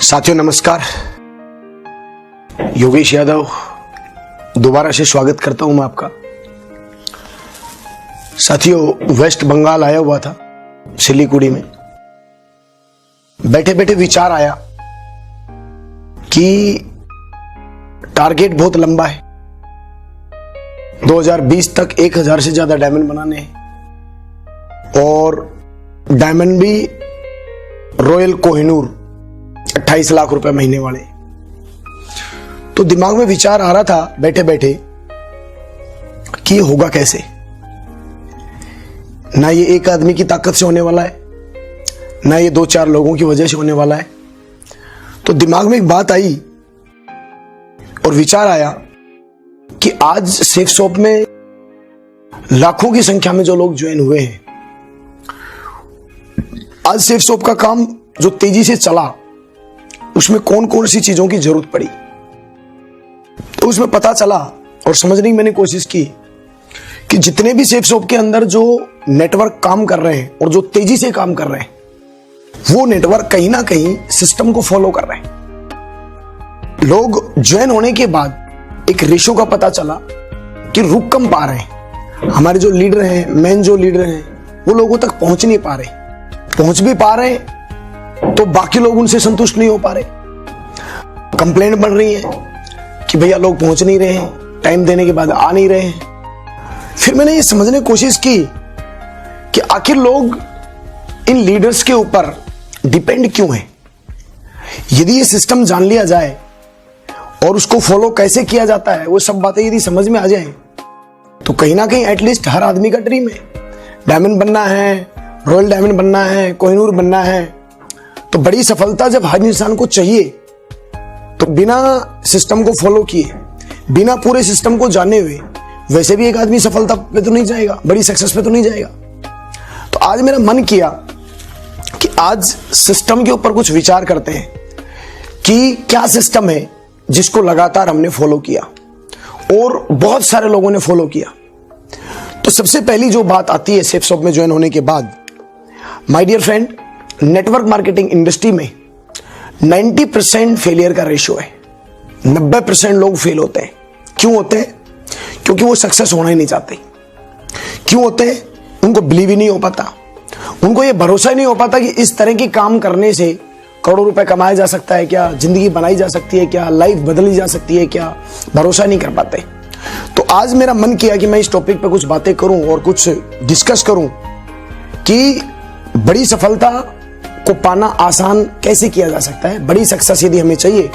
साथियों नमस्कार। योगेश यादव दोबारा से स्वागत करता हूं मैं आपका। साथियों वेस्ट बंगाल आया हुआ था, सिलीगुड़ी में। बैठे बैठे विचार आया कि टारगेट बहुत लंबा है, 2020 तक 1000 से ज्यादा डायमंड बनाने हैं और डायमंड भी रॉयल कोहिनूर 28 लाख रुपए महीने वाले। तो दिमाग में विचार आ रहा था बैठे बैठे कि ये होगा कैसे। ना ये एक आदमी की ताकत से होने वाला है, ना ये 2-4 लोगों की वजह से होने वाला है। तो दिमाग में एक बात आई और विचार आया कि आज सेफ शॉप में लाखों की संख्या में जो लोग ज्वाइन हुए हैं, आज सेफ शॉप का काम जो तेजी से चला उसमें कौन कौन सी चीजों की जरूरत पड़ी। तो उसमें पता चला और समझने की मैंने कोशिश की कि जितने भी सेफ शॉप के अंदर जो नेटवर्क काम कर रहे हैं और जो तेजी से काम कर रहे हैं, वो नेटवर्क कहीं ना कहीं सिस्टम को फॉलो कर रहे हैं। लोग ज्वाइन होने के बाद एक रेशो का पता चला कि रुक कम पा रहे हैं। हमारे जो लीडर हैं, मेन जो लीडर हैं, वो लोगों तक पहुंच नहीं पा रहे। पहुंच भी पा रहे तो बाकी लोग उनसे संतुष्ट नहीं हो पा रहे। कंप्लेंट बन रही है कि भैया लोग पहुंच नहीं रहे हैं, टाइम देने के बाद आ नहीं रहे हैं। फिर मैंने ये समझने की कोशिश की कि आखिर लोग इन लीडर्स के ऊपर डिपेंड क्यों हैं। यदि ये सिस्टम जान लिया जाए और उसको फॉलो कैसे किया जाता है, वो सब बातें यदि समझ में आ जाए तो कहीं ना कहीं एटलीस्ट हर आदमी का ड्रीम है डायमंड बनना है, रॉयल डायमंड बनना है, कोहिनूर बनना है। तो बड़ी सफलता जब हर इंसान को चाहिए तो बिना सिस्टम को फॉलो किए, बिना पूरे सिस्टम को जाने हुए वैसे भी एक आदमी सफलता पे तो नहीं जाएगा, बड़ी सक्सेस पे तो नहीं जाएगा। तो आज मेरा मन किया कि आज सिस्टम के ऊपर कुछ विचार करते हैं कि क्या सिस्टम है जिसको लगातार हमने फॉलो किया और बहुत सारे लोगों ने फॉलो किया। तो सबसे पहली जो बात आती है सेफ शॉप में ज्वाइन होने के बाद, my dear friend, network marketing industry में 90% फेलियर का रेशियो है। 90% लोग फेल होते हैं। क्यों होते हैं? क्योंकि वो सक्सेस होना ही नहीं चाहते। क्यों होते हैं? उनको बिलीव ही नहीं हो पाता, उनको ये भरोसा ही नहीं हो पाता कि इस तरह के काम करने से करोड़ों रुपए कमाया जा सकता है क्या, जिंदगी बनाई जा सकती है क्या, लाइफ बदली जा सकती है क्या। भरोसा नहीं कर पाते। तो आज मेरा मन किया कि मैं इस टॉपिक पे कुछ बातें करूं और कुछ डिस्कस करूं कि बड़ी सफलता को पाना आसान कैसे किया जा सकता है। बड़ी सक्सेस यदि हमें चाहिए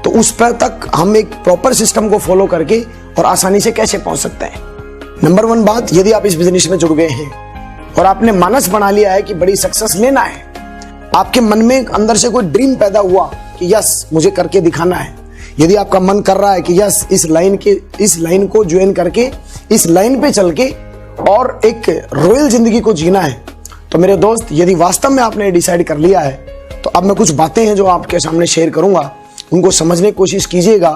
तो उस पर तक हम एक प्रॉपर सिस्टम को फॉलो करके और आसानी से कैसे पहुंच सकते हैं। नंबर 1 बात, यदि आप इस बिजनेस में जुड़ गए हैं और आपने मानस बना लिया है कि बड़ी सक्सेस लेना है, आपके मन में अंदर से कोई ड्रीम पैदा हुआ कि यस मुझे करके दिखाना है। यदि आपका मन कर रहा है कि यस इस लाइन को ज्वाइन करके इस लाइन पे चल के और एक रॉयल जिंदगी को जीना है, तो मेरे दोस्त यदि वास्तव में आपने डिसाइड कर लिया है तो अब मैं कुछ बातें हैं जो आपके सामने शेयर करूंगा, उनको समझने की कोशिश कीजिएगा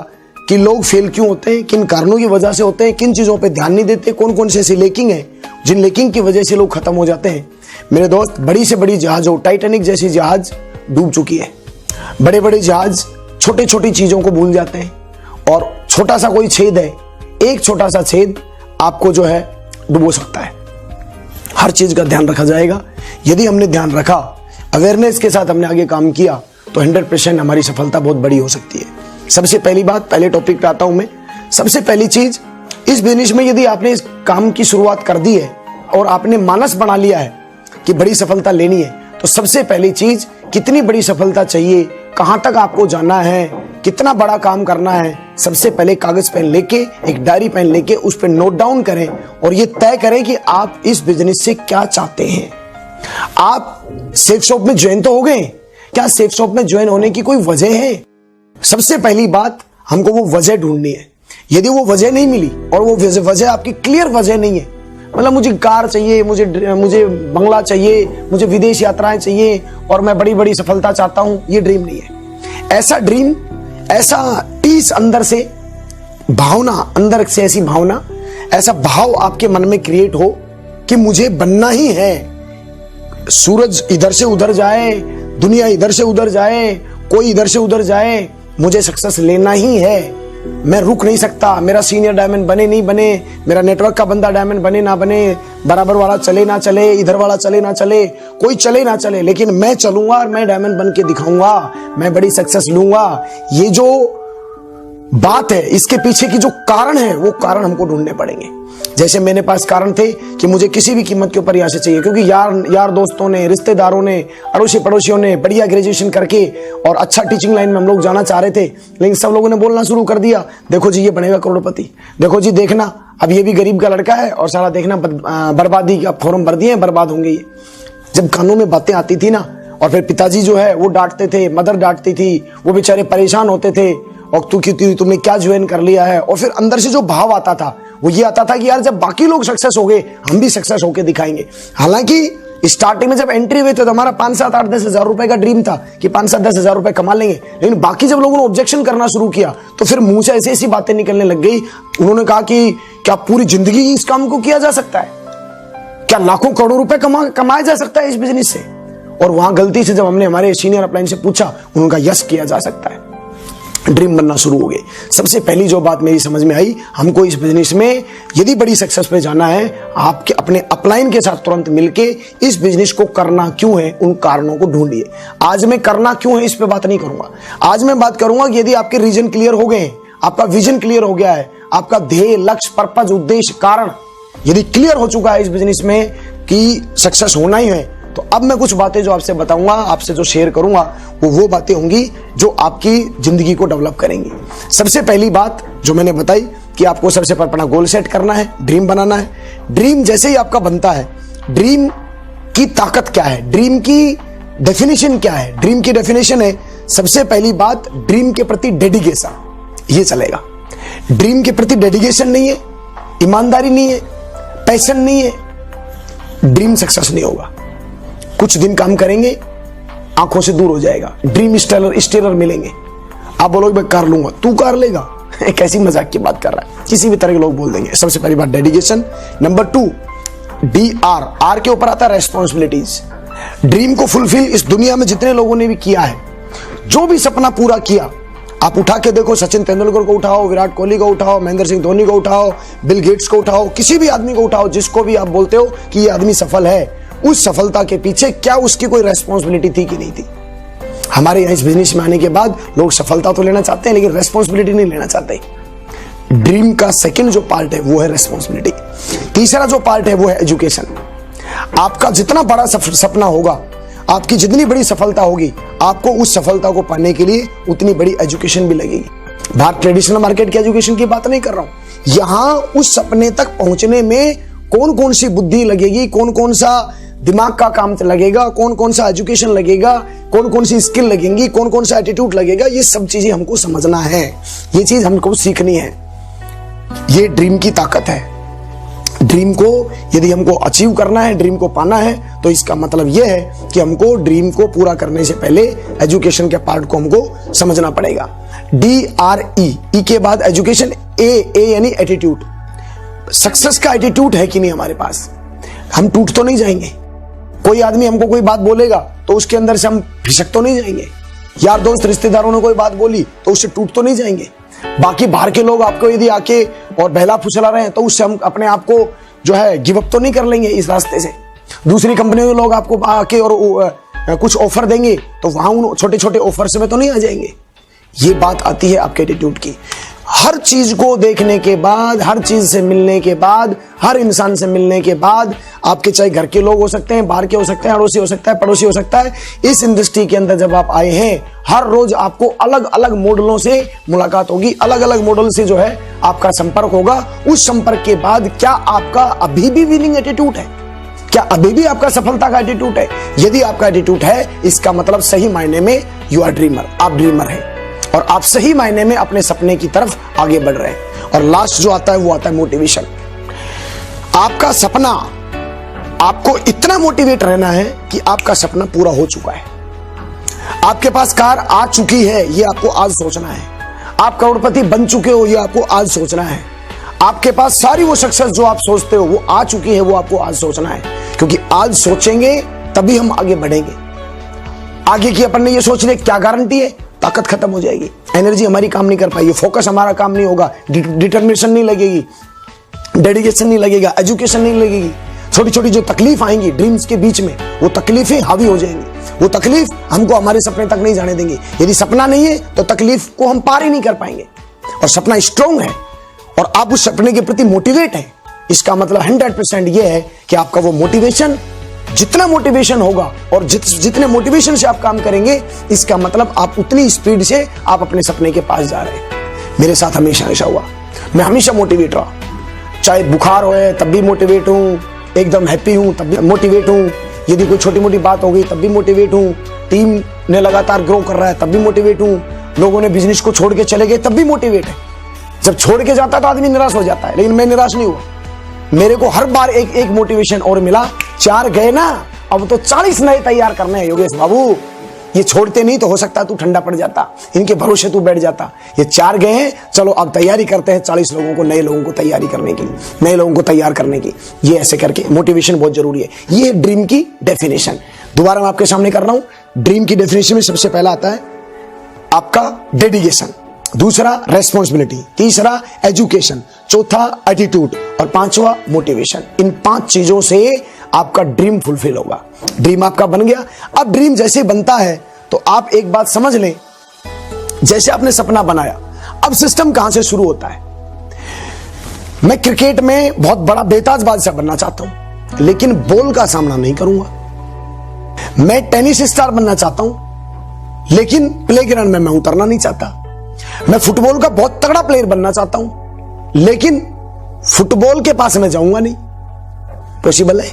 कि लोग फेल क्यों होते हैं, किन कारणों की वजह से होते हैं, किन चीजों पे ध्यान नहीं देते, कौन कौन से ऐसी लेकिंग है जिन लेकिंग की वजह से लोग खत्म हो जाते हैं। मेरे दोस्त, बड़ी से बड़ी जहाज हो, टाइटैनिक जैसी जहाज डूब चुकी है। बड़े बड़े जहाज छोटी छोटी चीजों को भूल जाते हैं और छोटा सा कोई छेद है, एक छोटा सा छेद आपको जो है डुबो सकता है। हर चीज का ध्यान रखा जाएगा। यदि हमने ध्यान रखा, अवेयरनेस के साथ हमने आगे काम किया तो 100% हमारी सफलता बहुत बड़ी हो सकती है। सबसे पहली बात, पहले टॉपिक पे आता हूं मैं। सबसे पहली चीज, इस बिजनेस में यदि आपने इस काम की शुरुआत कर दी है और आपने मानस बना लिया है कि बड़ी सफलता लेनी है, तो सबसे पहली चीज, कितनी बड़ी सफलता चाहिए, कहां तक आपको जाना है, कितना बड़ा काम करना है, सबसे पहले कागज पेन लेके, एक डायरी पेन लेके उस पर नोट डाउन करें और ये तय करें कि आप इस बिजनेस से क्या चाहते हैं। आप सेफ शॉप में ज्वाइन तो हो गए, क्या सेफ शॉप में ज्वाइन होने की कोई वजह है? सबसे पहली बात, हमको वो वजह ढूंढनी है। यदि वो वजह नहीं मिली और वो वजह आपकी क्लियर वजह नहीं है, मतलब मुझे कार चाहिए, मुझे बंगला चाहिए, मुझे विदेश यात्राएं चाहिए और मैं बड़ी बड़ी सफलता चाहता हूं, ये ड्रीम नहीं है। ऐसा ड्रीम, ऐसा टीस अंदर से भावना, अंदर से ऐसी भावना, ऐसा भाव आपके मन में क्रिएट हो कि मुझे बनना ही है। सूरज इधर से उधर जाए, दुनिया इधर से उधर जाए, कोई इधर से उधर जाए, मुझे सक्सेस लेना ही है। मैं रुक नहीं सकता। मेरा सीनियर डायमंड बने नहीं बने, मेरा नेटवर्क का बंदा डायमंड बने ना बने, बराबर वाला चले ना चले, इधर वाला चले ना चले, कोई चले ना चले, लेकिन मैं चलूंगा और मैं डायमंड बन के दिखाऊंगा, मैं बड़ी सक्सेस लूंगा। ये जो बात है, इसके पीछे की जो कारण है, वो कारण हमको ढूंढने पड़ेंगे। जैसे मेरे पास कारण थे कि मुझे किसी भी कीमत के ऊपर यहाँ से चाहिए, क्योंकि यार दोस्तों ने, रिश्तेदारों ने, अड़ोसी पड़ोसियों ने बढ़िया ग्रेजुएशन करके और अच्छा टीचिंग लाइन में हम लोग जाना चाह रहे थे, लेकिन सब लोगों ने बोलना शुरू कर दिया, देखो जी ये बनेगा करोड़पति, देखो जी देखना अब ये भी गरीब का लड़का है, और सारा देखना बर्बादी का फॉर्म भर दिए, बर्बाद होंगे ये। जब कानों में बातें आती थी ना, और फिर पिताजी जो है वो डांटते थे, मदर डांटती थी, वो बेचारे परेशान होते थे, और तुमने क्या ज्वाइन कर लिया है। और फिर अंदर से जो भाव आता था वो ये आता था कि यार जब बाकी लोग सक्सेस हो गए, हम भी सक्सेस होके दिखाएंगे। हालांकि स्टार्टिंग में जब एंट्री हुई तो हमारा 5, 7, 8, 10 हजार रुपए का ड्रीम था कि 5, 7, 10 हजार रुपए कमा लेंगे, लेकिन बाकी जब लोगों ने ऑब्जेक्शन करना शुरू किया तो फिर मुंह से ऐसी ऐसी बातें निकलने लग गई। उन्होंने कहा कि क्या पूरी जिंदगी इस काम को किया जा सकता है, क्या लाखों करोड़ों रुपए कमाया जा सकता है इस बिजनेस से। और वहां गलती से जब हमने हमारे सीनियर अपलाइन से पूछा, उन्होंने कहा यस किया जा सकता है, ड्रीम बनना शुरू हो गए। सबसे पहली जो बात मेरी समझ में आई, हमको इस बिजनेस में यदि बड़ी सक्सेस पे जाना है, आपके अपने अपलाइन के साथ तुरंत मिलके इस बिजनेस को करना क्यों है, उन कारणों को ढूंढिए। आज मैं करना क्यों है इस पे बात नहीं करूंगा। आज मैं बात करूंगा कि यदि आपके रीजन क्लियर हो गए, आपका विजन क्लियर हो गया है, आपका ध्येय, लक्ष्य, पर्पज, उद्देश्य, कारण यदि क्लियर हो चुका है इस बिजनेस में कि सक्सेस होना ही है, तो अब मैं कुछ बातें जो आपसे बताऊंगा, आपसे जो शेयर करूंगा, वो बातें होंगी जो आपकी जिंदगी को डेवलप करेंगी। सबसे पहली बात जो मैंने बताई कि आपको सबसे पहले अपना गोल सेट करना है, ड्रीम बनाना है। ड्रीम जैसे ही आपका बनता है, ड्रीम की ताकत क्या है, ड्रीम की डेफिनेशन क्या है। ड्रीम की डेफिनेशन है, सबसे पहली बात, ड्रीम के प्रति डेडिकेशन। ये चलेगा। ड्रीम के प्रति डेडिकेशन नहीं है, ईमानदारी नहीं है, पैशन नहीं है, ड्रीम सक्सेस नहीं होगा। कुछ दिन काम करेंगे, आंखों से दूर हो जाएगा, ड्रीम स्टेलर मिलेंगे, आप बोलोगे मैं कर लूंगा, तू कर लेगा कैसी मजाक की बात कर रहा है, किसी भी तरह के लोग बोल देंगे। सबसे पहली बात डेडिकेशन। नंबर 2 DR, आर के ऊपर आता है रेस्पॉन्सिबिलिटीज। ड्रीम को फुलफिल इस दुनिया में जितने लोगों ने भी किया है, जो भी सपना पूरा किया, आप उठा के देखो, सचिन तेंदुलकर को उठाओ, विराट कोहली को उठाओ, महेंद्र सिंह धोनी को उठाओ, बिल गेट्स को उठाओ, किसी भी आदमी को उठाओ, जिसको भी आप बोलते हो कि ये आदमी सफल है, उस सफलता के पीछे क्या उसकी कोई रेस्पॉन्सिबिलिटी थी कि नहीं थी। हमारे यहाँ इस बिजनेस में आने के बाद लोग सफलता तो लेना चाहते हैं, लेकिन रेस्पॉन्सिबिलिटी नहीं लेना चाहते। ड्रीम का सेकंड जो पार्ट है वो है रेस्पॉन्सिबिलिटी। तीसरा जो पार्ट है वो है एजुकेशन। आपका जितना बड़ा सपना होगा, आपकी जितनी बड़ी सफलता होगी, आपको उस सफलता को पाने के लिए उतनी बड़ी एजुकेशन भी लगेगी। बाहर ट्रेडिशनल मार्केट की एजुकेशन की बात नहीं कर रहा हूं, यहां उस सपने तक पहुंचने में कौन कौन सी बुद्धि लगेगी, कौन कौन सा दिमाग का काम लगेगा, कौन कौन सा एजुकेशन लगेगा, कौन कौन सी स्किल लगेंगी, कौन कौन सा एटीट्यूड लगेगा, ये सब चीजें हमको समझना है, ये चीज हमको सीखनी है। ये ड्रीम की ताकत है। ड्रीम को यदि हमको अचीव करना है, ड्रीम को पाना है, तो इसका मतलब यह है कि हमको ड्रीम को पूरा करने से पहले एजुकेशन के पार्ट को हमको समझना पड़ेगा। DRE, ई के बाद एजुकेशन, ए यानी एटीट्यूड। सक्सेस का एटीट्यूड है कि नहीं हमारे पास, हम टूट तो नहीं जाएंगे। कोई आदमी हमको कोई बात बोलेगा तो उसके अंदर से हम फिसक तो नहीं जाएंगे। यार दोस्त रिश्तेदारों ने कोई बात बोली तो उससे टूट तो नहीं जाएंगे। बाकी बाहर के लोग आपको यदि आके और बहला फुसला रहे हैं तो उससे हम अपने आप को जो है गिव अप तो नहीं कर लेंगे इस रास्ते से। दूसरी कंपनियों के लोग आपको आके और कुछ ऑफर देंगे तो वहां उन छोटे छोटे ऑफर्स में तो नहीं आ जाएंगे। ये बात आती है आपके एटीट्यूड की। हर चीज को देखने के बाद, हर चीज से मिलने के बाद, हर इंसान से मिलने के बाद, आपके चाहे घर के लोग हो सकते हैं, बाहर के हो सकते हैं, अड़ोसी हो सकता है, पड़ोसी हो सकता है, इस इंडस्ट्री के अंदर जब आप आए हैं, हर रोज आपको अलग अलग मॉडलों से मुलाकात होगी, अलग अलग मॉडल से जो है आपका संपर्क होगा। उस संपर्क के बाद क्या आपका अभी भी विनिंग एटीट्यूड है, क्या अभी भी आपका सफलता का एटीट्यूड है? यदि आपका एटीट्यूड है, इसका मतलब सही मायने में यू आर ड्रीमर, आप ड्रीमर हैं और आप सही मायने में अपने सपने की तरफ आगे बढ़ रहे हैं। और लास्ट जो आता है वो आता है मोटिवेशन। आपका सपना, आपको इतना मोटिवेट रहना है कि आपका सपना पूरा हो चुका है। आपके पास कार आ चुकी है, ये आपको आज सोचना है। आप करोड़पति बन चुके हो, ये आपको आज सोचना है। आपके पास सारी वो सक्सेस जो आप सोचते हो वो आ चुकी है, वो आपको आज सोचना है। क्योंकि आज सोचेंगे तभी हम आगे बढ़ेंगे। आगे की अपन ने ये सोच लिया, क्या गारंटी है? ताकत खत्म हो जाएगी, एनर्जी हमारी काम नहीं कर पाएगी, फोकस हमारा काम नहीं होगा, डिटर्मिनेशन नहीं लगेगी, डेडिकेशन नहीं लगेगा, एजुकेशन नहीं लगेगी। छोटी छोटी जो तकलीफ आएंगी ड्रीम्स के बीच में, वो तकलीफें हावी हो जाएंगी, वो तकलीफ हमको हमारे सपने तक नहीं जाने देंगे। यदि सपना नहीं है तो तकलीफ को हम पार ही नहीं कर पाएंगे। और सपना स्ट्रांग है और आप उस सपने के प्रति मोटिवेट है, इसका मतलब 100% ये है कि आपका वो मोटिवेशन, जितना मोटिवेशन होगा और जितने मोटिवेशन से आप काम करेंगे, इसका मतलब आप उतनी स्पीड से आप अपने सपने के पास जा रहे हैं। मेरे साथ हमेशा ऐसा हुआ, मैं हमेशा मोटिवेट रहा, चाहे बुखार होए तब भी मोटिवेट हूं, एकदम हैप्पी हूं तब भी मोटिवेट हूं, यदि कोई छोटी मोटी बात हो गई तब भी मोटिवेट हूं, टीम ने लगातार ग्रो कर रहा है तब भी मोटिवेट हूं, लोगों ने बिजनेस को छोड़ के चले गए तब भी मोटिवेट है। जब छोड़ के जाता तो आदमी निराश हो जाता है, लेकिन मैं निराश नहीं हुआ। मेरे को हर बार एक मोटिवेशन और मिला। 4 गए ना, अब तो 40 नए तैयार करने हैं योगेश बाबू। ये छोड़ते नहीं तो हो सकता तू ठंडा पड़ जाता, इनके भरोसे तू बैठ जाता। ये 4 गए हैं, चलो अब तैयारी करते हैं 40 लोगों को, नए लोगों को तैयारी करने की, नए लोगों को तैयार करने की। ये ऐसे करके मोटिवेशन बहुत जरूरी है। ये ड्रीम की डेफिनेशन दोबारा मैं आपके सामने कर रहा हूं। ड्रीम की डेफिनेशन में सबसे पहला आता है आपका डेडिकेशन, दूसरा रेस्पॉन्सिबिलिटी, तीसरा एजुकेशन, चौथा एटीट्यूड और पांचवा मोटिवेशन। इन 5 चीजों से आपका ड्रीम फुलफिल होगा। ड्रीम आपका बन गया। अब ड्रीम जैसे बनता है तो आप एक बात समझ लें, जैसे आपने सपना बनाया, अब सिस्टम कहां से शुरू होता है। मैं क्रिकेट में बहुत बड़ा बेताज बादशाह बनना चाहता हूं, लेकिन बॉल का सामना नहीं करूंगा। मैं टेनिस स्टार बनना चाहता हूं, लेकिन प्लेग्राउंड में मैं उतरना नहीं चाहता। मैं फुटबॉल का बहुत तगड़ा प्लेयर बनना चाहता हूं, लेकिन फुटबॉल के पास मैं जाऊंगा नहीं, पॉसिबल है।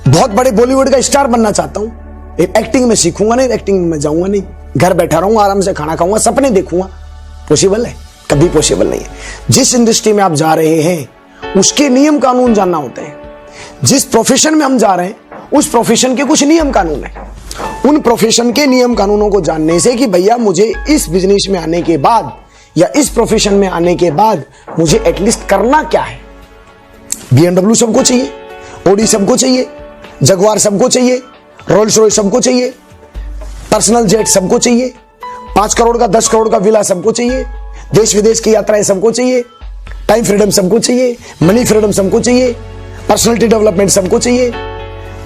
बहुत बड़े बॉलीवुड का स्टार बनना चाहता हूं, एक्टिंग में सीखूंगा नहीं, एक्टिंग में मैं जाऊंगा नहीं, घर बैठा रहूंगा, आराम से खाना खाऊंगा, सपने देखूंगा, पॉसिबल है? कभी पॉसिबल नहीं है। जिस इंडस्ट्री में आप जा रहे हैं उसके नियम कानून जानना होते हैं। जिस प्रोफेशन में हम जा रहे हैं उस प्रोफेशन के कुछ नियम कानून है। उन प्रोफेशन के नियम कानूनों को जानने से कि भैया मुझे इस बिजनेस में आने के बाद या इस प्रोफेशन में आने के बाद मुझे एटलीस्ट करना क्या है। BMW सबको चाहिए, ऑडी सबको चाहिए, जगुआर सबको चाहिए, रोल्स रॉयस सबको चाहिए, पर्सनल जेट सबको चाहिए, 5 करोड़ का 10 करोड़ का विला सबको चाहिए, देश विदेश की यात्राएं सबको चाहिए, टाइम फ्रीडम सबको चाहिए, मनी फ्रीडम सबको चाहिए, पर्सनालिटी डेवलपमेंट सबको चाहिए,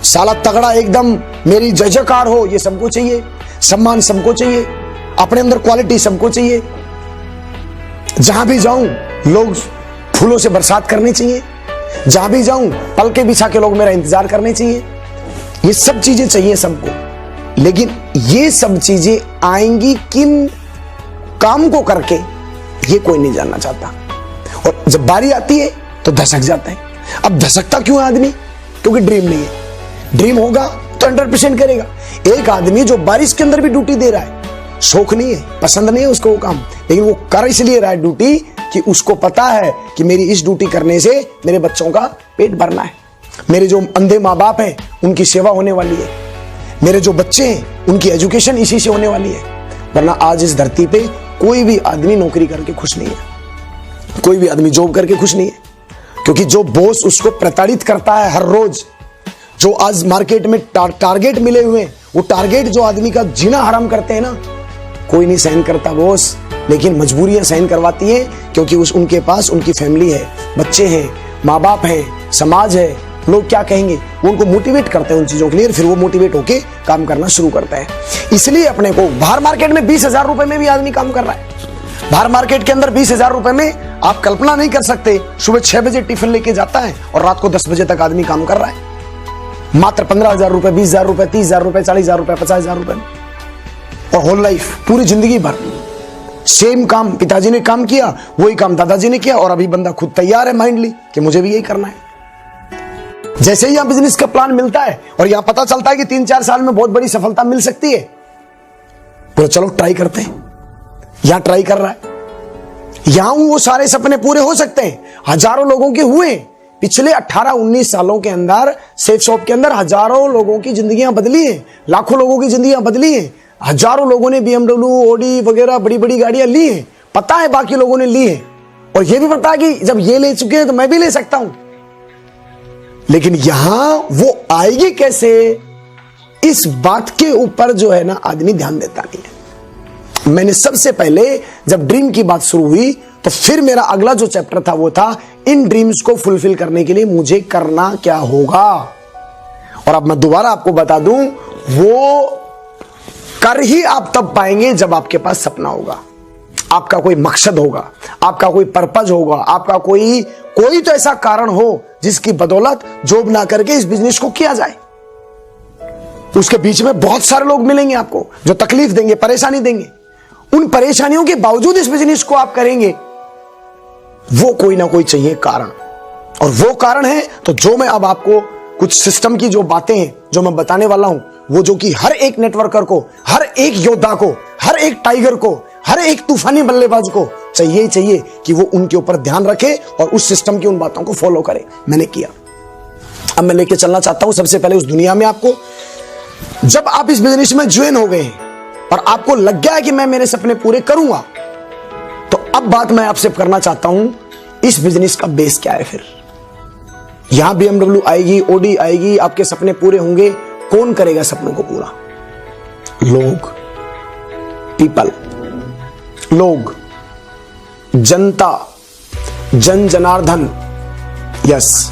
साला तगड़ा एकदम मेरी जय जयकार हो ये सबको चाहिए, सम्मान सबको चाहिए, अपने अंदर क्वालिटी सबको चाहिए। जहां भी जाऊं लोग फूलों से बरसात करनी चाहिए, जहां भी जाऊं पलके बिछा के लोग मेरा इंतजार करने चाहिए। ये सब चीजें चाहिए सबको, लेकिन ये सब चीजें आएंगी किन काम को करके, ये कोई नहीं जानना चाहता। और जब बारी आती है तो धसक जाता है। अब धसकता क्यों है आदमी? क्योंकि ड्रीम नहीं है। ड्रीम होगा तो 100% करेगा। एक आदमी जो बारिश के अंदर भी ड्यूटी दे रहा है, शौक नहीं है, पसंद नहीं है उसको वो काम, लेकिन वो कर इसलिए रहा है ड्यूटी कि उसको पता है कि मेरी इस ड्यूटी करने से मेरे बच्चों का पेट भरना है, मेरे जो अंधे माँ बाप हैं उनकी सेवा होने वाली है, मेरे जो बच्चे हैं उनकी एजुकेशन इसी से होने वाली है। वरना आज इस धरती पे कोई भी आदमी नौकरी करके खुश नहीं है, कोई भी आदमी जॉब करके खुश नहीं है, क्योंकि जो बॉस उसको प्रताड़ित करता है हर रोज, जो आज मार्केट में टारगेट मिले हुए हैं, वो टारगेट जो आदमी का जीना हराम करते हैं ना, कोई नहीं सहन करता बॉस, लेकिन मजबूरियां सहन करवाती हैं, क्योंकि उनके पास उनकी फैमिली है, बच्चे हैं, माँ बाप हैं, समाज है, लोग क्या कहेंगे, वो उनको मोटिवेट करते हैं उन चीजों के लिए, फिर वो मोटिवेट होके काम करना शुरू करता है। इसलिए अपने को बाहर मार्केट में 20,000 रुपए में भी आदमी काम कर रहा है। बाहर मार्केट के अंदर 20,000 रुपए में आप कल्पना नहीं कर सकते, सुबह 6 बजे टिफिन लेके जाता है और रात को 10 बजे तक आदमी काम कर रहा है, मात्र 15,000 रुपए, 20,000 रुपए, 30,000 रुपए, 40,000 रुपए, 50,000 रुपए, और होल लाइफ, पूरी जिंदगी भर सेम काम। पिताजी ने काम किया, वही काम दादाजी ने किया, और अभी बंदा खुद तैयार है माइंडली कि मुझे भी यही करना है। जैसे ही यहां बिजनेस का प्लान मिलता है और यहां पता चलता है कि 3-4 साल में बहुत बड़ी सफलता मिल सकती है, तो चलो ट्राई करते हैं। यहां ट्राई कर रहा है, यहां वो सारे सपने पूरे हो सकते हैं। हजारों लोगों के हुए पिछले 18-19 सालों के अंदर सेफ शॉप के अंदर हजारों लोगों की जिंदगियां बदली हैं, लाखों लोगों की जिंदगियां बदली हैं। हजारों लोगों ने BMW, ऑडी वगैरह बड़ी बड़ी गाड़ियां ली हैं, पता है बाकी लोगों ने ली है, और यह भी पता है कि जब ये ले चुके हैं तो मैं भी ले सकता हूं। लेकिन यहां वो आएगी कैसे, इस बात के ऊपर जो है ना आदमी ध्यान देता नहीं है। मैंने सबसे पहले जब ड्रीम की बात शुरू हुई तो फिर मेरा अगला जो चैप्टर था वो था इन ड्रीम्स को फुलफिल करने के लिए मुझे करना क्या होगा। और अब मैं दोबारा आपको बता दूं, वो कर ही आप तब पाएंगे जब आपके पास सपना होगा, आपका कोई मकसद होगा, आपका कोई पर्पज होगा, आपका कोई तो ऐसा कारण हो जिसकी बदौलत जॉब ना करके इस बिजनेस को किया जाए। उसके बीच में बहुत सारे लोग मिलेंगे आपको जो तकलीफ देंगे, परेशानी देंगे। उन परेशानियों के बावजूद इस बिजनेस को आप करेंगे, वो कोई ना कोई चाहिए कारण। और वो कारण है तो जो मैं अब आपको कुछ सिस्टम की जो बातें हैं जो मैं बताने वाला हूं, वो जो कि हर एक नेटवर्कर को, हर एक योद्धा को, हर एक टाइगर को, हर एक तूफानी बल्लेबाज को चाहिए कि वो उनके ऊपर ध्यान रखे और उस सिस्टम की उन बातों को फॉलो करे। मैंने किया। अब मैं लेके चलना चाहता हूं सबसे पहले उस दुनिया में आपको। जब आप इस बिजनेस में ज्वाइन हो गए हैं और आपको लग गया है कि मैं मेरे सपने पूरे करूंगा, तो अब बात मैं आपसे करना चाहता हूं, इस बिजनेस का बेस क्या है। फिर यहां BMW आएगी, OD आएगी, आपके सपने पूरे होंगे। कौन करेगा सपनों को पूरा? लोग, पीपल, लोग, जनता, जन जनार्दन। यस,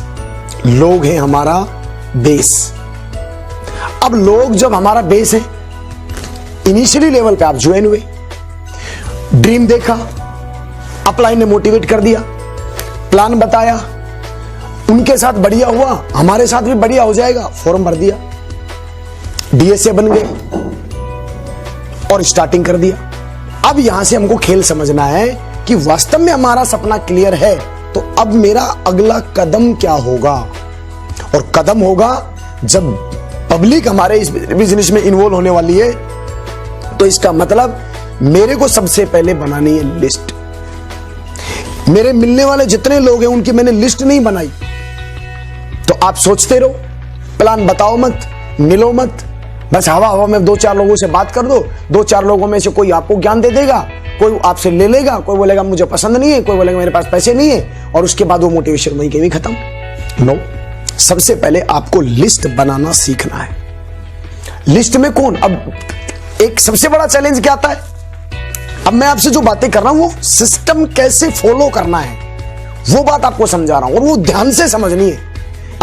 लोग हैं हमारा बेस। अब लोग जब हमारा बेस है, इनिशियली लेवल पे आप ज्वाइन हुए, ड्रीम देखा, अपलाइन ने मोटिवेट कर दिया, प्लान बताया, उनके साथ बढ़िया हुआ, हमारे साथ भी बढ़िया हो जाएगा, फॉर्म भर दिया, DSA बन गए और स्टार्टिंग कर दिया। अब यहां से हमको खेल समझना है कि वास्तव में हमारा सपना क्लियर है, तो अब मेरा अगला कदम क्या होगा। और कदम होगा जब पब्लिक हमारे इस बिजनेस में इन्वॉल्व होने वाली है, तो इसका मतलब मेरे को सबसे पहले बनानी है लिस्ट। मेरे मिलने वाले जितने लोग हैं उनकी मैंने लिस्ट नहीं बनाई। तो आप सोचते रहो, प्लान बताओ मत, मिलो मत, बस हवा में 2-4 लोगों से बात कर दो। 2-4 लोगों में से कोई आपको ज्ञान दे देगा, कोई आपसे ले लेगा, कोई बोलेगा मुझे पसंद नहीं है, कोई बोलेगा मेरे पास पैसे नहीं है, और उसके बाद वो मोटिवेशन वहीं के भी खत्म। नो, सबसे पहले आपको लिस्ट बनाना सीखना है। लिस्ट में कौन? अब एक सबसे बड़ा चैलेंज क्या आता है, अब मैं आपसे जो बातें कर रहा हूं वो सिस्टम कैसे फॉलो करना है, वो बात आपको समझा रहा हूं, और वो ध्यान से समझनी है।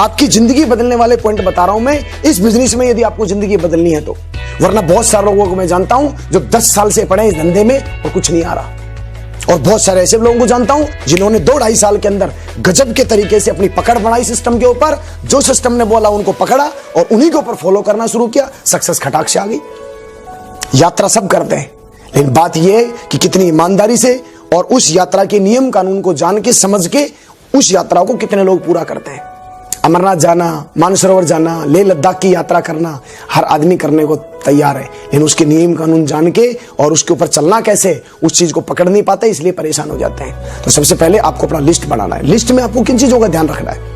आपकी जिंदगी बदलने वाले पॉइंट बता रहा हूं मैं इस बिजनेस में, यदि आपको जिंदगी बदलनी है तो। वरना बहुत सारे लोगों को मैं जानता हूं जो 10 साल से पड़े इस धंधे में और कुछ नहीं आ रहा। और बहुत सारे ऐसे लोगों को जानता हूं जिन्होंने 2-2.5 साल के अंदर गजब के तरीके से अपनी पकड़ बनाई सिस्टम के ऊपर। जो सिस्टम ने बोला उनको पकड़ा और उन्हीं के ऊपर फॉलो करना शुरू किया, सक्सेस खटाक से आ गई। यात्रा सब करते हैं, लेकिन बात यह है कि कितनी ईमानदारी से और उस यात्रा के नियम कानून को जान के समझ के उस यात्रा को कितने लोग पूरा करते हैं। अमरनाथ जाना, मानसरोवर जाना, लेह लद्दाख की यात्रा करना हर आदमी करने को तैयार है, लेकिन उसके नियम कानून जान के और उसके ऊपर चलना कैसे, उस चीज को पकड़ नहीं पाते, इसलिए परेशान हो जाते हैं। तो सबसे पहले आपको अपना लिस्ट बनाना है। लिस्ट में आपको किन चीजों का ध्यान रखना है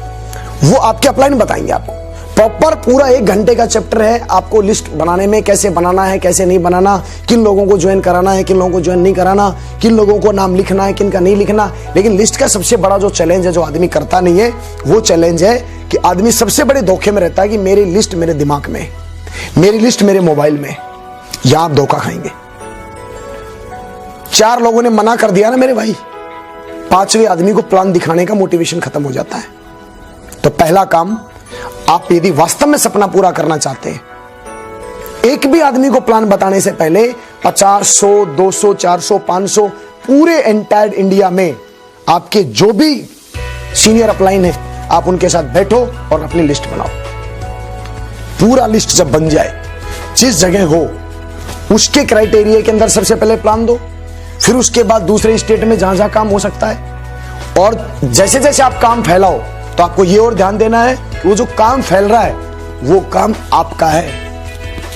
वो आपके अपलाइन बताएंगे। आपको प्रॉपर पूरा 1 घंटे का चैप्टर है आपको लिस्ट बनाने में, कैसे बनाना है, कैसे नहीं बनाना, किन लोगों को ज्वाइन कराना है, किन लोगों को ज्वाइन नहीं कराना, किन लोगों को नाम लिखना है, किन का नहीं लिखना। लेकिन लिस्ट का सबसे बड़ा जो चैलेंज है, जो आदमी करता नहीं है, वो चैलेंज है कि आदमी सबसे बड़े धोखे में रहता है कि मेरी लिस्ट मेरे दिमाग में, मेरी लिस्ट मेरे मोबाइल में। यहां आप धोखा खाएंगे। 4 लोगों ने मना कर दिया ना मेरे भाई, 5वें आदमी को प्लान दिखाने का मोटिवेशन खत्म हो जाता है। तो पहला काम, आप यदि वास्तव में सपना पूरा करना चाहते हैं, एक भी आदमी को प्लान बताने से पहले 50, 100, 200, 400, 500 पूरे एंटायर इंडिया में आपके जो भी सीनियर अपलाइन है, आप उनके साथ बैठो और अपनी लिस्ट बनाओ। पूरा लिस्ट जब बन जाए, जिस जगह हो उसके क्राइटेरिया के अंदर सबसे पहले प्लान दो, फिर उसके बाद दूसरे स्टेट में जहां जहां काम हो सकता है, और जैसे जैसे आप काम फैलाओ तो आपको ये और ध्यान देना है कि वो जो काम फैल रहा है वो काम आपका है,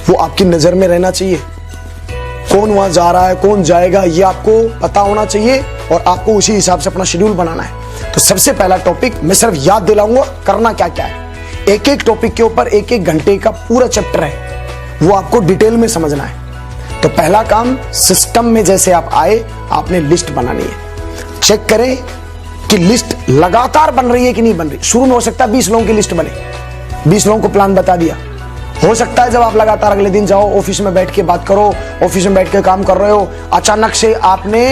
वो आपकी नजर में रहना चाहिए। कौन वहां जा रहा है, कौन जाएगा, ये आपको पता होना चाहिए और आपको उसी हिसाब से अपना शेड्यूल बनाना है। तो सबसे पहला टॉपिक मैं सिर्फ याद दिलाऊंगा करना क्या क्या है। एक टॉपिक के ऊपर 1 घंटे का पूरा चैप्टर है, वो आपको डिटेल में समझना है। तो पहला काम, सिस्टम में जैसे आप आए आपने लिस्ट बनानी है। चेक करें कि लिस्ट लगातार बन रही है कि नहीं बन रही। शुरू में हो सकता है 20 लोगों की लिस्ट बने, 20 लोगों को प्लान बता दिया, हो सकता है जब आप लगातार अगले दिन जाओ, ऑफिस में बैठ के बात करो, ऑफिस में बैठ के काम कर रहे हो, अचानक से आपने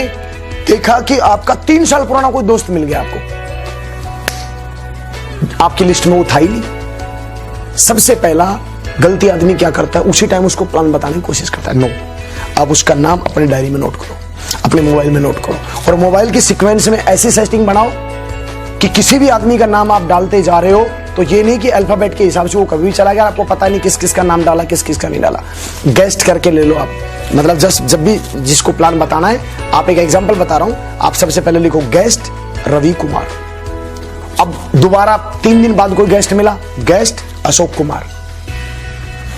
देखा कि आपका 3 साल पुराना कोई दोस्त मिल गया आपको, आपकी लिस्ट में वो था ही नहीं। सबसे पहला गलती आदमी क्या करता है, उसी टाइम उसको प्लान बताने की कोशिश करता है। नो, आप उसका नाम अपने डायरी में नोट करो, अपने मोबाइल में नोट करो, और मोबाइल की सीक्वेंस में ऐसी सेटिंग बनाओ कि किसी भी आदमी का नाम आप डालते जा रहे हो तो ये नहीं कि अल्फाबेट के हिसाब से वो कभी भी चला गया, आपको पता नहीं किस किस का नाम डाला, किस किस का नहीं डाला। गेस्ट करके ले लो आप, मतलब जब भी जिसको प्लान बताना है, आप एक एग्जांपल बता रहा हूं, आप सबसे पहले लिखो गेस्ट रवि कुमार। अब दोबारा 3 दिन बाद कोई गेस्ट मिला, guest Ashok Kumar,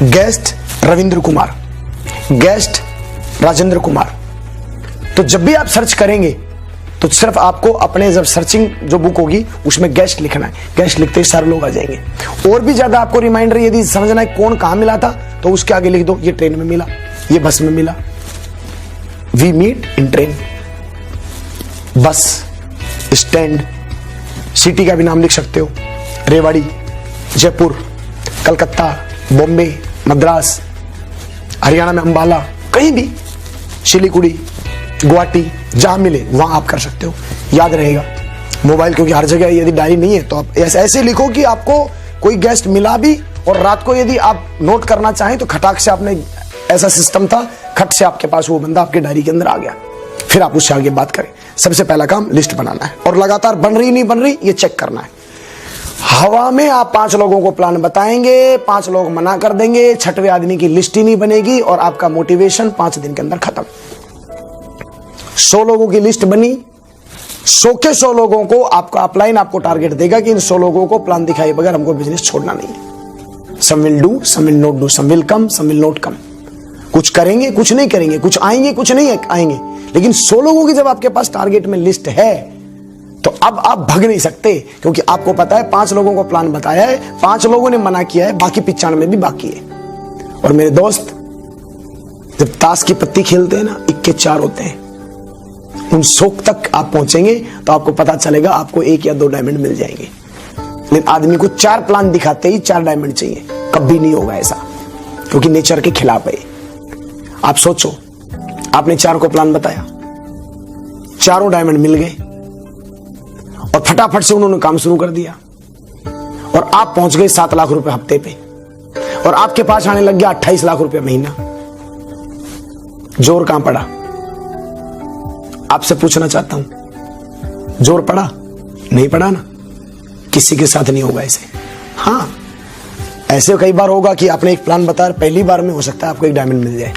guest Ravindra Kumar, guest Rajendra Kumar. तो जब भी आप सर्च करेंगे तो सिर्फ आपको अपने जब सर्चिंग जो बुक होगी उसमें गेस्ट लिखना है, गेस्ट लिखते ही सारे लोग आ जाएंगे। और भी ज्यादा आपको रिमाइंडर यदि समझना है कौन कहां मिला था तो उसके आगे लिख दो, ये ट्रेन में मिला, ये बस में मिला, we meet in train, bus stand, city का भी नाम लिख सकते हो, रेवाड़ी, जयपुर, कलकत्ता, बॉम्बे, मद्रास, हरियाणा में अंबाला, कहीं भी, सिलीगुड़ी, गुवाहाटी, जहां मिले वहां आप कर सकते हो, याद रहेगा। मोबाइल क्योंकि हर जगह यदि डायरी नहीं है तो आप ऐसे लिखो कि आपको कोई गेस्ट मिला भी, और रात को यदि आप नोट करना चाहें तो खटाक से आपने, ऐसा सिस्टम था, खट से आपके पास वो बंदा आपके डायरी के अंदर आ गया, फिर आप उससे आगे बात करें। सबसे पहला काम लिस्ट बनाना है, और लगातार बन रही नहीं बन रही ये चेक करना है। हवा में आप 5 लोगों को प्लान बताएंगे, 5 लोग मना कर देंगे, 6वें आदमी की लिस्ट ही नहीं बनेगी और आपका मोटिवेशन 5 दिन के अंदर खत्म। 100 लोगों की लिस्ट बनी, 100 के 100 लोगों को आपका अपलाइन आपको टारगेट देगा कि इन 100 लोगों को प्लान दिखाए बगैर हमको बिजनेस छोड़ना नहीं है। Some will do, some will not do, some will come, some will not come. कुछ करेंगे, कुछ नहीं करेंगे, कुछ आएंगे, कुछ नहीं आएंगे, लेकिन 100 लोगों की जब आपके पास टारगेट में लिस्ट है तो अब आप भाग नहीं सकते, क्योंकि आपको पता है 5 लोगों को प्लान बताया है, 5 लोगों ने मना किया है, बाकी 95 भी बाकी है। और मेरे दोस्त, जब ताश की पत्ती खेलते हैं ना, 1 के 4 होते हैं, उन 100 तक आप पहुंचेंगे तो आपको पता चलेगा आपको 1 या 2 डायमंड मिल जाएंगे। लेकिन आदमी को 4 प्लान दिखाते ही 4 डायमंड चाहिए, कभी नहीं होगा ऐसा, क्योंकि नेचर के खिलाफ है। आप सोचो, आपने 4 को प्लान बताया, 4 डायमंड मिल गए और फटाफट से उन्होंने काम शुरू कर दिया, और आप पहुंच गए 7 लाख रुपए हफ्ते पे, और आपके पास आने लग गया 28 लाख रुपए महीना। जोर कहां पड़ा? आपसे पूछना चाहता हूं, जोर पड़ा? नहीं पड़ा ना। किसी के साथ नहीं होगा ऐसे। हाँ, ऐसे कई बार होगा कि आपने एक प्लान बताया, पहली बार में हो सकता है आपको 1 डायमंड मिल जाए,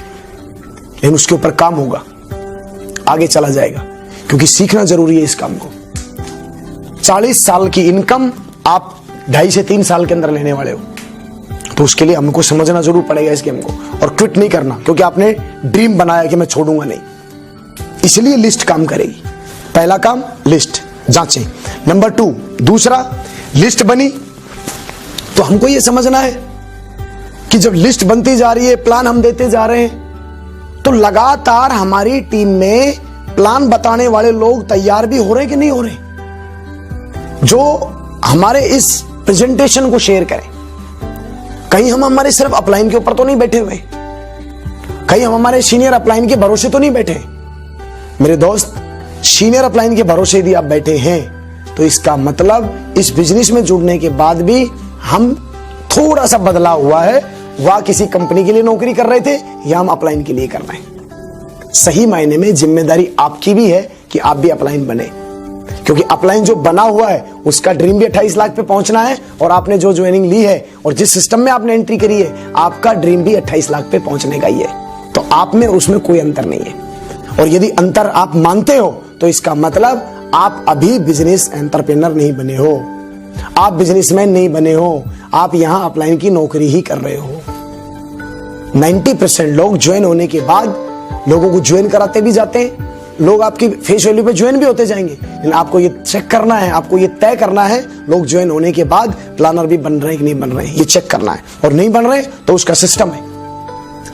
लेकिन उसके ऊपर काम होगा, आगे चला जाएगा, क्योंकि सीखना जरूरी है इस काम को। 40 साल की इनकम आप 2.5 से 3 साल के अंदर लेने वाले हो, तो उसके लिए हमको समझना जरूर पड़ेगा इस गेम को, और क्विट नहीं करना, क्योंकि आपने ड्रीम बनाया कि मैं छोड़ूंगा नहीं, इसलिए लिस्ट काम करेगी। पहला काम लिस्ट जांचें। नंबर 2, दूसरा, लिस्ट बनी तो हमको यह समझना है कि जब लिस्ट बनती जा रही है, प्लान हम देते जा रहे हैं, तो लगातार हमारी टीम में प्लान बताने वाले लोग तैयार भी हो रहे कि नहीं हो रहे, जो हमारे इस प्रेजेंटेशन को शेयर करें। कहीं हम हमारे सिर्फ अपलाइन के ऊपर तो नहीं बैठे हुए, कहीं हम हमारे सीनियर अपलाइन के भरोसे तो नहीं बैठे। मेरे दोस्त, सीनियर अपलाइन के भरोसे यदि आप बैठे हैं तो इसका मतलब इस बिजनेस में जुड़ने के बाद भी हम थोड़ा सा बदलाव हुआ है, वह किसी कंपनी के लिए नौकरी कर रहे थे या हम अपलाइन के लिए कर रहे हैं। सही मायने में जिम्मेदारी आपकी भी है कि आप भी अपलाइन बने, क्योंकि अपलाइन जो बना हुआ है उसका ड्रीम भी 28 लाख पे पहुंचना है, और आपने जो ज्वाइनिंग ली है और जिस सिस्टम में आपने एंट्री करी है, आपका ड्रीम भी 28 लाख पे पहुंचने का ही है। तो आप में उसमें कोई अंतर नहीं है, और यदि अंतर आप मानते हो तो इसका मतलब आप अभी बिजनेस एंटरप्रेन्योर नहीं बने हो, आप बिजनेसमैन नहीं बने हो, आप यहां अपलाइन की नौकरी ही कर रहे हो। 90% लोग ज्वाइन होने के बाद लोगों को ज्वाइन कराते भी जाते हैं, लोग आपकी फेस वैल्यू पे ज्वाइन भी होते जाएंगे, लेकिन आपको ये चेक करना है, आपको ये तय करना है, लोग ज्वाइन होने के बाद प्लानर भी बन रहे हैं कि नहीं बन रहे हैं, ये चेक करना है। और नहीं बन रहे तो उसका सिस्टम है,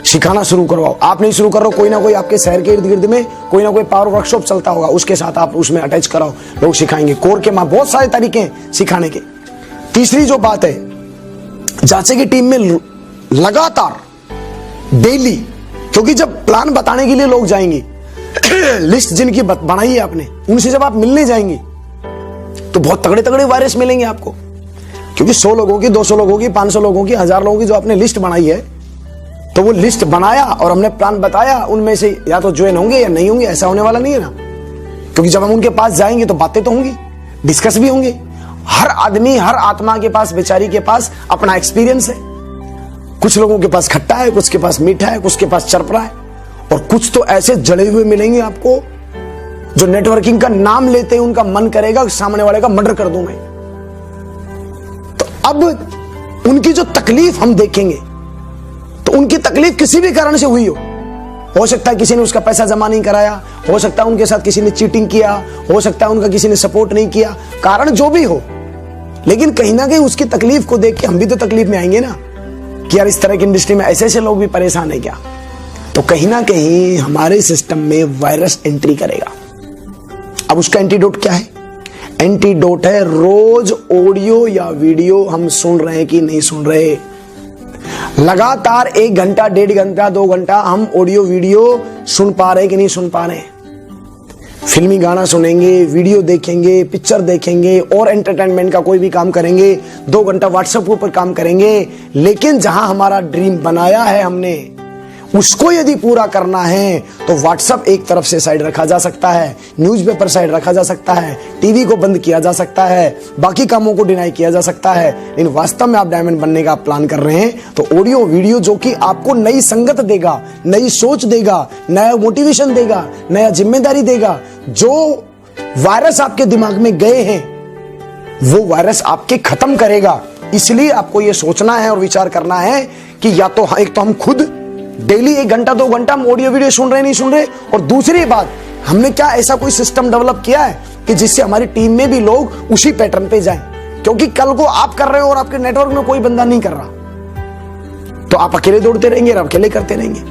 सिखाना शुरू करवाओ। आप नहीं शुरू कर रहे हो, कोई ना कोई आपके शहर के इर्द गिर्द में कोई ना कोई पावर वर्कशॉप चलता होगा, उसके साथ आप उसमें अटैच कराओ, लोग सिखाएंगे। कोर के बहुत सारे तरीके हैं सिखाने के। तीसरी जो बात है, जांचे की टीम में लगातार डेली, क्योंकि जब प्लान बताने के लिए लोग जाएंगे, लिस्ट जिनकी बनाई है आपने, उनसे जब आप मिलने जाएंगे तो बहुत तगड़े तगड़े वायरस मिलेंगे आपको। क्योंकि 100 लोगों की, 200 लोगों की, 500 लोगों की, 1000 लोगों की जो आपने लिस्ट बनाई है, तो वो लिस्ट बनाया और हमने प्लान बताया, उनमें से या तो ज्वाइन होंगे या नहीं होंगे, ऐसा होने वाला नहीं है ना। क्योंकि जब हम उनके पास जाएंगे तो बातें तो होंगी, डिस्कस भी होंगे। हर आदमी, हर आत्मा के पास, बेचारी के पास अपना एक्सपीरियंस है। कुछ लोगों के पास खट्टा है, कुछ के पास मीठा है, कुछ के पास चरपरा है, और कुछ तो ऐसे जड़े हुए मिलेंगे आपको जो नेटवर्किंग का नाम लेते हैं उनका मन करेगा सामने वाले का मर्डर कर दूं मैं। तो अब उनकी जो तकलीफ हम देखेंगे, तो उनकी तकलीफ किसी भी कारण से हुई हो सकता है किसी ने उसका पैसा जमा नहीं कराया, हो सकता है उनके साथ किसी ने चीटिंग किया, हो सकता है उनका किसी ने सपोर्ट नहीं किया, कारण जो भी हो, लेकिन कहीं ना कहीं उसकी तकलीफ को देख के हम भी तो तकलीफ में आएंगे ना कि यार इस तरह की इंडस्ट्री में ऐसे ऐसे लोग भी परेशान है क्या। तो कहीं ना कहीं हमारे सिस्टम में वायरस एंट्री करेगा। अब उसका एंटीडोट क्या है? एंटीडोट है रोज ऑडियो या वीडियो हम सुन रहे हैं कि नहीं सुन रहे। लगातार 1 घंटा, 1.5 घंटा, 2 घंटा हम ऑडियो वीडियो सुन पा रहे कि नहीं सुन पा रहे। फिल्मी गाना सुनेंगे, वीडियो देखेंगे, पिक्चर देखेंगे और एंटरटेनमेंट का कोई भी काम करेंगे, 2 घंटा व्हाट्सएप के ऊपर काम करेंगे, लेकिन जहां हमारा ड्रीम बनाया है हमने, उसको यदि पूरा करना है तो व्हाट्सएप एक तरफ से साइड रखा जा सकता है, न्यूज़पेपर साइड रखा जा सकता है, टीवी को बंद किया जा सकता है, बाकी कामों को डिनाई किया जा सकता है। लेकिन वास्तव में आप डायमंड बनने का प्लान कर रहे हैं तो ऑडियो वीडियो जो कि आपको नई संगत देगा, नई सोच देगा, नया मोटिवेशन देगा, नया जिम्मेदारी देगा, जो वायरस आपके दिमाग में गए हैं वो वायरस आपके खत्म करेगा। इसलिए आपको यह सोचना है और विचार करना है कि या तो एक तो हम खुद डेली 1 घंटा 2 घंटा हम ऑडियो वीडियो सुन रहे नहीं सुन रहे, और दूसरी बात हमने क्या ऐसा कोई सिस्टम डेवलप किया है कि जिससे हमारी टीम में भी लोग उसी पैटर्न पे जाएं। क्योंकि कल को आप कर रहे हो और आपके नेटवर्क में कोई बंदा नहीं कर रहा तो आप अकेले दौड़ते रहेंगे और अकेले करते रहेंगे।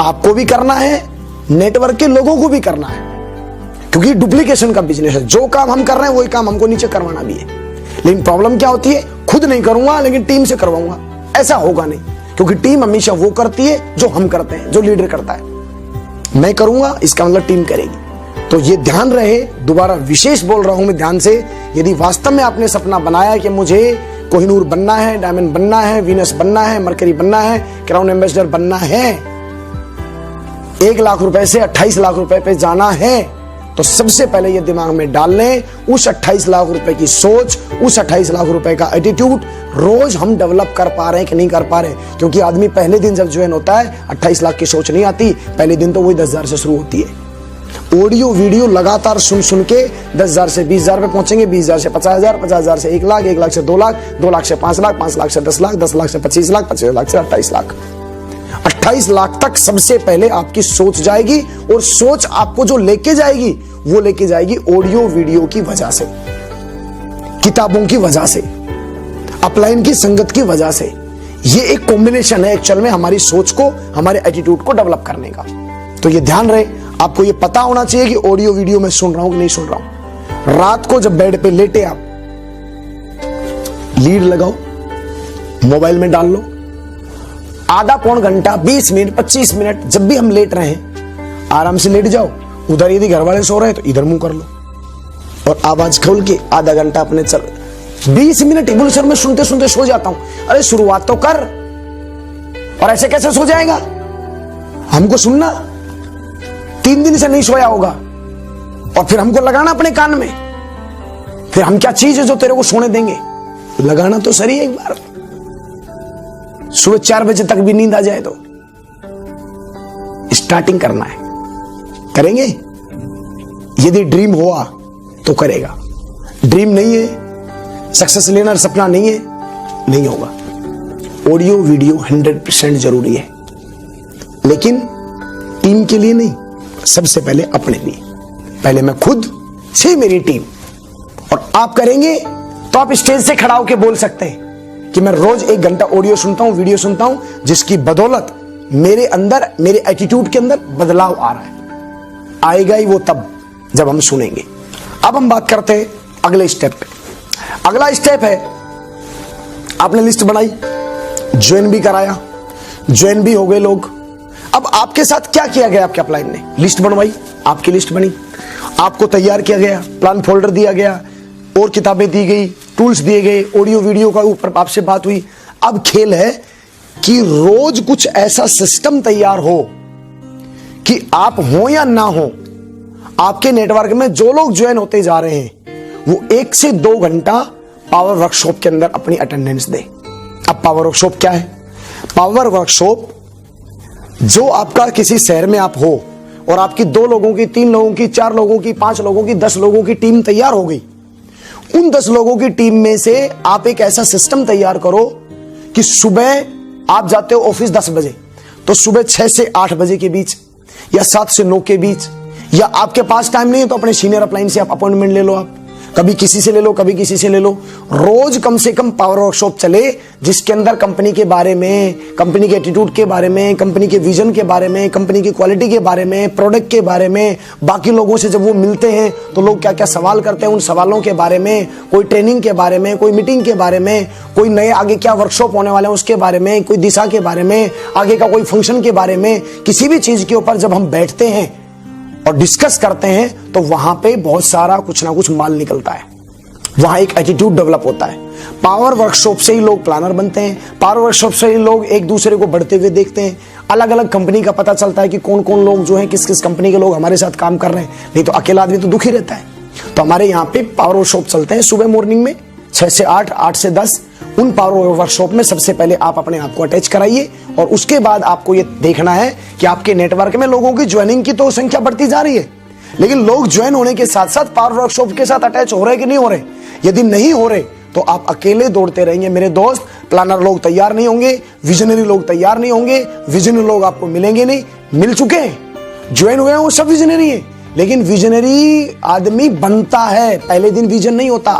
आपको भी करना है, नेटवर्क के लोगों को भी करना है, क्योंकि डुप्लीकेशन का बिजनेस है। जो काम हम कर रहे हैं वही काम हमको नीचे करवाना भी है। लेकिन प्रॉब्लम क्या होती है, खुद नहीं करूंगा लेकिन टीम से करवाऊंगा, ऐसा होगा नहीं। क्योंकि टीम हमेशा वो करती है जो हम करते हैं, जो लीडर करता है। मैं करूंगा इसका मतलब टीम करेगी। तो ये ध्यान रहे, दोबारा विशेष बोल रहा हूं मैं ध्यान से, यदि वास्तव में आपने सपना बनाया कि मुझे कोहिनूर बनना है, डायमंड बनना है, वीनस बनना है, मरकरी बनना है, क्राउन एम्बेसडर बनना है, 1 लाख रुपए से 28 लाख रुपए पे जाना है, तो सबसे पहले ये दिमाग में डाल लें उस 28 लाख रुपए की सोच, उस 28 लाख रुपए का एटीट्यूड रोज हम डेवलप कर पा रहे हैं कि नहीं कर पा रहे। क्योंकि आदमी पहले दिन जब ज्वाइन होता है 28 लाख की सोच नहीं आती, पहले दिन तो वही 10,000 से शुरू होती है। ऑडियो वीडियो लगातार सुन सुन के 10,000 से 20,000 पे पहुंचेंगे, 20,000 से 50,000, 50,000 से 1 लाख, 1 लाख से 2 लाख, 2 लाख से 5 लाख, 5 लाख से 10 लाख, 10 लाख से 25 लाख, 25 लाख से 28 लाख। 28 लाख तक सबसे पहले आपकी सोच जाएगी, और सोच आपको जो लेके जाएगी वो लेके जाएगी ऑडियो वीडियो की वजह से, किताबों की वजह से, अपलाइन की संगत की वजह से। ये एक कॉम्बिनेशन है एक्चुअल में हमारी सोच को, हमारे एटीट्यूड को डेवलप करने का। तो ये ध्यान रहे, आपको ये पता होना चाहिए कि ऑडियो वीडियो में सुन रहा हूं कि नहीं सुन रहा हूं। रात को जब बेड पे लेटे आप लीड लगाओ, मोबाइल में डाल लो, आधा पौन घंटा, 20 मिनट, 25 मिनट, जब भी हम लेट रहे हैं आराम से लेट जाओ। उधर यदि घर वाले सो रहे हैं तो इधर मुंह कर लो और आवाज खोल के आधा घंटा अपने चल 20 मिनट इबुल सर में सुनते सुनते सो जाता हूं। अरे शुरुआत तो कर, और ऐसे कैसे सो जाएगा? हमको सुनना, 3 दिन से नहीं सोया होगा और फिर हमको लगाना अपने कान में, फिर हम क्या चीज है जो तेरे को सोने देंगे? लगाना तो सही एक बार, सुबह 4 बजे तक भी नींद आ जाए तो स्टार्टिंग करना है। करेंगे? यदि ड्रीम हुआ तो करेगा, ड्रीम नहीं है, सक्सेस लेना सपना नहीं है, नहीं होगा। ऑडियो वीडियो 100% जरूरी है, लेकिन टीम के लिए नहीं, सबसे पहले अपने लिए। पहले मैं खुद से मेरी टीम, और आप करेंगे तो आप स्टेज से खड़ा होकर बोल सकते हैं कि मैं रोज 1 घंटा ऑडियो सुनता हूं, वीडियो सुनता हूं, जिसकी बदौलत मेरे अंदर, मेरे एटीट्यूड के अंदर बदलाव आ रहा है। आएगा ही वो तब जब हम सुनेंगे। अब हम बात करते हैं अगले स्टेप पे। अगला स्टेप है, आपने लिस्ट बनाई, ज्वाइन भी कराया, ज्वाइन भी हो गए लोग। अब आपके साथ क्या किया गया? आपके अपलाइन ने लिस्ट बनवाई, आपकी लिस्ट बनी, आपको तैयार किया गया, प्लान फोल्डर दिया गया, और किताबें दी गई, टूल्स दिए गए, ऑडियो वीडियो का ऊपर आपसे बात हुई। अब खेल है कि रोज कुछ ऐसा सिस्टम तैयार हो कि आप हो या ना हो, आपके नेटवर्क में जो लोग ज्वाइन होते जा रहे हैं वो 1 से 2 घंटा पावर वर्कशॉप के अंदर अपनी अटेंडेंस दे। अब पावर वर्कशॉप क्या है? पावर वर्कशॉप जो आपका किसी शहर में आप हो और आपकी 2 लोगों की, 3 लोगों की, 4 लोगों की, 5 लोगों की, 10 लोगों की टीम तैयार हो गई। उन 10 लोगों की टीम में से आप एक ऐसा सिस्टम तैयार करो कि सुबह आप जाते हो ऑफिस 10 बजे, तो सुबह 6 से 8 बजे के बीच या 7 से 9 के बीच, या आपके पास टाइम नहीं है तो अपने सीनियर अपलाइन से आप अपॉइंटमेंट ले लो। आप कभी किसी से ले लो, कभी किसी से ले लो। रोज कम से कम पावर वर्कशॉप चले जिसके अंदर कंपनी के बारे में, कंपनी के एटीट्यूड के बारे में, कंपनी के विजन के बारे में, कंपनी की क्वालिटी के बारे में, प्रोडक्ट के बारे में, बाकी लोगों से जब वो मिलते हैं तो लोग क्या क्या सवाल करते हैं उन सवालों के बारे में, कोई ट्रेनिंग के बारे में, कोई मीटिंग के बारे में, कोई नए आगे क्या वर्कशॉप होने वाले हैं उसके बारे में, कोई दिशा के बारे में, आगे का कोई फंक्शन के बारे में, किसी भी चीज के ऊपर जब हम बैठते हैं और डिस्कस करते हैं तो वहां पे बहुत सारा कुछ ना कुछ माल निकलता है, वहां एक एटीट्यूड डेवलप होता है। पावर वर्कशॉप से ही लोग प्लानर बनते हैं, पावर वर्कशॉप से ही लोग एक दूसरे को बढ़ते हुए देखते हैं, अलग अलग कंपनी का पता चलता है कि कौन कौन लोग जो हैं, किस किस कंपनी के लोग हमारे साथ काम कर रहे हैं। नहीं तो अकेला आदमी तो दुखी रहता है। तो हमारे यहाँ पे पावर वर्कशॉप चलते हैं सुबह मॉर्निंग में 6 से 8, 8 से 10। उन पावर वर्कशॉप में सबसे पहले आप अपने आप को अटैच कराइए और उसके बाद आपको ये देखना है कि आपके नेटवर्क में लोगों की ज्वाइनिंग की तो संख्या बढ़ती जा रही है, लेकिन लोग ज्वाइन होने के साथ साथ पावर वर्कशॉप के साथ अटैच हो रहे कि नहीं हो रहे। यदि नहीं हो रहे तो आप अकेले दौड़ते रहेंगे मेरे दोस्त। प्लानर लोग तैयार नहीं होंगे, विजनरी लोग तैयार नहीं होंगे, विजनरी लोग आपको मिलेंगे नहीं। मिल चुके हैं, ज्वाइन हुए हैं, वो सब विजनरी है, लेकिन विजनरी आदमी बनता है, पहले दिन विजन नहीं होता।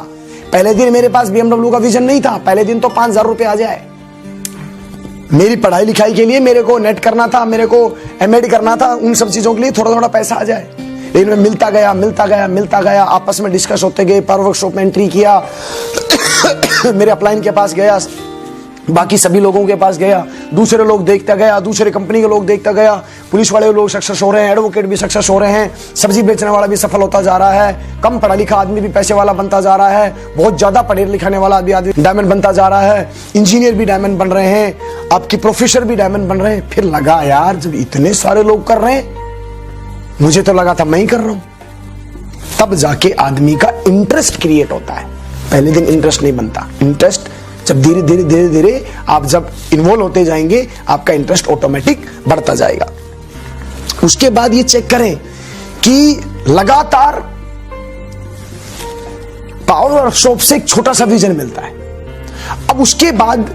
पहले दिन मेरे पास BMW का विजन नहीं था, पहले दिन तो 5000 रुपए आ जाए। मेरी पढ़ाई लिखाई के लिए मेरे को नेट करना था, मेरे को MAD करना था, उन सब चीजों के लिए थोड़ा थोड़ा पैसा आ जाए। लेकिन मैं मिलता गया, आपस में डिस्कस होते गए, पावर वर्कशॉप में एंट्री किया, मेरे अपलाइन के पास गया, बाकी सभी लोगों के पास गया, दूसरे लोग देखता गया, दूसरे कंपनी के लोग देखता गया, पुलिस वाले लोग सक्सेस हो रहे हैं, एडवोकेट भी सक्सेस हो रहे हैं, सब्जी बेचने वाला भी सफल होता जा रहा है, कम पढ़ा लिखा आदमी भी पैसे वाला बनता जा रहा है, बहुत ज्यादा पढ़े लिखाने वाला भी आदमी डायमंड बनता जा रहा है, इंजीनियर भी डायमंड बन रहे हैं, आपकी प्रोफेसर भी डायमंड बन रहे हैं। फिर लगा यार जब इतने सारे लोग कर रहे हैं, मुझे तो लगा था मैं ही कर रहा हूं। तब जाके आदमी का इंटरेस्ट क्रिएट होता है, पहले दिन इंटरेस्ट नहीं बनता। इंटरेस्ट जब धीरे धीरे आप जब इन्वॉल्व होते जाएंगे, आपका इंटरेस्ट ऑटोमेटिक बढ़ता जाएगा। उसके बाद ये चेक करें कि लगातार पावर वर्कशॉप से एक छोटा सा विजन मिलता है। अब उसके बाद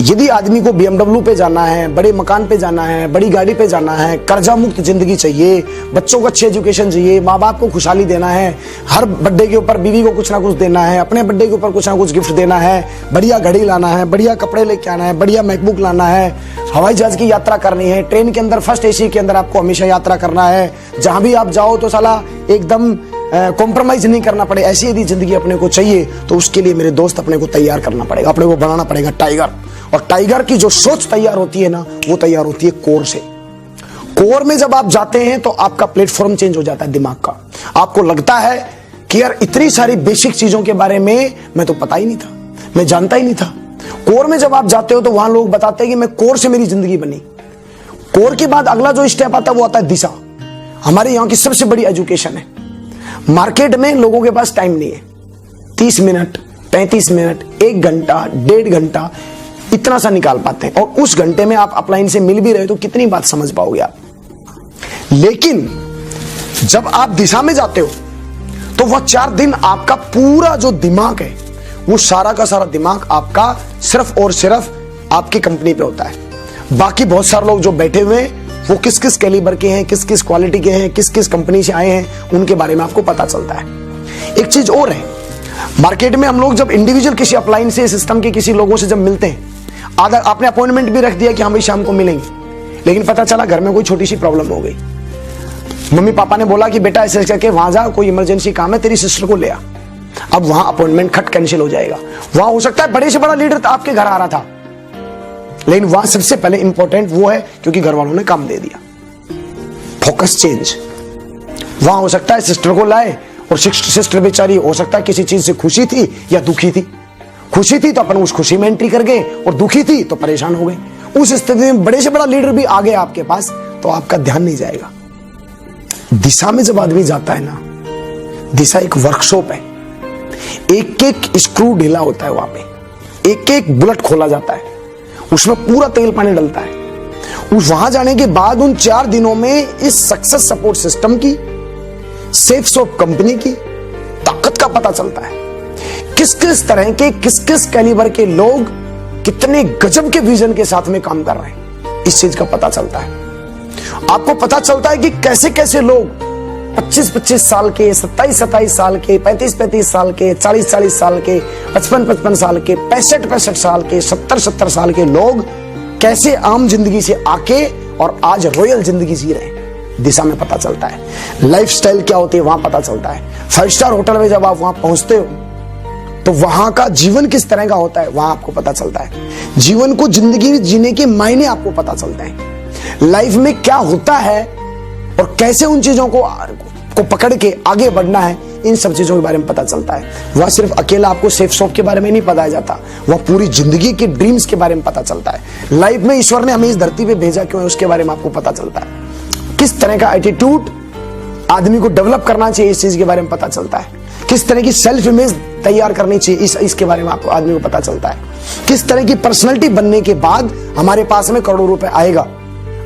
यदि आदमी को BMW पे जाना है, बड़े मकान पे जाना है, बड़ी गाड़ी पे जाना है, कर्जा मुक्त जिंदगी चाहिए, बच्चों को अच्छी एजुकेशन चाहिए, माँ बाप को खुशहाली देना है, हर बर्थडे के ऊपर बीवी को कुछ ना कुछ देना है, अपने बर्थडे के ऊपर कुछ ना कुछ गिफ्ट देना है, बढ़िया घड़ी लाना है, बढ़िया कपड़े लेके आना है, बढ़िया मैकबुक लाना है, हवाई जहाज की यात्रा करनी है, ट्रेन के अंदर फर्स्ट AC के अंदर आपको हमेशा यात्रा करना है, जहां भी आप जाओ तो साला एकदम कॉम्प्रोमाइज नहीं करना पड़े, ऐसी यदि जिंदगी अपने को चाहिए तो उसके लिए मेरे दोस्त अपने को तैयार करना पड़ेगा, अपने को बनाना पड़ेगा टाइगर। और टाइगर की जो सोच तैयार होती है ना, वो तैयार होती है कोर से। कोर में जब आप जाते हैं तो आपका प्लेटफॉर्म चेंज हो जाता है दिमाग का। आपको लगता है कि यार इतनी सारी बेसिक चीजों के बारे में मैं तो पता ही नहीं था, मैं जानता ही नहीं था। कोर में जब आप जाते हो तो वहां लोग बताते हैं कि मैं कोर से मेरी जिंदगी बनी। कोर के बाद अगला जो स्टेप आता है वो आता है दिशा। हमारे यहाँ की सबसे बड़ी एजुकेशन है। मार्केट में लोगों के पास टाइम नहीं है, 30 मिनट, 35 मिनट, 1 घंटा, 1.5 घंटा इतना सा निकाल पाते हैं, और उस घंटे में आप अपलाइन से मिल भी रहे तो कितनी बात समझ पाओगे आप। लेकिन जब आप दिशा में जाते हो तो वह 4 दिन आपका पूरा जो दिमाग है, वो सारा का सारा दिमाग आपका सिर्फ और सिर्फ आपकी कंपनी पे होता है। बाकी बहुत सारे लोग जो बैठे हुए हैं वो किस किस कैलिबर के हैं, किस किस क्वालिटी के हैं, किस किस कंपनी से आए हैं, उनके बारे में आपको पता चलता है। एक चीज और है, मार्केट में हम लोग जब इंडिविजुअल किसी अपलाइन से, सिस्टम के किसी लोगों से जब मिलते हैं, आधा आपने अपॉइंटमेंट भी रख दिया कि हम भाई शाम को मिलेंगे, लेकिन पता चला घर में कोई छोटी सी प्रॉब्लम हो गई। मम्मी पापा ने बोला कि बेटा ऐसे करके वहां जा, कोई इमरजेंसी काम है, तेरी सिस्टर को ले आ। अब वहां अपॉइंटमेंट खट कैंसिल हो जाएगा। वहां हो सकता है बड़े से बड़ा लीडर आपके घर आ रहा था, लेकिन वहां सबसे पहले इंपॉर्टेंट वो है क्योंकि घर वालों ने काम दे दिया। Focus change. वहां हो सकता है सिस्टर को लाए और सिस्टर बेचारी हो सकता है किसी चीज से खुशी थी या दुखी थी। खुशी थी तो अपन उस खुशी में एंट्री कर गए और दुखी थी तो परेशान हो गए। उस स्थिति में बड़े से बड़ा लीडर भी आ गया आपके पास तो आपका ध्यान नहीं जाएगा। दिशा में जब आदमी जाता है ना, दिशा एक वर्कशॉप है, एक एक स्क्रू ढीला होता है, वहां पे एक एक बुलेट खोला जाता है, उसमें पूरा तेल पानी डलता है। वहां जाने के बाद उन 4 दिनों में इस सक्सेस सपोर्ट सिस्टम की, सेफ शॉप कंपनी की ताकत का पता चलता है। किस किस तरह के, किस किस कैलिबर के लोग कितने गजब के विजन के साथ में काम कर रहे हैं, इस चीज का पता चलता है। आपको पता चलता है कि कैसे कैसे लोग 25-25 साल के, 27-27 साल के, 35-35 साल के, 40-40 साल के, 55-55 साल के, 65-65 साल के, 70-70 साल के लोग कैसे आम जिंदगी से आके और आज रॉयल जिंदगी जी रहे हैं, दिशा में पता चलता है। लाइफस्टाइल क्या होती है वहां पता चलता है। 5 स्टार होटल में जब आप वहां पहुंचते हो तो वहां का जीवन किस तरह का होता है वहां आपको पता चलता है। जीवन को, जिंदगी जीने के मायने आपको पता चलता है। लाइफ में क्या होता है और कैसे उन चीजों को पकड़ के आगे बढ़ना है, इन सब चीजों के बारे में पता चलता है। वह सिर्फ अकेला आपको सेफ शॉप के बारे में नहीं बताया जाता, वह पूरी जिंदगी के ड्रीम्स के बारे में पता चलता है। लाइफ में ईश्वर ने हमें इस धरती पे भेजा क्यों है उसके बारे में आपको पता चलता है। किस तरह का एटीट्यूड आदमी को डेवलप करना चाहिए इस चीज के बारे में पता चलता है। किस तरह की सेल्फ इमेज तैयार करनी चाहिए इसके बारे में आपको, आदमी को पता चलता है। किस तरह की पर्सनैलिटी बनने के बाद हमारे पास में करोड़ों रुपए आएगा।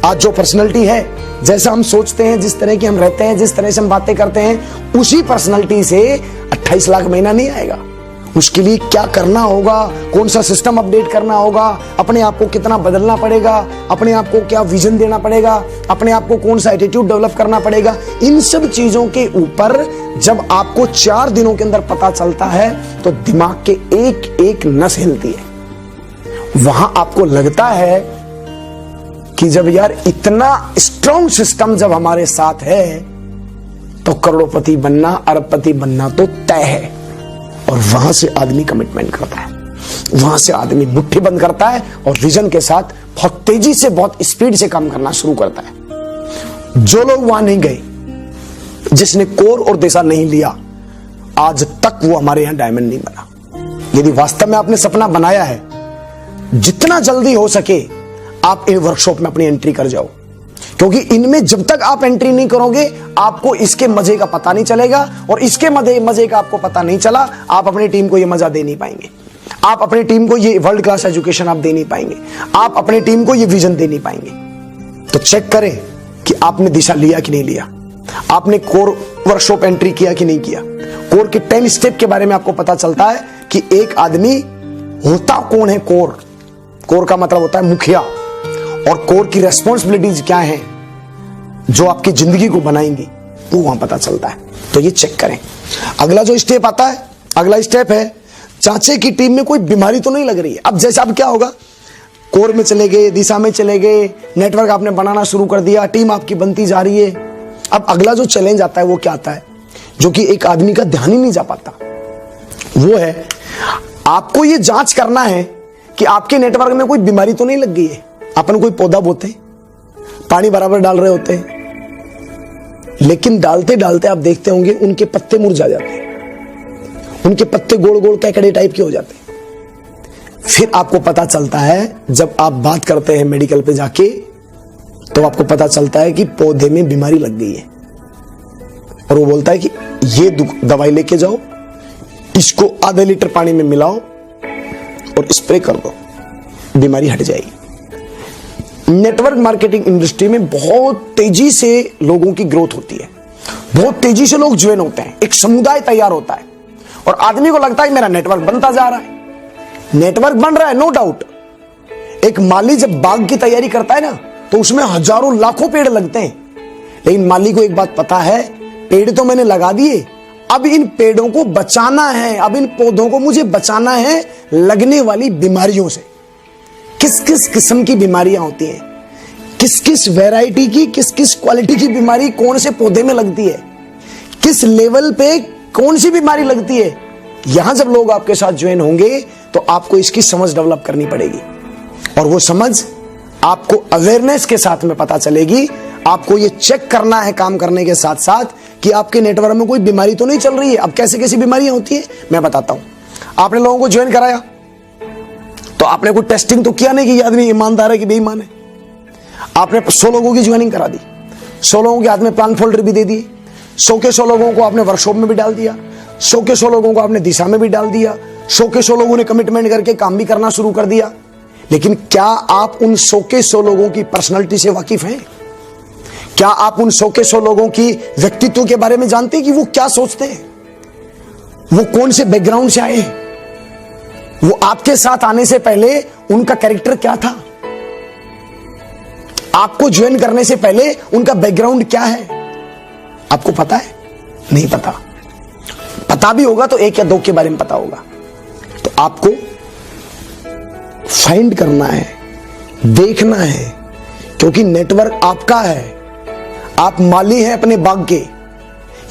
आज जो पर्सनैलिटी है, जैसा हम सोचते हैं, जिस तरह की हम रहते हैं, जिस तरह से हम बातें करते हैं, उसी पर्सनैलिटी से 28 लाख महीना नहीं आएगा। उसके लिए क्या करना होगा, कौन सा सिस्टम अपडेट करना होगा, अपने आप को कितना बदलना पड़ेगा, अपने आप को क्या विजन देना पड़ेगा, अपने आप को कौन सा एटीट्यूड डेवलप करना पड़ेगा, इन सब चीजों के ऊपर जब आपको 4 दिनों के अंदर पता चलता है तो दिमाग के एक एक नस हिलती है। वहां आपको लगता है कि जब यार इतना स्ट्रॉन्ग सिस्टम जब हमारे साथ है तो करोड़पति बनना, अरबपति बनना तो तय है। और वहां से आदमी कमिटमेंट करता है, वहां से आदमी मुट्ठी बंद करता है और विजन के साथ बहुत तेजी से, बहुत स्पीड से काम करना शुरू करता है। जो लोग वहां नहीं गए, जिसने कोर और दिशा नहीं लिया, आज तक वो हमारे यहां डायमंड नहीं बना। यदि वास्तव में आपने सपना बनाया है, जितना जल्दी हो सके आप इन वर्कशॉप में अपनी एंट्री कर जाओ, क्योंकि इनमें जब तक आप एंट्री नहीं करोगे आपको इसके मजे का पता नहीं चलेगा, और इसके मजे का आपको पता नहीं चला, आप अपनी टीम को ये मजा दे नहीं पाएंगे, आप अपनी टीम को ये वर्ल्ड क्लास एजुकेशन आप दे नहीं पाएंगे, आप अपनी टीम को ये विजन दे नहीं पाएंगे। तो चेक करें कि आपने दिशा लिया कि नहीं लिया, आपने कोर वर्कशॉप एंट्री किया कि नहीं किया। कोर के 10 स्टेप के बारे में आपको पता चलता है कि एक आदमी होता कौन है। कोर का मतलब होता है मुखिया, और कोर की रेस्पॉन्सिबिलिटीज क्या है जो आपकी जिंदगी को बनाएंगी, वो वहां पता चलता है। तो ये चेक करें। अगला जो स्टेप आता है, अगला स्टेप है चाचे की टीम में कोई बीमारी तो नहीं लग रही है। अब जैसे अब क्या होगा, कोर में चले गए, दिशा में चले गए, नेटवर्क आपने बनाना शुरू कर दिया, टीम आपकी बनती जा रही है। अब अगला जो चैलेंज आता है वो क्या आता है, जो कि एक आदमी का ध्यान ही नहीं जा पाता, वो है आपको ये जांच करना है कि आपके नेटवर्क में कोई बीमारी तो नहीं लग गई है। अपन कोई पौधा बोते, पानी बराबर डाल रहे होते हैं, लेकिन डालते डालते आप देखते होंगे उनके पत्ते मुरझा जाते हैं, उनके पत्ते गोल गोल कैकड़े टाइप के हो जाते हैं। फिर आपको पता चलता है, जब आप बात करते हैं मेडिकल पे जाके, तो आपको पता चलता है कि पौधे में बीमारी लग गई है, और वो बोलता है कि ये दवाई लेके जाओ, इसको आधे लीटर पानी में मिलाओ और स्प्रे कर दो, बीमारी हट जाएगी। नेटवर्क मार्केटिंग इंडस्ट्री में बहुत तेजी से लोगों की ग्रोथ होती है, बहुत तेजी से लोग ज्वाइन होते हैं, एक समुदाय तैयार होता है, और आदमी को लगता है मेरा नेटवर्क बनता जा रहा है। नेटवर्क बन रहा है, नो डाउट। एक माली जब बाग की तैयारी करता है ना, तो उसमें हजारों लाखों पेड़ लगते हैं, लेकिन माली को एक बात पता है, पेड़ तो मैंने लगा दिए, अब इन पेड़ों को बचाना है, अब इन पौधों को मुझे बचाना है लगने वाली बीमारियों से। किस किस किस्म की बीमारियां होती हैं, किस किस वैरायटी की, किस किस क्वालिटी की बीमारी कौन से पौधे में लगती है, किस लेवल पे कौन सी बीमारी लगती है, यहां जब लोग आपके साथ ज्वाइन होंगे तो आपको इसकी समझ डेवलप करनी पड़ेगी। और वो समझ आपको अवेयरनेस के साथ में पता चलेगी। आपको ये चेक करना है काम करने के साथ साथ कि आपके नेटवर्क में कोई बीमारी तो नहीं चल रही है। अब कैसे कैसी बीमारियां होती है मैं बताता हूं। आपने लोगों को ज्वाइन कराया तो आपने कोई टेस्टिंग तो किया नहीं कि ये आदमी ईमानदार है कि बेईमान है। आपने 100 लोगों की ज्वाइनिंग करा दी, 100 लोगों के हाथ में प्लान फोल्डर भी दे दिए, 100 के 100 लोगों को आपने वर्कशॉप में भी डाल दिया, 100 के 100 लोगों को आपने दिशा में भी डाल दिया, 100 के 100 लोगों ने कमिटमेंट करके काम भी करना शुरू कर दिया। लेकिन क्या आप उन 100 के 100 लोगों की पर्सनालिटी से वाकिफ हैं? क्या आप उन 100 के 100 लोगों की व्यक्तित्व के बारे में जानते हैं कि वो क्या सोचते हैं, वो कौन से बैकग्राउंड से आए हैं, वो आपके साथ आने से पहले उनका कैरेक्टर क्या था, आपको ज्वाइन करने से पहले उनका बैकग्राउंड क्या है? आपको पता है? नहीं पता। पता भी होगा तो 1 या 2 के बारे में पता होगा। तो आपको फाइंड करना है, देखना है, क्योंकि नेटवर्क आपका है। आप माली हैं अपने बाग के।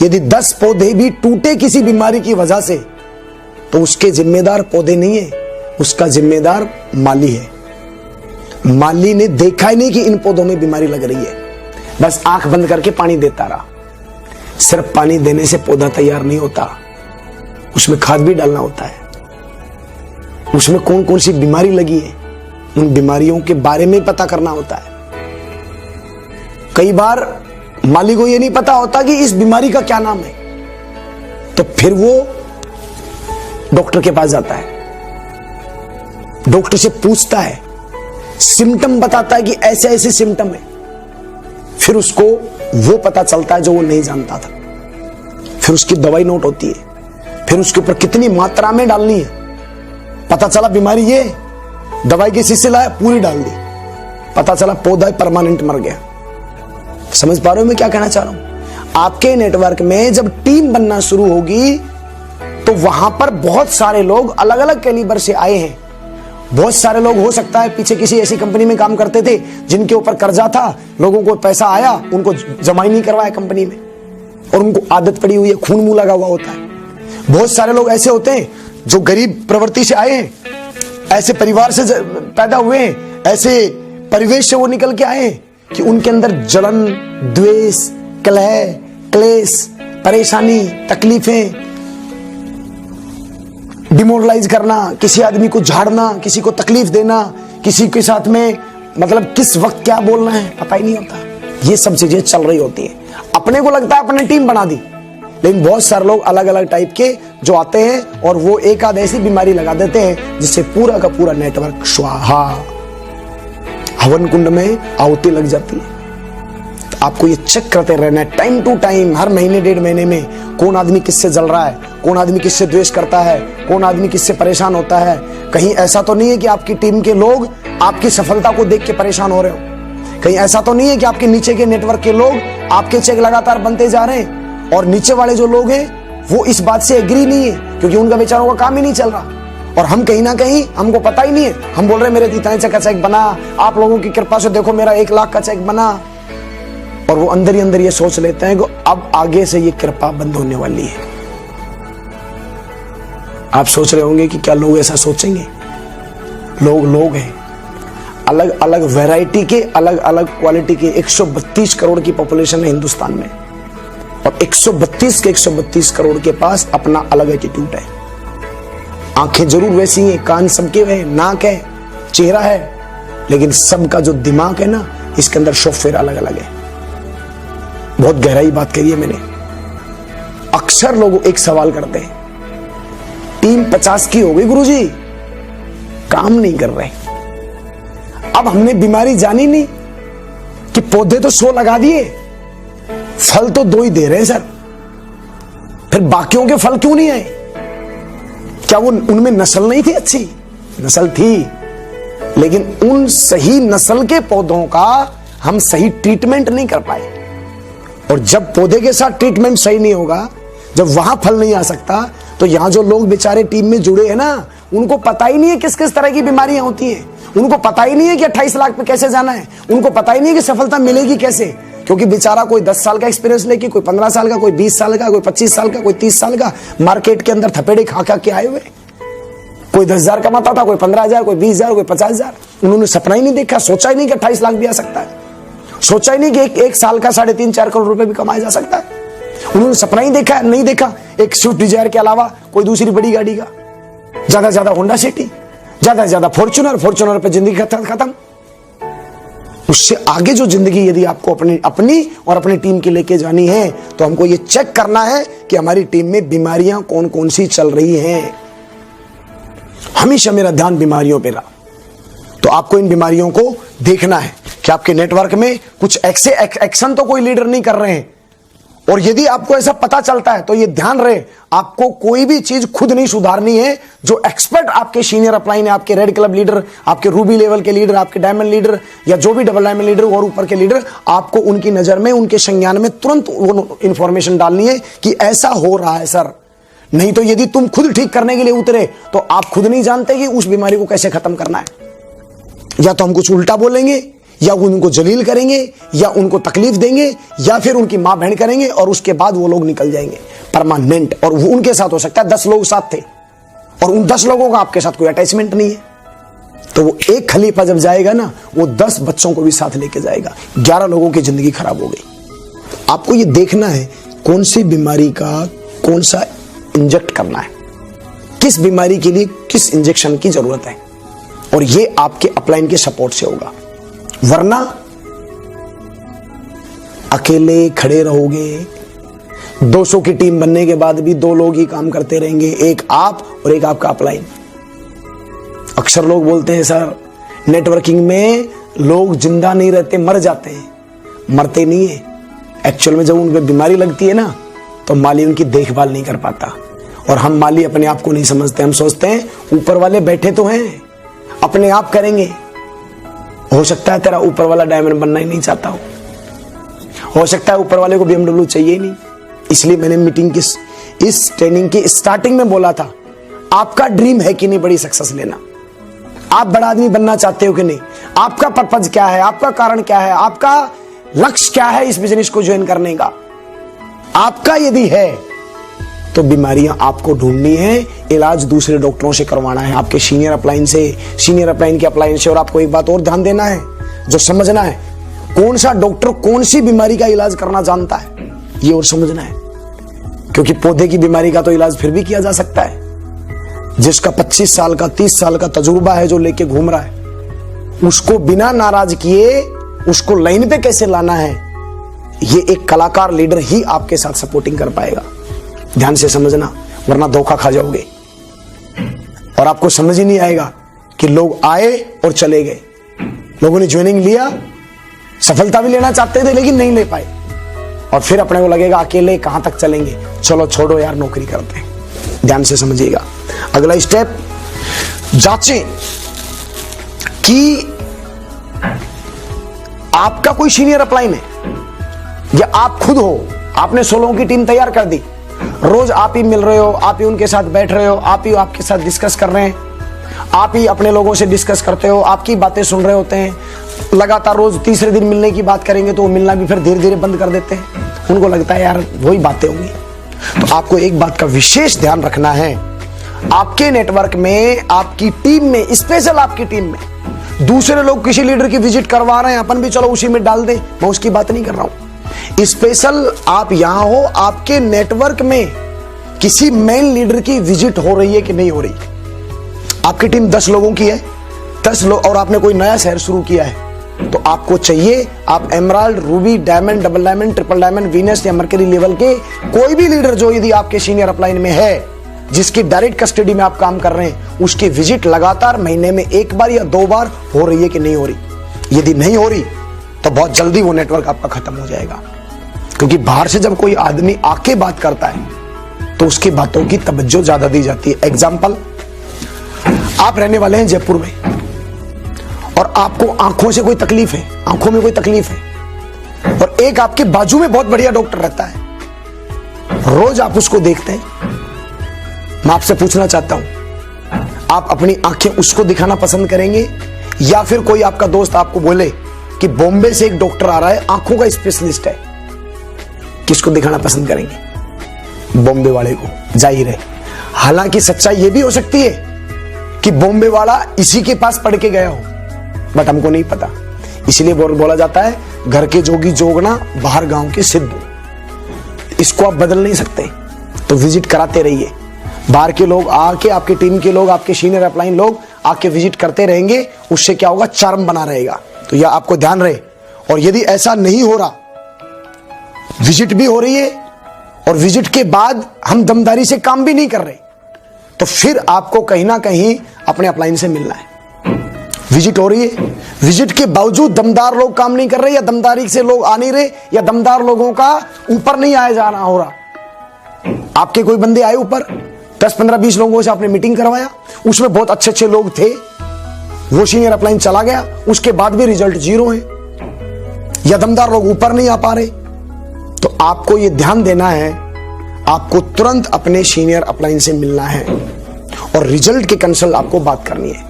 यदि 10 पौधे भी टूटे किसी बीमारी की वजह से तो उसके जिम्मेदार पौधे नहीं है, उसका जिम्मेदार माली है। माली ने देखा ही नहीं कि इन पौधों में बीमारी लग रही है, बस आंख बंद करके पानी देता रहा। सिर्फ पानी देने से पौधा तैयार नहीं होता, उसमें खाद भी डालना होता है। उसमें कौन कौन सी बीमारी लगी है उन बीमारियों के बारे में पता करना होता है। कई बार माली को यह नहीं पता होता कि इस बीमारी का क्या नाम है, तो फिर वो डॉक्टर के पास जाता है, डॉक्टर से पूछता है, सिम्टम बताता है कि ऐसे ऐसे सिम्टम है। फिर उसको वो पता चलता है जो वो नहीं जानता था। फिर उसकी दवाई नोट होती है, फिर उसके ऊपर कितनी मात्रा में डालनी है। पता चला बीमारी ये, दवाई की शीशी लाया, पूरी डाल दी, पता चला पौधा परमानेंट मर गया। समझ पा रहे हो मैं क्या कहना चाह रहा हूं? आपके नेटवर्क में जब टीम बनना शुरू होगी तो वहां पर बहुत सारे लोग अलग अलग कैलिबर से आए हैं। बहुत सारे लोग हो सकता है पीछे किसी ऐसी कंपनी में काम करते थे जिनके ऊपर कर्जा था, लोगों को पैसा आया, उनको जमा ही नहीं करवाया कंपनी में, और उनको आदत पड़ी हुई है, खून मुंह लगा हुआ होता है। बहुत सारे लोग ऐसे होते हैं जो गरीब प्रवृत्ति से आए हैं, ऐसे परिवार से पैदा हुए हैं, ऐसे परिवेश से वो निकल के आए हैं कि उनके अंदर जलन, द्वेष, कलह, क्लेश, परेशानी, तकलीफें, डिमोरलाइज करना, किसी आदमी को झाड़ना, किसी को तकलीफ देना, किसी के साथ में मतलब किस वक्त क्या बोलना है पता ही नहीं होता। ये सब चीजें चल रही होती है। अपने को लगता है अपने टीम बना दी, लेकिन बहुत सारे लोग अलग अलग टाइप के जो आते हैं और वो एक आध ऐसी बीमारी लगा देते हैं जिससे पूरा का पूरा नेटवर्क स्वाहा, हवन कुंड में आहुति लग जाती है। तो आपको ये चेक करते रहना है टाइम टू टाइम, हर महीने 1.5 महीने में, कौन आदमी किससे जल रहा है, कौन आदमी किससे द्वेष करता है, कौन आदमी किससे परेशान होता है। कहीं ऐसा तो नहीं है कि आपकी टीम के लोग आपकी सफलता को देख के परेशान हो रहे हो। कहीं ऐसा तो नहीं है कि आपके नीचे के नेटवर्क के लोग आपके चेक लगातार बनते जा रहे हैं और नीचे वाले जो लोग हैं वो इस बात से एग्री नहीं है, क्योंकि उनका बेचारों का काम ही नहीं चल रहा। और हम कहीं ना कहीं, हमको पता ही नहीं है, हम बोल रहे हैं मेरे इतने का चेक बना, आप लोगों की कृपा से देखो मेरा 1 लाख का चेक बना, और वो अंदर ही अंदर ये सोच लेते हैं कि अब आगे से ये कृपा बंद होने वाली है। आप सोच रहे होंगे कि क्या लोग ऐसा सोचेंगे? लोग हैं, अलग अलग वैरायटी के, अलग अलग क्वालिटी के। 132 करोड़ की पॉपुलेशन है हिंदुस्तान में, और 132 के 132 करोड़ के पास अपना अलग एटीट्यूड है। आंखें जरूर वैसी हैं, कान सबके हैं, नाक है, चेहरा है, लेकिन सबका जो दिमाग है ना, इसके अंदर सॉफ्टवेयर अलग अलग है। बहुत गहराई बात करी है मैंने। अक्सर लोग एक सवाल करते हैं, टीम 50 की हो गई गुरुजी, काम नहीं कर रहे। अब हमने बीमारी जानी नहीं कि पौधे तो 100 लगा दिए, फल तो 2 ही दे रहे हैं सर, फिर बाकियों के फल क्यों नहीं आए? क्या वो उनमें नस्ल नहीं थी? अच्छी नस्ल थी, लेकिन उन सही नस्ल के पौधों का हम सही ट्रीटमेंट नहीं कर पाए। और जब पौधे के साथ ट्रीटमेंट सही नहीं होगा, जब वहां फल नहीं आ सकता, तो यहां जो लोग बेचारे टीम में जुड़े हैं ना, उनको पता ही नहीं है किस किस तरह की बीमारियां होती हैं, उनको पता ही नहीं है कि 28 लाख पे कैसे जाना है, उनको पता ही नहीं है कि सफलता मिलेगी कैसे, क्योंकि बेचारा कोई 10 साल का एक्सपीरियंस लेके, कोई 15 साल का, कोई 20 साल का, कोई 25 साल का, कोई 30 साल का मार्केट के अंदर थपेड़े खा खा के आए हुए। कोई 10,000 कमाता था, कोई 15,000, कोई 20,000, कोई 50,000। उन्होंने सपना ही नहीं देखा, सोचा ही नहीं कि 28 लाख भी आ सकता है, सोचा ही नहीं कि एक साल का 3.5-4 करोड़ रुपए भी कमाया जा सकता है। उन्होंने सपना ही नहीं देखा एक स्विफ्ट डिजायर के अलावा कोई दूसरी बड़ी गाड़ी का। ज्यादा से ज्यादा होंडा सिटी, ज्यादा से ज्यादा फॉर्च्यूनर पे जिंदगी खत्म। उससे आगे जो जिंदगी यदि आपको अपनी और अपनी टीम की लेके जानी है तो हमको ये चेक करना है कि हमारी टीम में बीमारियां कौन कौन सी चल रही हैं। हमेशा मेरा ध्यान बीमारियों पे रहा। तो आपको इन बीमारियों को देखना है कि आपके नेटवर्क में कुछ ऐसे एक्शन तो कोई लीडर नहीं कर रहे हैं। और यदि आपको ऐसा पता चलता है तो ये ध्यान रहे, आपको कोई भी चीज खुद नहीं सुधारनी है। जो एक्सपर्ट आपके सीनियर अपलाइन है, आपके रेड क्लब लीडर, आपके रूबी लेवल के लीडर, आपके डायमंड लीडर या जो भी डबल डायमंड लीडर और ऊपर के लीडर, आपको उनकी नजर में, उनके संज्ञान में तुरंत वो इंफॉर्मेशन डालनी है कि ऐसा हो रहा है सर। नहीं तो यदि तुम खुद ठीक करने के लिए उतरे तो आप खुद नहीं जानते कि उस बीमारी को कैसे खत्म करना है। या तो हम कुछ उल्टा बोलेंगे, या उनको जलील करेंगे, या उनको तकलीफ देंगे, या फिर उनकी मां बहन करेंगे और उसके बाद वो लोग निकल जाएंगे परमानेंट। और वो उनके साथ हो सकता है 10 लोग साथ थे और उन 10 लोगों का आपके साथ कोई अटैचमेंट नहीं है। तो वो एक खलीफा जब जाएगा ना, वो 10 बच्चों को भी साथ लेके जाएगा। 11 लोगों की जिंदगी खराब हो गई। आपको ये देखना है कौन सी बीमारी का कौन सा इंजेक्ट करना है, किस बीमारी के लिए किस इंजेक्शन की जरूरत है, और ये आपके अपलाइन के सपोर्ट से होगा। वरना अकेले खड़े रहोगे। 200 की टीम बनने के बाद भी 2 लोग ही काम करते रहेंगे, एक आप और एक आपका अपलाइन। अक्सर लोग बोलते हैं सर नेटवर्किंग में लोग जिंदा नहीं रहते, मर जाते हैं। मरते नहीं है, एक्चुअल में जब उन पर बीमारी लगती है ना तो माली उनकी देखभाल नहीं कर पाता। और हम माली अपने आप को नहीं समझते, हम सोचते हैं ऊपर वाले बैठे तो हैं, अपने आप करेंगे। हो सकता है तेरा ऊपर वाला डायमंड बनना ही नहीं चाहता हो सकता है ऊपर वाले को BMW चाहिए ही नहीं। इसलिए मैंने मीटिंग की इस ट्रेनिंग की स्टार्टिंग में बोला था, आपका ड्रीम है कि नहीं बड़ी सक्सेस लेना? आप बड़ा आदमी बनना चाहते हो कि नहीं? आपका पर्पज क्या है, आपका कारण क्या है, आपका लक्ष्य क्या है इस बिजनेस को ज्वाइन करने का? आपका यदि है तो बीमारियां आपको ढूंढनी है, इलाज दूसरे डॉक्टरों से करवाना है, आपके सीनियर अपलाइन से, सीनियर अपलाइन के अपलाइन से। और आपको एक बात और ध्यान देना है, जो समझना है, कौन सा डॉक्टर कौन सी बीमारी का इलाज करना जानता है, ये और समझना है। क्योंकि पौधे की बीमारी का तो इलाज फिर भी किया जा सकता है। जिसका 25 साल का 30 साल का तजुर्बा है, जो लेके घूम रहा है, उसको बिना नाराज किए उसको लाइन पे कैसे लाना है, ये एक कलाकार लीडर ही आपके साथ सपोर्टिंग कर पाएगा। ध्यान से समझना, वरना धोखा खा जाओगे और आपको समझ ही नहीं आएगा कि लोग आए और चले गए। लोगों ने ज्वाइनिंग लिया, सफलता भी लेना चाहते थे लेकिन नहीं ले पाए, और फिर अपने को लगेगा अकेले कहां तक चलेंगे, चलो छोड़ो यार नौकरी करते हैं। ध्यान से समझिएगा। अगला स्टेप, जांचें कि आपका कोई सीनियर अपलाइन है या आप खुद हो। आपने 16 की टीम तैयार कर दी, रोज आप ही मिल रहे हो, आप ही उनके साथ बैठ रहे हो, आप ही आपके साथ डिस्कस कर रहे हैं, आप ही अपने लोगों से डिस्कस करते हो, आपकी बातें सुन रहे होते हैं। लगातार रोज तीसरे दिन मिलने की बात करेंगे तो वो मिलना भी फिर धीरे धीरे बंद कर देते हैं, उनको लगता है यार वही बातें होंगी। तो आपको एक बात का विशेष ध्यान रखना है, आपके नेटवर्क में, आपकी टीम में, स्पेशल आपकी टीम में दूसरे लोग किसी लीडर की विजिट करवा रहे हैं, अपन भी चलो उसी में डाल दें, मैं उसकी बात नहीं कर रहा हूं। स्पेशल आप यहां हो, आपके नेटवर्क में किसी मेन लीडर की विजिट हो रही है कि नहीं हो रही। आपकी टीम 10 लोगों की है, 10 लोग, और आपने कोई नया शहर शुरू किया है, तो आपको चाहिए आप emerald, Ruby, diamond, double diamond, triple diamond, Venus या मर्करी लेवल के कोई भी लीडर जो यदि आपके सीनियर अपलाइन में है, जिसकी डायरेक्ट कस्टडी में आप काम कर रहे हैं, उसकी विजिट लगातार महीने में 1 बार या 2 बार हो रही है कि नहीं हो रही। यदि नहीं हो रही तो बहुत जल्दी वो नेटवर्क आपका खत्म हो जाएगा। क्योंकि बाहर से जब कोई आदमी आके बात करता है तो उसकी बातों की तवज्जो ज्यादा दी जाती है। एग्जाम्पल, आप रहने वाले हैं जयपुर में और आपको आंखों से कोई तकलीफ है, आंखों में कोई तकलीफ है, और एक आपके बाजू में बहुत बढ़िया डॉक्टर रहता है, रोज आप उसको देखते हैं। मैं आपसे पूछना चाहता हूं, आप अपनी आंखें उसको दिखाना पसंद करेंगे या फिर कोई आपका दोस्त आपको बोले कि बॉम्बे से एक डॉक्टर आ रहा है, आंखों का स्पेशलिस्ट है, किसको दिखाना पसंद करेंगे? बॉम्बे वाले को, जाहिर है। हालांकि सच्चाई यह भी हो सकती है कि बॉम्बे वाला इसी के पास पढ़ के गया हो, बट हमको नहीं पता। इसलिए बोला जाता है घर के जोगी जोगना, बाहर गांव के सिद्ध। इसको आप बदल नहीं सकते, तो विजिट कराते रहिए। बाहर के लोग आके, आपके टीम के लोग, आपके सीनियर अपलाइन लोग आके विजिट करते रहेंगे, उससे क्या होगा, चार्म बना रहेगा। तो यह आपको ध्यान रहे। और यदि ऐसा नहीं हो रहा, विजिट भी हो रही है और विजिट के बाद हम दमदारी से काम भी नहीं कर रहे, तो फिर आपको कहीं ना कहीं अपने अपलाइन से मिलना है। विजिट हो रही है, विजिट के बावजूद दमदार लोग काम नहीं कर रहे, या दमदारी से लोग आ नहीं रहे, या दमदार लोगों का ऊपर नहीं आया जा रहा हो रहा। आपके कोई बंदे आए ऊपर, 10, 15, 20 लोगों से आपने मीटिंग करवाया, उसमें बहुत अच्छे अच्छे लोग थे, वो सीनियर अपलाइन चला गया, उसके बाद भी रिजल्ट 0 है, या दमदार लोग ऊपर नहीं आ पा रहे, तो आपको यह ध्यान देना है, आपको तुरंत अपने सीनियर अपलाइन से मिलना है और रिजल्ट के कंसल्ट आपको बात करनी है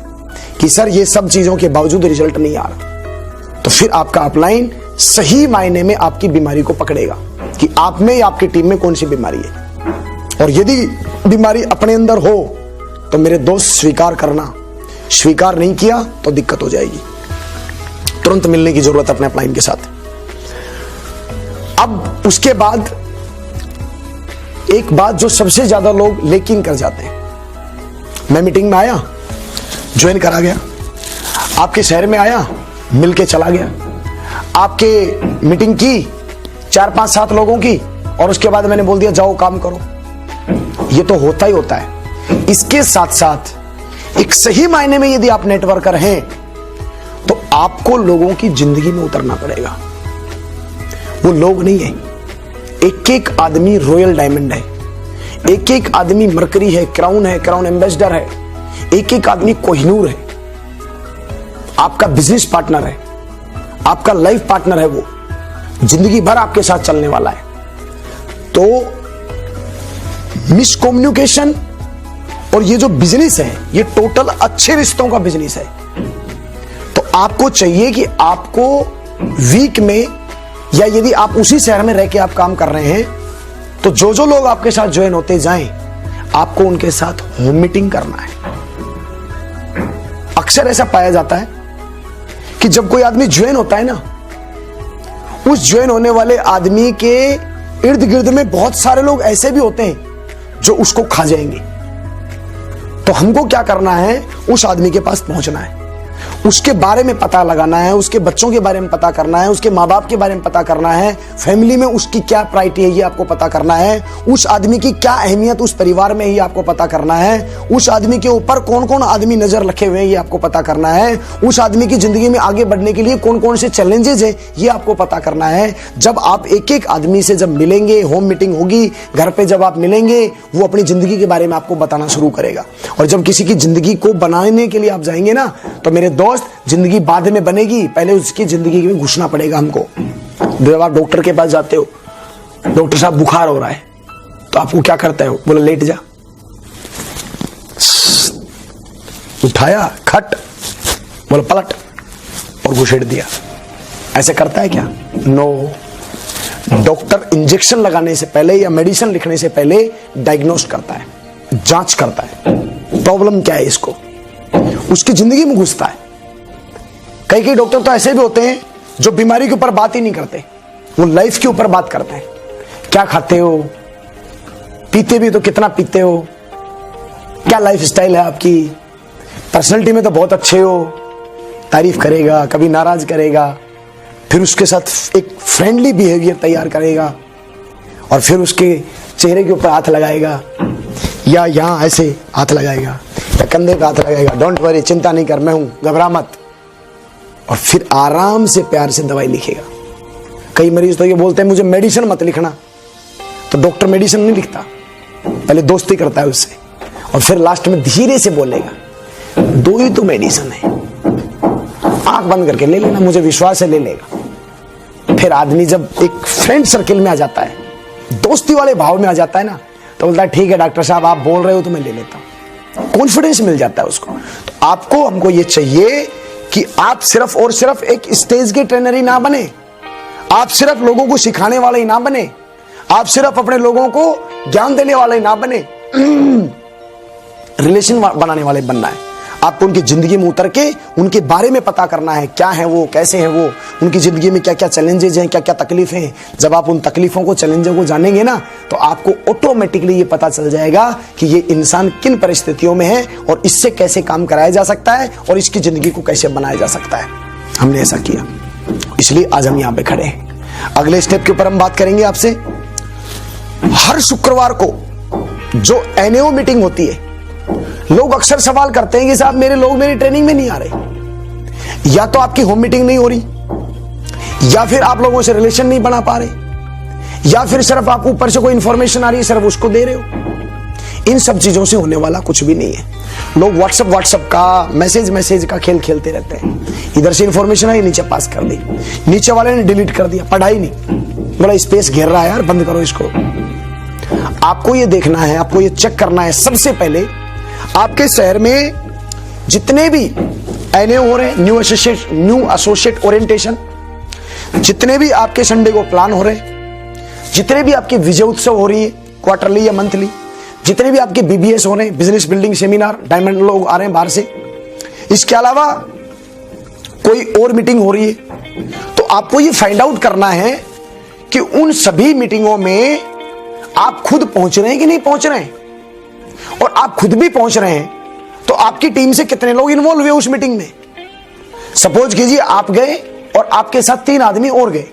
कि सर ये सब चीजों के बावजूद रिजल्ट नहीं आ रहा। तो फिर आपका अपलाइन सही मायने में आपकी बीमारी को पकड़ेगा कि आप में या आपकी टीम में कौन सी बीमारी है। और यदि बीमारी अपने अंदर हो तो मेरे दोस्त स्वीकार करना, स्वीकार नहीं किया तो दिक्कत हो जाएगी। तुरंत मिलने की जरूरत है अपने अपलाइन के साथ। अब उसके बाद एक बात जो सबसे ज्यादा लोग लेकिन कर जाते हैं, मैं मीटिंग में आया, ज्वाइन करा गया, आपके शहर में आया, मिलके चला गया, आपके मीटिंग की 4, 5, 7 लोगों की, और उसके बाद मैंने बोल दिया जाओ काम करो। ये तो होता ही होता है। इसके साथ साथ एक सही मायने में यदि आप नेटवर्कर हैं तो आपको लोगों की जिंदगी में उतरना पड़ेगा। वो लोग नहीं है, एक एक आदमी रॉयल डायमंड है, एक एक आदमी मरकरी है, क्राउन है, क्राउन एम्बेसडर है, एक एक आदमी कोहिनूर है, आपका बिजनेस पार्टनर है, आपका लाइफ पार्टनर है, वो जिंदगी भर आपके साथ चलने वाला है। तो मिसकम्युनिकेशन और ये जो बिजनेस है, ये टोटल अच्छे रिश्तों का बिजनेस है। तो आपको चाहिए कि आपको वीक में, या यदि आप उसी शहर में रह के आप काम कर रहे हैं, तो जो जो लोग आपके साथ ज्वाइन होते जाएं, आपको उनके साथ होम मीटिंग करना है। अक्सर ऐसा पाया जाता है कि जब कोई आदमी ज्वाइन होता है ना, उस ज्वाइन होने वाले आदमी के इर्द गिर्द में बहुत सारे लोग ऐसे भी होते हैं जो उसको खा जाएंगे। तो हमको क्या करना है, उस आदमी के पास पहुंचना है, उसके बारे में पता लगाना है, उसके बच्चों के बारे में पता करना है, उसके माँ बाप के बारे में पता करना है, फैमिली में उसकी क्या प्रायोरिटी है ये आपको पता करना है, उस आदमी की क्या अहमियत उस परिवार में ही आपको पता करना है, उस आदमी के ऊपर कौन कौन आदमी नजर रखे हुए हैं ये आपको पता करना है, उस आदमी की जिंदगी में आगे बढ़ने के लिए कौन कौन से चैलेंजेस है ये आपको पता करना है। जब आप एक एक आदमी से जब मिलेंगे, होम मीटिंग होगी, घर पे जब आप मिलेंगे, वो अपनी जिंदगी के बारे में आपको बताना शुरू करेगा। और जब किसी की जिंदगी को बनाने के लिए आप जाएंगे ना, तो मेरे दोस्त, जिंदगी बाद में बनेगी, पहले उसकी जिंदगी में घुसना पड़ेगा हमको। जब आप डॉक्टर के पास जाते हो, डॉक्टर साहब बुखार हो रहा है, तो आपको क्या करता है, बोला लेट जा, उठाया खट, बोला पलट और घुसेड़ दिया। ऐसे करता है क्या? नो। डॉक्टर इंजेक्शन लगाने से पहले या मेडिसिन लिखने से पहले डायग्नोस करता है, जांच करता है, प्रॉब्लम क्या है इसको, उसकी जिंदगी में घुसता है। कई कई डॉक्टर तो ऐसे भी होते हैं जो बीमारी के ऊपर बात ही नहीं करते, वो लाइफ के ऊपर बात करते हैं। क्या खाते हो, पीते भी तो कितना पीते हो, क्या लाइफ स्टाइल है आपकी, पर्सनैलिटी में तो बहुत अच्छे हो, तारीफ करेगा, कभी नाराज करेगा, फिर उसके साथ एक फ्रेंडली बिहेवियर तैयार करेगा और फिर उसके चेहरे के ऊपर हाथ लगाएगा, या यहां ऐसे हाथ लगाएगा, या कंधे पे हाथ लगाएगा, डोंट वरी, चिंता नहीं कर, मैं हूं, घबरा मत, और फिर आराम से प्यार से दवाई लिखेगा। कई मरीज तो ये बोलते हैं मुझे मेडिसिन मत लिखना, तो डॉक्टर मेडिसिन नहीं लिखता, पहले दोस्ती करता है उससे, और फिर लास्ट में धीरे से बोलेगा 2 ही तो मेडिसिन है, आंख बंद करके ले लेना, मुझे विश्वास है ले लेगा। फिर आदमी जब एक फ्रेंड सर्किल में आ जाता है, दोस्ती वाले भाव में आ जाता है ना, तो बोलता है ठीक है डॉक्टर साहब आप बोल रहे हो तो मैं ले लेता हूं, कॉन्फिडेंस मिल जाता है उसको। तो आपको, हमको ये चाहिए कि आप सिर्फ और सिर्फ एक स्टेज के ट्रेनर ही ना बने, आप सिर्फ लोगों को सिखाने वाले ही ना बने, आप सिर्फ अपने लोगों को ज्ञान देने वाले ही ना बने, रिलेशन बनाने वाले बनना है। आपको उनकी जिंदगी में उतर के उनके बारे में पता करना है, क्या है वो, कैसे है वो, उनकी जिंदगी में क्या क्या चैलेंजेस हैं, क्या क्या तकलीफें हैं। जब आप उन तकलीफों को, चैलेंजों को जानेंगे ना, तो आपको ऑटोमेटिकली ये पता चल जाएगा कि ये इंसान किन परिस्थितियों में है और इससे कैसे काम कराया जा सकता है और इसकी जिंदगी को कैसे बनाया जा सकता है। हमने ऐसा किया, इसलिए आज हम यहां पे खड़े हैं। अगले स्टेप के ऊपर हम बात करेंगे आपसे। हर शुक्रवार को जो एनएओ मीटिंग होती है, लोग अक्सर सवाल करते हैं कि साहब मेरे लोग मेरी ट्रेनिंग में नहीं आ रहे, या तो आपकी होम मीटिंग नहीं हो रही, या फिर आप लोगों से रिलेशन नहीं बना पा रहे, या फिर सिर्फ आप ऊपर से कोई इंफॉर्मेशन आ रही है सिर्फ उसको दे रहे हो। इन सब चीजों से होने वाला कुछ भी नहीं है। लोग व्हाट्सएप का मैसेज का खेल खेलते रहते हैं। इधर से इंफॉर्मेशन आई, नीचे पास कर दी, नीचे वाले ने डिलीट कर दिया, पढ़ाई नहीं, बोला स्पेस घेर रहा है यार, बंद करो इसको। आपको ये देखना है, आपको ये चेक करना है। सबसे पहले आपके शहर में जितने भी एनएओ हो रहे हैं, न्यू एसोसिएट ओरिएंटेशन, जितने भी आपके संडे को प्लान हो रहे हैं, जितने भी आपके विजय उत्सव हो रही है क्वार्टरली या मंथली, जितने भी आपके बीबीएस हो रहे हैं, बिजनेस बिल्डिंग सेमिनार, डायमंड लोग आ रहे हैं बाहर से, इसके अलावा कोई और मीटिंग हो रही है, तो आपको ये फाइंड आउट करना है कि उन सभी मीटिंगों में आप खुद पहुंच रहे हैं कि नहीं पहुंच रहे हैं। और आप खुद भी पहुंच रहे हैं तो आपकी टीम से कितने लोग इन्वॉल्व हुए उस मीटिंग में। सपोज कीजिए आप गए और आपके साथ 3 आदमी और गए,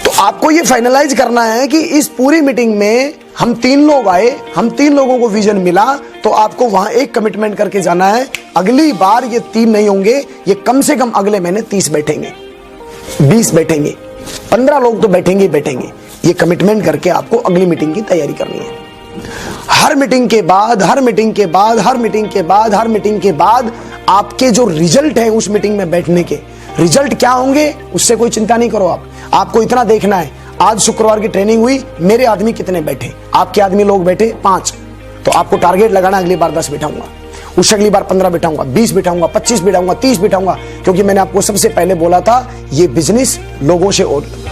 तो आपको यह फाइनलाइज करना है कि इस पूरी मीटिंग में हम 3 लोग आए, हम 3 लोगों को विजन मिला, तो आपको वहां एक कमिटमेंट करके जाना है, अगली बार ये 3 नहीं होंगे, ये कम से कम अगले महीने 30 बैठेंगे, 20 बैठेंगे, 15 लोग तो बैठेंगे ही बैठेंगे। ये कमिटमेंट करके आपको अगली मीटिंग की तैयारी करनी है। हर मीटिंग के बाद, हर मीटिंग के बाद, हर मीटिंग के बाद, हर मीटिंग के बाद आपके जो रिजल्ट है उस मीटिंग में बैठने के, रिजल्ट क्या होंगे उससे कोई चिंता नहीं करो। आपको इतना देखना है, आज शुक्रवार की ट्रेनिंग हुई, मेरे आदमी कितने बैठे, आपके आदमी लोग बैठे 5, तो आपको टारगेट लगाना अगली बार 10 बिठाऊंगा, उससे अगली बार 15 बिठाऊंगा, 20 बिठाऊंगा, 25 बिठाऊंगा, 30 बिठाऊंगा, क्योंकि मैंने आपको सबसे पहले बोला था ये बिजनेस लोगों से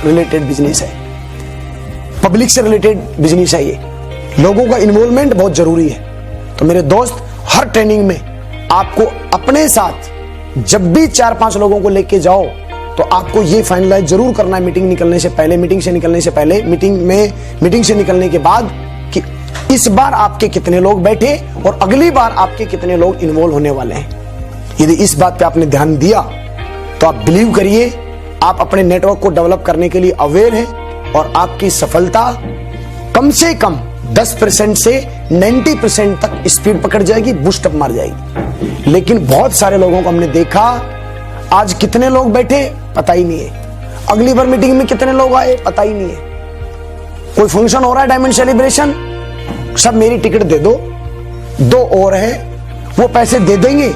रिलेटेड बिजनेस है, पब्लिक से रिलेटेड बिजनेस है, ये लोगों का इन्वॉल्वमेंट बहुत जरूरी है। तो मेरे दोस्त, हर ट्रेनिंग में आपको अपने साथ जब भी 4-5 लोगों को लेके जाओ तो आपको ये फाइनलाइज जरूर करना है मीटिंग निकलने से पहले, मीटिंग से निकलने से पहले, मीटिंग से निकलने के बाद कि इस बार आपके कितने लोग बैठे और अगली बार आपके कितने लोग इन्वॉल्व होने वाले हैं। यदि इस बात पे आपने ध्यान दिया तो आप बिलीव करिए, आप अपने नेटवर्क को डेवलप करने के लिए अवेयर हैं और आपकी सफलता कम से कम 10% से 90% तक स्पीड पकड़ जाएगी, बूस्टअप मार जाएगी। लेकिन बहुत सारे लोगों को हमने देखा, आज कितने लोग बैठे पता ही नहीं है, अगली बार मीटिंग में कितने लोग आए पता ही नहीं है। कोई फंक्शन हो रहा है, डायमंड सेलिब्रेशन, सब मेरी टिकट दे दो, 2 और है वो पैसे दे देंगे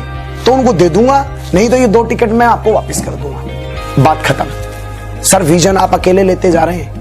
तो उनको दे दूंगा, नहीं तो ये 2 टिकट मैं आपको वापस कर दूंगा, बात खत्म। सर विजन आप अकेले लेते जा रहे हैं,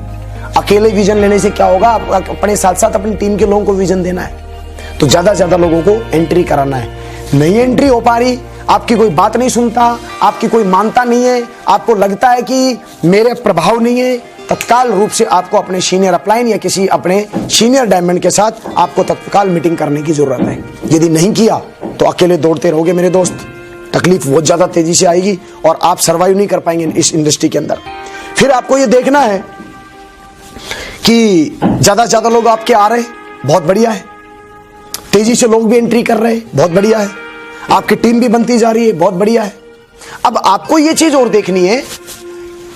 अकेले विजन लेने से क्या होगा, आप अपने साथ साथ अपनी टीम के लोगों को विजन देना है, तो ज्यादा से ज्यादा लोगों को एंट्री कराना है। नहीं एंट्री हो पा रही, आपकी कोई बात नहीं सुनता, आपकी कोई मानता नहीं है, आपको लगता है कि मेरे प्रभाव नहीं है, तत्काल रूप से आपको अपने सीनियर अपलाइन या किसी अपने सीनियर डायमंड के साथ आपको तत्काल मीटिंग करने की जरूरत है। यदि नहीं किया तो अकेले दौड़ते रहोगे मेरे दोस्त, तकलीफ बहुत ज्यादा तेजी से आएगी और आप सर्वाइव नहीं कर पाएंगे इस इंडस्ट्री के अंदर। फिर आपको ये देखना है कि ज्यादा से ज्यादा लोग आपके आ रहे हैं, बहुत बढ़िया है, तेजी से लोग भी एंट्री कर रहे हैं, बहुत बढ़िया है, आपकी टीम भी बनती जा रही है, बहुत बढ़िया है। अब आपको यह चीज और देखनी है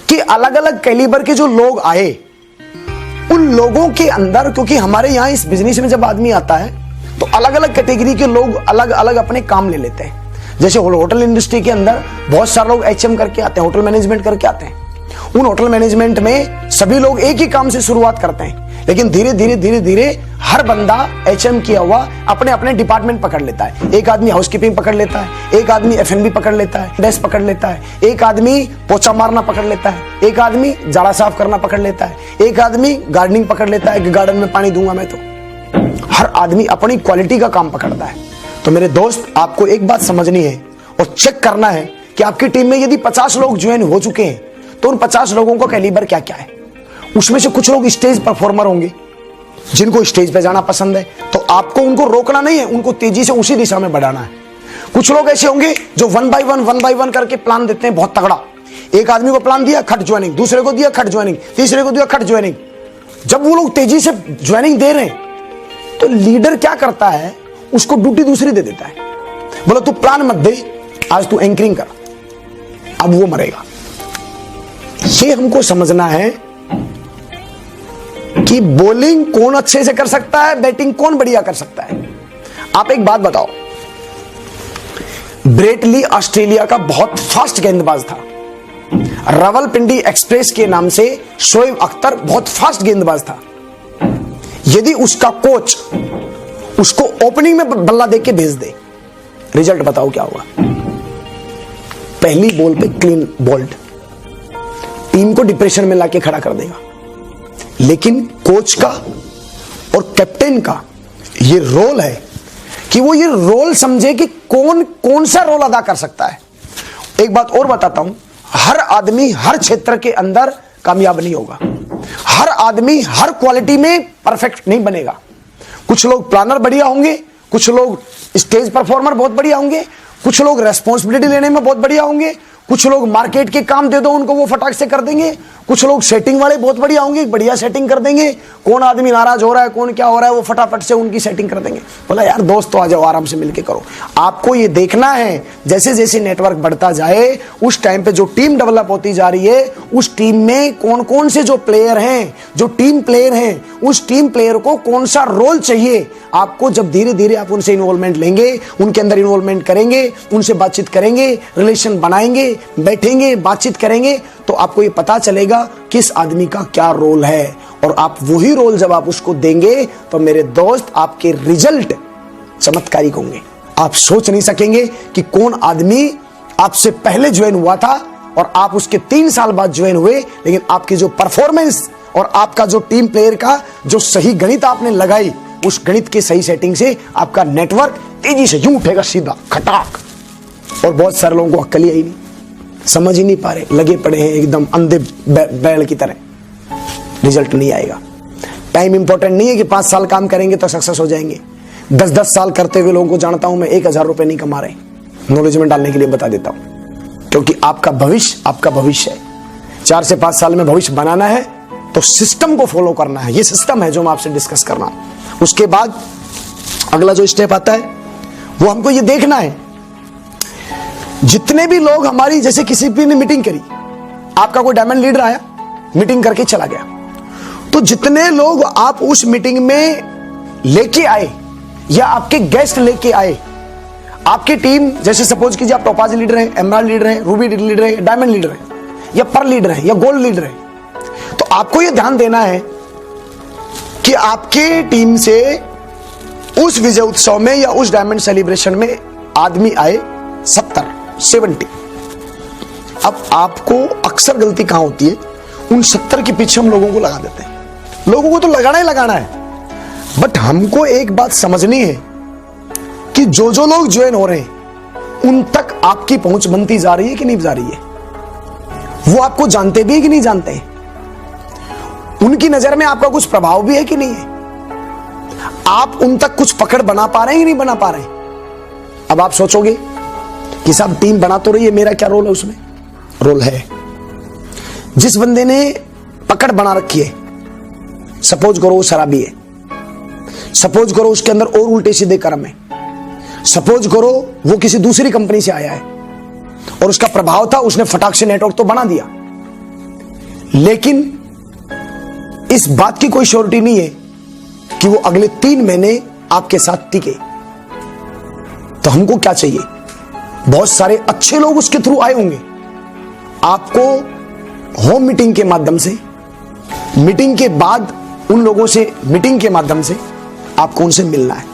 कि अलग अलग कैलिबर के जो लोग आए, उन लोगों के अंदर, क्योंकि हमारे यहां इस बिजनेस में जब आदमी आता है तो अलग अलग कैटेगरी के लोग अलग अलग अपने काम ले लेते हैं। जैसे होटल इंडस्ट्री के अंदर बहुत सारे लोग एचएम करके आते हैं, होटल मैनेजमेंट करके आते हैं। उन होटल मैनेजमेंट में सभी लोग एक ही काम से शुरुआत करते हैं, लेकिन धीरे धीरे धीरे धीरे हर बंदा एचएम किया हुआ अपने अपने डिपार्टमेंट पकड़ लेता है। एक आदमी हाउसकीपिंग पकड़ लेता है, एक आदमी एफएनबी पकड़ लेता है, डेस्क पकड़ लेता है, एक आदमी पोछा मारना पकड़ लेता है, एक आदमी जाड़ा साफ करना पकड़ लेता है, एक आदमी गार्डनिंग पकड़ लेता है कि गार्डन में पानी दूंगा मैं। तो हर आदमी अपनी क्वालिटी का काम पकड़ता है। तो मेरे दोस्त, आपको एक बात समझनी है और चेक करना है कि आपकी टीम में यदि 50 लोग ज्वाइन हो चुके हैं तो उन 50 लोगों का कैलिबर क्या क्या है। उसमें से कुछ लोग स्टेज परफॉर्मर होंगे, जिनको स्टेज पे जाना पसंद है, तो आपको उनको रोकना नहीं है, उनको तेजी से उसी दिशा में बढ़ाना है। कुछ लोग ऐसे होंगे जो वन बाय वन करके प्लान देते हैं बहुत तगड़ा। एक आदमी को प्लान दिया, खट ज्वाइनिंग, दूसरे को दिया, खट ज्वाइनिंग, तीसरे को दिया, खट ज्वाइनिंग। जब वो लोग तेजी से ज्वाइनिंग दे रहे हैं तो लीडर क्या करता है, उसको ड्यूटी दूसरी दे देता है। बोला तू प्लान मत दे, आज तू एंकरिंग कर, अब वो मरेगा। ये हमको समझना है कि बॉलिंग कौन अच्छे से कर सकता है, बैटिंग कौन बढ़िया कर सकता है। आप एक बात बताओ, ब्रेट ली ऑस्ट्रेलिया का बहुत फास्ट गेंदबाज था। रावलपिंडी एक्सप्रेस के नाम से शोएब अख्तर बहुत फास्ट गेंदबाज था। यदि उसका कोच उसको ओपनिंग में बल्ला देके भेज दे, रिजल्ट बताओ क्या होगा। पहली बॉल पे क्लीन बोल्ड, टीम को डिप्रेशन में लाके खड़ा कर देगा। लेकिन कोच का और कैप्टन का ये रोल है कि वो ये रोल समझे कि कौन कौन सा रोल अदा कर सकता है। एक बात और बताता हूं, हर आदमी हर क्षेत्र के अंदर कामयाब नहीं होगा। हर आदमी हर क्वालिटी में परफेक्ट नहीं बनेगा। कुछ लोग प्लानर बढ़िया होंगे, कुछ लोग स्टेज परफॉर्मर बहुत बढ़िया होंगे, कुछ लोग रेस्पॉन्सिबिलिटी लेने में बहुत बढ़िया होंगे, कुछ लोग मार्केट के काम दे दो उनको वो फटाक से कर देंगे, कुछ लोग सेटिंग वाले बहुत बढ़िया होंगे, बढ़िया सेटिंग कर देंगे। कौन आदमी नाराज हो रहा है, कौन क्या हो रहा है, वो फटाफट से उनकी सेटिंग कर देंगे। बोला यार दोस्त तो आ जाओ, आराम से मिलके करो। आपको ये देखना है जैसे जैसे नेटवर्क बढ़ता जाए, उस टाइम पे जो टीम डेवलप होती जा रही है, उस टीम में कौन कौन से जो प्लेयर हैं, जो टीम प्लेयर हैं, उस टीम प्लेयर को कौन सा रोल चाहिए। आपको जब धीरे धीरे आप उनसे इन्वॉल्वमेंट लेंगे, उनके अंदर इन्वॉल्वमेंट करेंगे, उनसे बातचीत करेंगे, रिलेशन बनाएंगे, बैठेंगे, बातचीत करेंगे, तो आपको ये पता चलेगा किस आदमी का क्या रोल है। और आप वही रोल जब आप उसको देंगे तो मेरे दोस्त आपके रिजल्ट चमत्कारिक होंगे। आप सोच नहीं सकेंगे कि कौन आदमी आपसे पहले ज्वाइन हुआ था और आप उसके 3 साल बाद ज्वाइन हुए, लेकिन आपकी जो परफॉर्मेंस और आपका जो टीम प्लेयर का जो सही गणित आपने लगाई, उस गणित की सही सेटिंग से आपका नेटवर्क तेजी से यूं उठेगा सीधा खटाक। और बहुत सारे लोगों को अक्ल ही नहीं, समझ ही नहीं पा रहे, लगे पड़े हैं एकदम अंधे बैल की तरह, रिजल्ट नहीं आएगा। टाइम इंपॉर्टेंट नहीं है कि 5 साल काम करेंगे तो सक्सेस हो जाएंगे। 10-10 साल करते हुए लोगों को जानता हूं मैं, 1000 रुपए नहीं कमा रहे। नॉलेज में डालने के लिए बता देता हूं, क्योंकि आपका भविष्य है। 4 से 5 साल में भविष्य बनाना है तो सिस्टम को फॉलो करना है। ये सिस्टम है जो मैं आपसे डिस्कस कर रहा हूं। उसके बाद अगला जो स्टेप आता है वो हमको ये देखना है, जितने भी लोग हमारी, जैसे किसी भी ने मीटिंग करी, आपका कोई डायमंड लीडर आया, मीटिंग करके चला गया, तो जितने लोग आप उस मीटिंग में लेके आए या आपके गेस्ट लेके आए, आपकी टीम, जैसे सपोज कीजिए आप टोपाज लीडर है, एमराल्ड लीडर है, रूबी लीडर है, डायमंड लीडर है, या पर्ल लीडर है, या गोल्ड लीडर है, तो आपको यह ध्यान देना है कि आपके टीम से उस विजय उत्सव में या उस डायमंड सेलिब्रेशन में आदमी आए 70। अब आपको अक्सर गलती कहां होती है, उन 70 के पीछे हम लोगों को लगा देते हैं। लोगों को तो लगाना ही लगाना है, बट हमको एक बात समझनी है कि जो जो लोग ज्वाइन हो रहे हैं उन तक आपकी पहुंच बनती जा रही है कि नहीं जा रही है। वो आपको जानते भी है कि नहीं जानते हैं, उनकी नजर में आपका कुछ प्रभाव भी है कि नहीं है, आप उन तक कुछ पकड़ बना पा रहे हैं कि नहीं बना पा रहे हैं। अब आप सोचोगे कि साहब टीम बना तो रही है, मेरा क्या रोल है उसमें। रोल है, जिस बंदे ने पकड़ बना रखी है, सपोज करो वो शराबी है, सपोज करो उसके अंदर और उल्टे सीधे कर्म है, सपोज करो वो किसी दूसरी कंपनी से आया है और उसका प्रभाव था, उसने फटाक से नेटवर्क तो बना दिया, लेकिन इस बात की कोई श्योरिटी नहीं है कि वो अगले 3 महीने आपके साथ टिके। तो हमको क्या चाहिए, बहुत सारे अच्छे लोग उसके थ्रू आए होंगे, आपको होम मीटिंग के माध्यम से, मीटिंग के बाद उन लोगों से, मीटिंग के माध्यम से आपको उनसे मिलना है,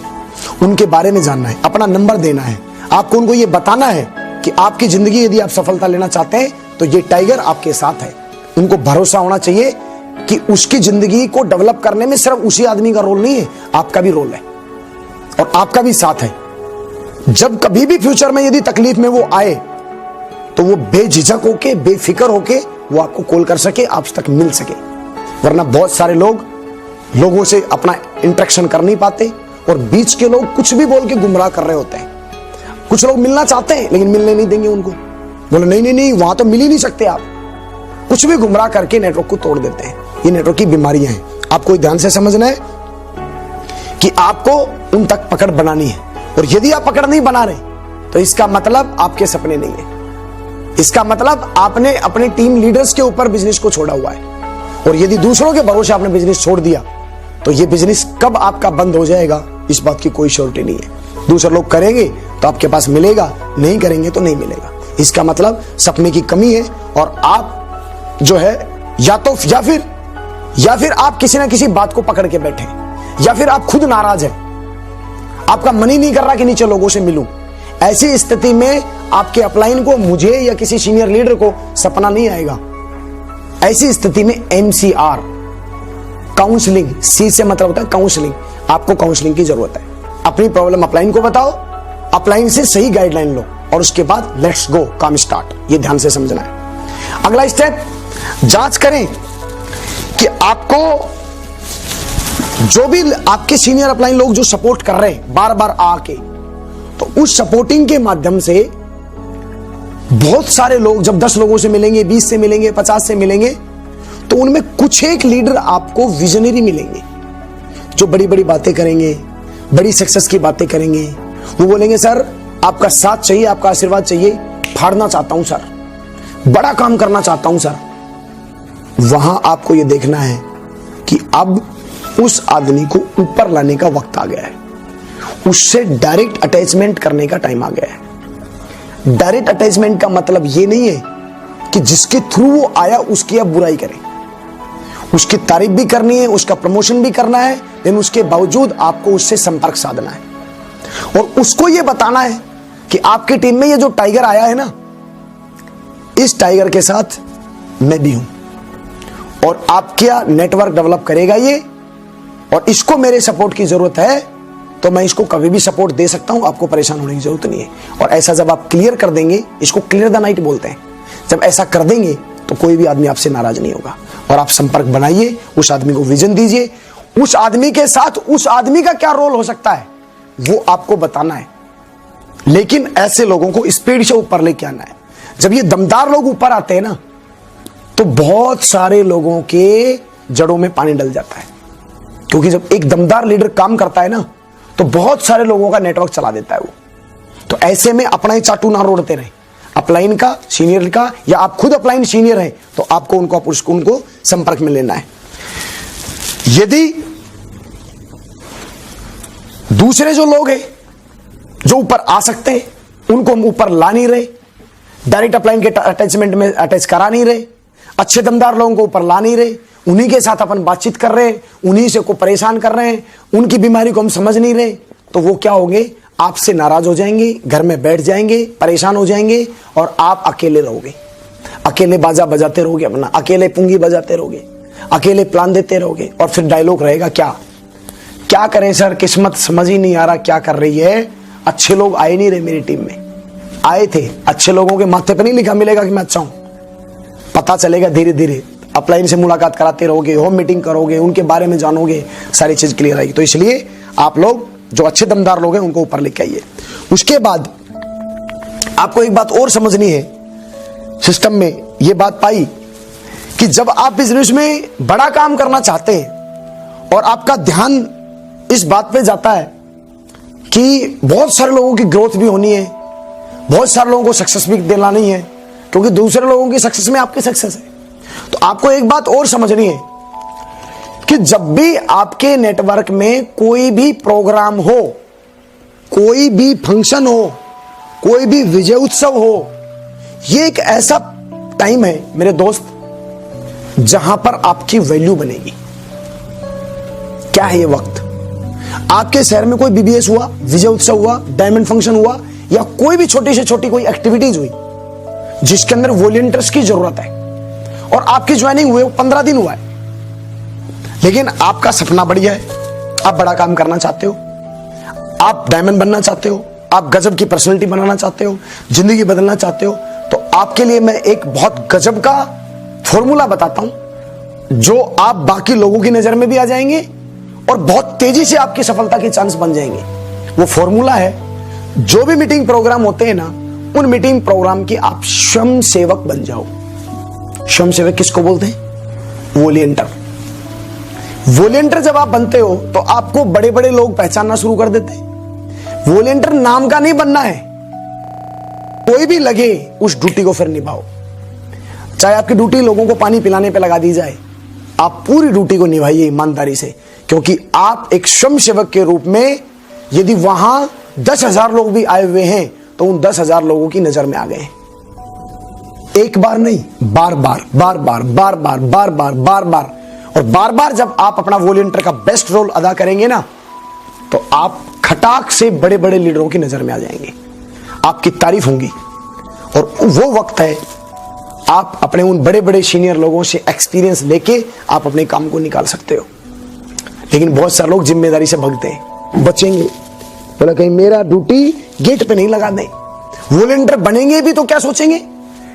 उनके बारे में जानना है, अपना नंबर देना है, आपको उनको ये बताना है कि आपकी जिंदगी यदि आप सफलता लेना चाहते हैं तो ये टाइगर आपके साथ है। उनको भरोसा होना चाहिए कि उसकी जिंदगी को डेवलप करने में सिर्फ उसी आदमी का रोल नहीं है, आपका भी रोल है और आपका भी साथ है। जब कभी भी फ्यूचर में यदि तकलीफ में वो आए तो वो बेझिझक होके, बेफिक्र होके वो आपको कॉल कर सके, आप तक मिल सके। वरना बहुत सारे लोगों से अपना इंटरेक्शन कर नहीं पाते और बीच के लोग कुछ भी बोल के गुमराह कर रहे होते हैं। कुछ लोग मिलना चाहते हैं लेकिन मिलने नहीं देंगे उनको, बोले नहीं नहीं नहीं वहां तो मिल ही नहीं सकते आप, कुछ भी गुमराह करके नेटवर्क को तोड़ देते हैं। ये नेटवर्क की बीमारियां हैं, आपको ध्यान से समझना है कि आपको उन तक पकड़ बनानी है। और यदि आप पकड़ नहीं बना रहे तो इसका मतलब आपके सपने नहीं है, इसका मतलब आपने अपने टीम लीडर्स के ऊपर बिजनेस को छोड़ा हुआ है। और यदि दूसरों के भरोसे आपने बिजनेस छोड़ दिया तो ये बिजनेस कब आपका बंद हो जाएगा इस बात की कोई श्योरिटी नहीं है। दूसरे लोग करेंगे तो आपके पास मिलेगा, नहीं करेंगे तो नहीं मिलेगा। इसका मतलब सपने की कमी है और आप जो है या फिर आप किसी ना किसी बात को पकड़ के बैठे, या फिर आप खुद नाराज हैं, आपका मन ही नहीं कर रहा कि नीचे लोगों से मिलूं। ऐसी स्थिति में आपके अपलाइन को, मुझे या किसी सीनियर लीडर को सपना नहीं आएगा। ऐसी स्थिति में MCR काउंसलिंग, सी से मतलब होता है काउंसलिंग, आपको काउंसलिंग की जरूरत है। अपनी प्रॉब्लम अपलाइन को बताओ, अपलाइन से सही गाइडलाइन लो और उसके बाद लेट्स गो, काम स्टार्ट। ये ध्यान से समझना है। अगला स्टेप, जांच करें कि आपको जो भी आपके सीनियर अपलाइन लोग जो सपोर्ट कर रहे हैं बार बार आके, तो उस सपोर्टिंग के माध्यम से बहुत सारे लोग जब 10 लोगों से मिलेंगे, 20 से मिलेंगे, 50 से मिलेंगे, तो उनमें कुछ एक लीडर आपको विजनरी मिलेंगे जो बड़ी बड़ी बातें करेंगे, बड़ी सक्सेस की बातें करेंगे। वो बोलेंगे सर आपका साथ चाहिए, आपका आशीर्वाद चाहिए, फाड़ना चाहता हूं सर, बड़ा काम करना चाहता हूं सर। वहां आपको यह देखना है कि अब उस आदमी को ऊपर लाने का वक्त आ गया है, उससे डायरेक्ट अटैचमेंट करने का टाइम आ गया है। डायरेक्ट अटैचमेंट का मतलब यह नहीं है कि जिसके थ्रू वो आया उसकी आप बुराई करें, उसकी तारीफ भी करनी है, उसका प्रमोशन भी करना है, लेकिन उसके बावजूद आपको उससे संपर्क साधना है और उसको यह बताना है कि आपकी टीम में ये जो टाइगर आया है ना, इस टाइगर के साथ मैं भी हूं और आप क्या नेटवर्क डेवलप करेगा ये, और इसको मेरे सपोर्ट की जरूरत है तो मैं इसको कभी भी सपोर्ट दे सकता हूं, आपको परेशान होने की जरूरत नहीं है। और ऐसा जब आप क्लियर कर देंगे, इसको क्लियर द नाइट बोलते हैं, जब ऐसा कर देंगे तो कोई भी आदमी आपसे नाराज नहीं होगा। और आप संपर्क बनाइए, उस आदमी को विजन दीजिए, उस आदमी के साथ उस आदमी का क्या रोल हो सकता है वो आपको बताना है। लेकिन ऐसे लोगों को स्पीड से ऊपर लेके आना है। जब ये दमदार लोग ऊपर आते हैं ना, तो बहुत सारे लोगों के जड़ों में पानी डल जाता है, क्योंकि जब एक दमदार लीडर काम करता है ना, तो बहुत सारे लोगों का नेटवर्क चला देता है वो। तो ऐसे में अपना ही चाटू ना रोड़ते रहे, अपलाइन का, सीनियर का, या आप खुद अपलाइन सीनियर हैं तो आपको उनको संपर्क में लेना है। यदि दूसरे जो लोग हैं जो ऊपर आ सकते हैं उनको हम ऊपर ला नहीं रहे, डायरेक्ट अपलाइन के अटैचमेंट में अटैच करा नहीं रहे, अच्छे दमदार लोगों को ऊपर ला नहीं रहे, उन्हीं के साथ अपन बातचीत कर रहे हैं, उन्हीं से को परेशान कर रहे हैं, उनकी बीमारी को हम समझ नहीं रहे, तो वो क्या होंगे, आपसे नाराज हो जाएंगे, घर में बैठ जाएंगे, परेशान हो जाएंगे और आप अकेले रहोगे, अकेले बाजा बजाते रहोगे, अपना अकेले पुंगी बजाते रहोगे, अकेले प्लान देते रहोगे। और फिर डायलॉग रहेगा क्या करें सर, किस्मत समझ ही नहीं आ रहा क्या कर रही है, अच्छे लोग आए नहीं रहे मेरी टीम में, आए थे अच्छे लोगों के माथे पर नहीं लिखा मिलेगा कि मैं अच्छा हूं, पता चलेगा धीरे धीरे, अपलाइन से मुलाकात कराते रहोगे, होम मीटिंग करोगे, उनके बारे में जानोगे, सारी चीज क्लियर आएगी। तो इसलिए आप लोग जो अच्छे दमदार लोग हैं उनको ऊपर लेके आइए। उसके बाद आपको एक बात और समझनी है, सिस्टम में यह बात पाई कि जब आप बिजनेस में बड़ा काम करना चाहते हैं और आपका ध्यान इस बात पे जाता है कि बहुत सारे लोगों की ग्रोथ भी होनी है, बहुत सारे लोगों को सक्सेस भी दिलानी है, क्योंकि दूसरे लोगों की सक्सेस में आपकी सक्सेस है। तो आपको एक बात और समझनी है कि जब भी आपके नेटवर्क में कोई भी प्रोग्राम हो, कोई भी फंक्शन हो, कोई भी विजय उत्सव हो, यह एक ऐसा टाइम है मेरे दोस्त जहां पर आपकी वैल्यू बनेगी। क्या है ये वक्त? आपके शहर में कोई BBS हुआ, विजय उत्सव हुआ, डायमंड फंक्शन हुआ, या कोई भी छोटी से छोटी कोई एक्टिविटीज हुई जिसके अंदर वॉलंटियर्स की जरूरत है और आपकी ज्वाइनिंग हुए 15 दिन हुआ है, लेकिन आपका सपना बढ़िया है, आप बड़ा काम करना चाहते हो, आप डायमंड बनना चाहते हो, आप गजब की पर्सनैलिटी बनाना चाहते हो, जिंदगी बदलना चाहते हो, तो आपके लिए मैं एक बहुत गजब का फॉर्मूला बताता हूं जो आप बाकी लोगों की नजर में भी आ जाएंगे और बहुत तेजी से आपकी सफलता के चांस बन जाएंगे। वो फॉर्मूला है जो भी मीटिंग प्रोग्राम होते हैं ना, उन मीटिंग प्रोग्राम की आप स्वयं सेवक बन जाओ। स्वयं सेवक किसको बोलते हैं? वॉलेंटियर। वॉलेंटियर जब आप बनते हो तो आपको बड़े बड़े लोग पहचानना शुरू कर देते हैं। वॉलेंटियर नाम का नहीं बनना है, कोई भी लगे उस ड्यूटी को फिर निभाओ। चाहे आपकी ड्यूटी लोगों को पानी पिलाने पे लगा दी जाए, आप पूरी ड्यूटी को निभाइए ईमानदारी से, क्योंकि आप एक स्वयं सेवक के रूप में यदि वहां 10,000 लोग भी आए हुए हैं तो उन 10,000 लोगों की नजर में आ गए। एक बार नहीं, बार बार बार बार बार बार बार बार बार बार और बार बार जब आप अपना वॉलंटियर का बेस्ट रोल अदा करेंगे ना, तो आप खटाक से बड़े बड़े लीडरों की नजर में आ जाएंगे, आपकी तारीफ होंगी। और वो वक्त है आप अपने उन बड़े बड़े सीनियर लोगों से एक्सपीरियंस लेके आप अपने काम को निकाल सकते हो। लेकिन बहुत सारे लोग जिम्मेदारी से भागते हैं, बचेंगे, बोला कहीं मेरा ड्यूटी गेट पे नहीं लगा दें। वॉलंटियर बनेंगे भी तो क्या सोचेंगे,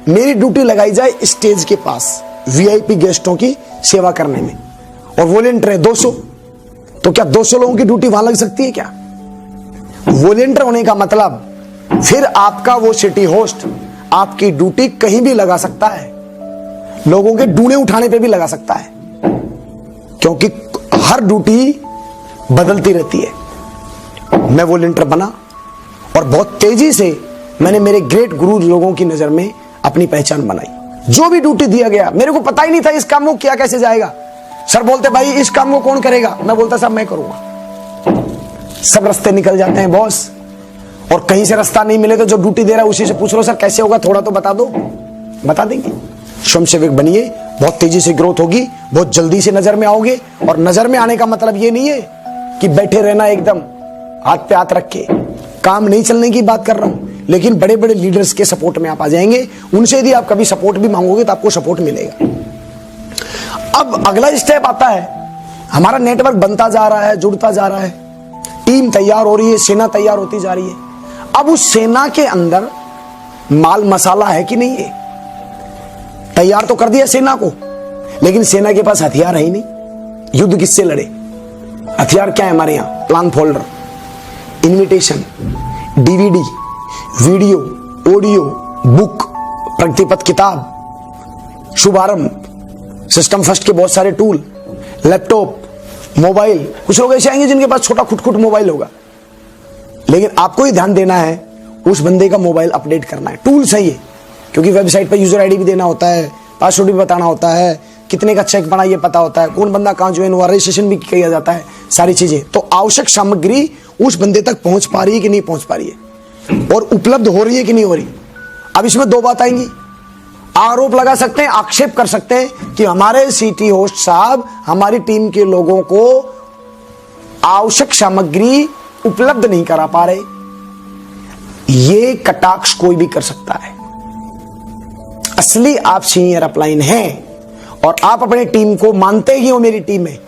मेरी ड्यूटी लगाई जाए स्टेज के पास वीआईपी गेस्टों की सेवा करने में, और वॉलंटियर है 200, तो क्या 200 लोगों की ड्यूटी वहां लग सकती है क्या? वॉलंटियर होने का मतलब फिर आपका वो सिटी होस्ट आपकी ड्यूटी कहीं भी लगा सकता है, लोगों के डूने उठाने पे भी लगा सकता है, क्योंकि हर ड्यूटी बदलती रहती है। मैं वॉलंटियर बना और बहुत तेजी से मैंने मेरे ग्रेट गुरु लोगों की नजर में अपनी पहचान बनाई। जो भी ड्यूटी दिया गया, मेरे को पता ही नहीं था इस काम को किया कैसे जाएगा। सर बोलते भाई इस काम को कौन करेगा, मैं बोलता साहब मैं करूंगा। सब रास्ते निकल जाते हैं बॉस, और कहीं से रास्ता नहीं मिले तो जो ड्यूटी दे रहा है उसी से पूछ लो सर कैसे होगा, थोड़ा तो बता दो, बता देंगे। स्वयंसेवक बनिए, बहुत तेजी से ग्रोथ होगी, बहुत जल्दी से नजर में आओगे। और नजर में आने का मतलब ये नहीं है कि बैठे रहना एकदम हाथ पे हाथ रख के, काम नहीं चलने की बात कर रहा हूं, लेकिन बड़े बड़े लीडर्स के सपोर्ट में आप आ जाएंगे। उनसे यदि आप कभी सपोर्ट भी मांगोगे तो आपको सपोर्ट मिलेगा। अब अगला स्टेप आता है, हमारा नेटवर्क बनता जा रहा है, जुड़ता जा रहा है, टीम तैयार हो रही है, सेना तैयार होती जा रही है। अब उस सेना के अंदर माल मसाला है कि नहीं है? तैयार तो कर दिया सेना को, लेकिन सेना के पास हथियार है ही नहीं। युद्ध किससे लड़े? हथियार क्या है हमारे यहां? Plan folder, invitation, DVD, video, audio, book, प्रतिपद किताब, शुभारंभ, सिस्टम फर्स्ट के बहुत सारे टूल, लैपटॉप, मोबाइल। कुछ लोग ऐसे आएंगे जिनके पास छोटा खुटखुट मोबाइल होगा, लेकिन आपको ही ध्यान देना है उस बंदे का मोबाइल अपडेट करना है। टूल सही है, क्योंकि वेबसाइट पर यूजर आईडी भी देना होता है, पासवर्ड भी बताना होता है, कितने का चेक बना ये पता होता है, कौन बंदा कहां ज्वाइन हुआ, रजिस्ट्रेशन भी किया जाता है, सारी चीजें। तो आवश्यक सामग्री उस बंदे तक पहुंच पा रही है कि नहीं पहुंच पा रही है, और उपलब्ध हो रही है कि नहीं हो रही। अब इसमें दो बात आएंगी, आरोप लगा सकते हैं, आक्षेप कर सकते हैं कि हमारे सिटी होस्ट साहब हमारी टीम के लोगों को आवश्यक सामग्री उपलब्ध नहीं करा पा रहे। ये कटाक्ष कोई भी कर सकता है। असली आप सीनियर अपलाइन हैं और आप अपनी टीम को मानते ही हो मेरी टीम है,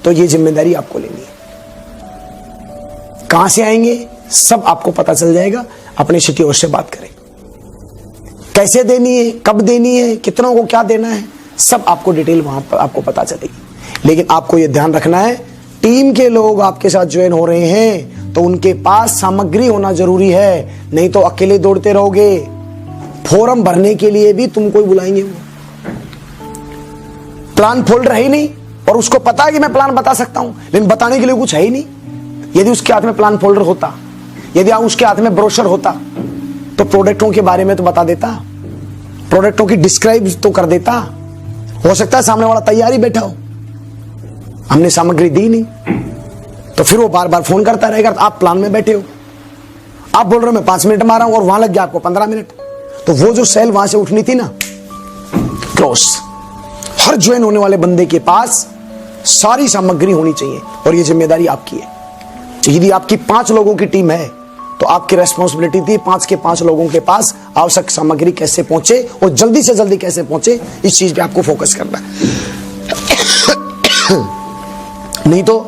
तो ये जिम्मेदारी आपको लेनी है। कहां से आएंगे सब आपको पता चल जाएगा। अपने सिटी होस्ट से बात करें, कैसे देनी है, कब देनी है, कितनों को क्या देना है, सब आपको डिटेल वहां पर आपको पता चलेगी। लेकिन आपको यह ध्यान रखना है, टीम के लोग आपके साथ ज्वाइन हो रहे हैं तो उनके पास सामग्री होना जरूरी है, नहीं तो अकेले दौड़ते रहोगे। फॉर्म भरने के लिए भी तुमको ही बुलाएंगे। प्लान फोल्डर है ही नहीं, और उसको पता है कि मैं प्लान बता सकता हूं, लेकिन बताने के लिए कुछ है ही नहीं। यदि उसके हाथ में प्लान फोल्डर होता, यदि उसके हाथ में ब्रोशर होता, तो प्रोडक्टों के बारे में तो बता देता, प्रोडक्टों की डिस्क्राइब तो कर देता। हो सकता है सामने वाला तैयार ही बैठा हो, हमने सामग्री दी नहीं, तो फिर वो बार बार फोन करता रहेगा। आप प्लान में बैठे हो, आप बोल रहे हो मैं 5 मिनट मारा हूं और वहां लग गया आपको 15 मिनट, तो वो जो सेल वहां से उठनी थी ना, क्लोज। हर ज्वाइन होने वाले बंदे के पास सारी सामग्री होनी चाहिए, और ये जिम्मेदारी आपकी है। यदि आपकी 5 लोगों की टीम है तो आपकी रेस्पॉन्सिबिलिटी थी 5 के 5 लोगों के पास आवश्यक सामग्री कैसे पहुंचे और जल्दी से जल्दी कैसे पहुंचे, इस चीज पे आपको फोकस करना है। नहीं तो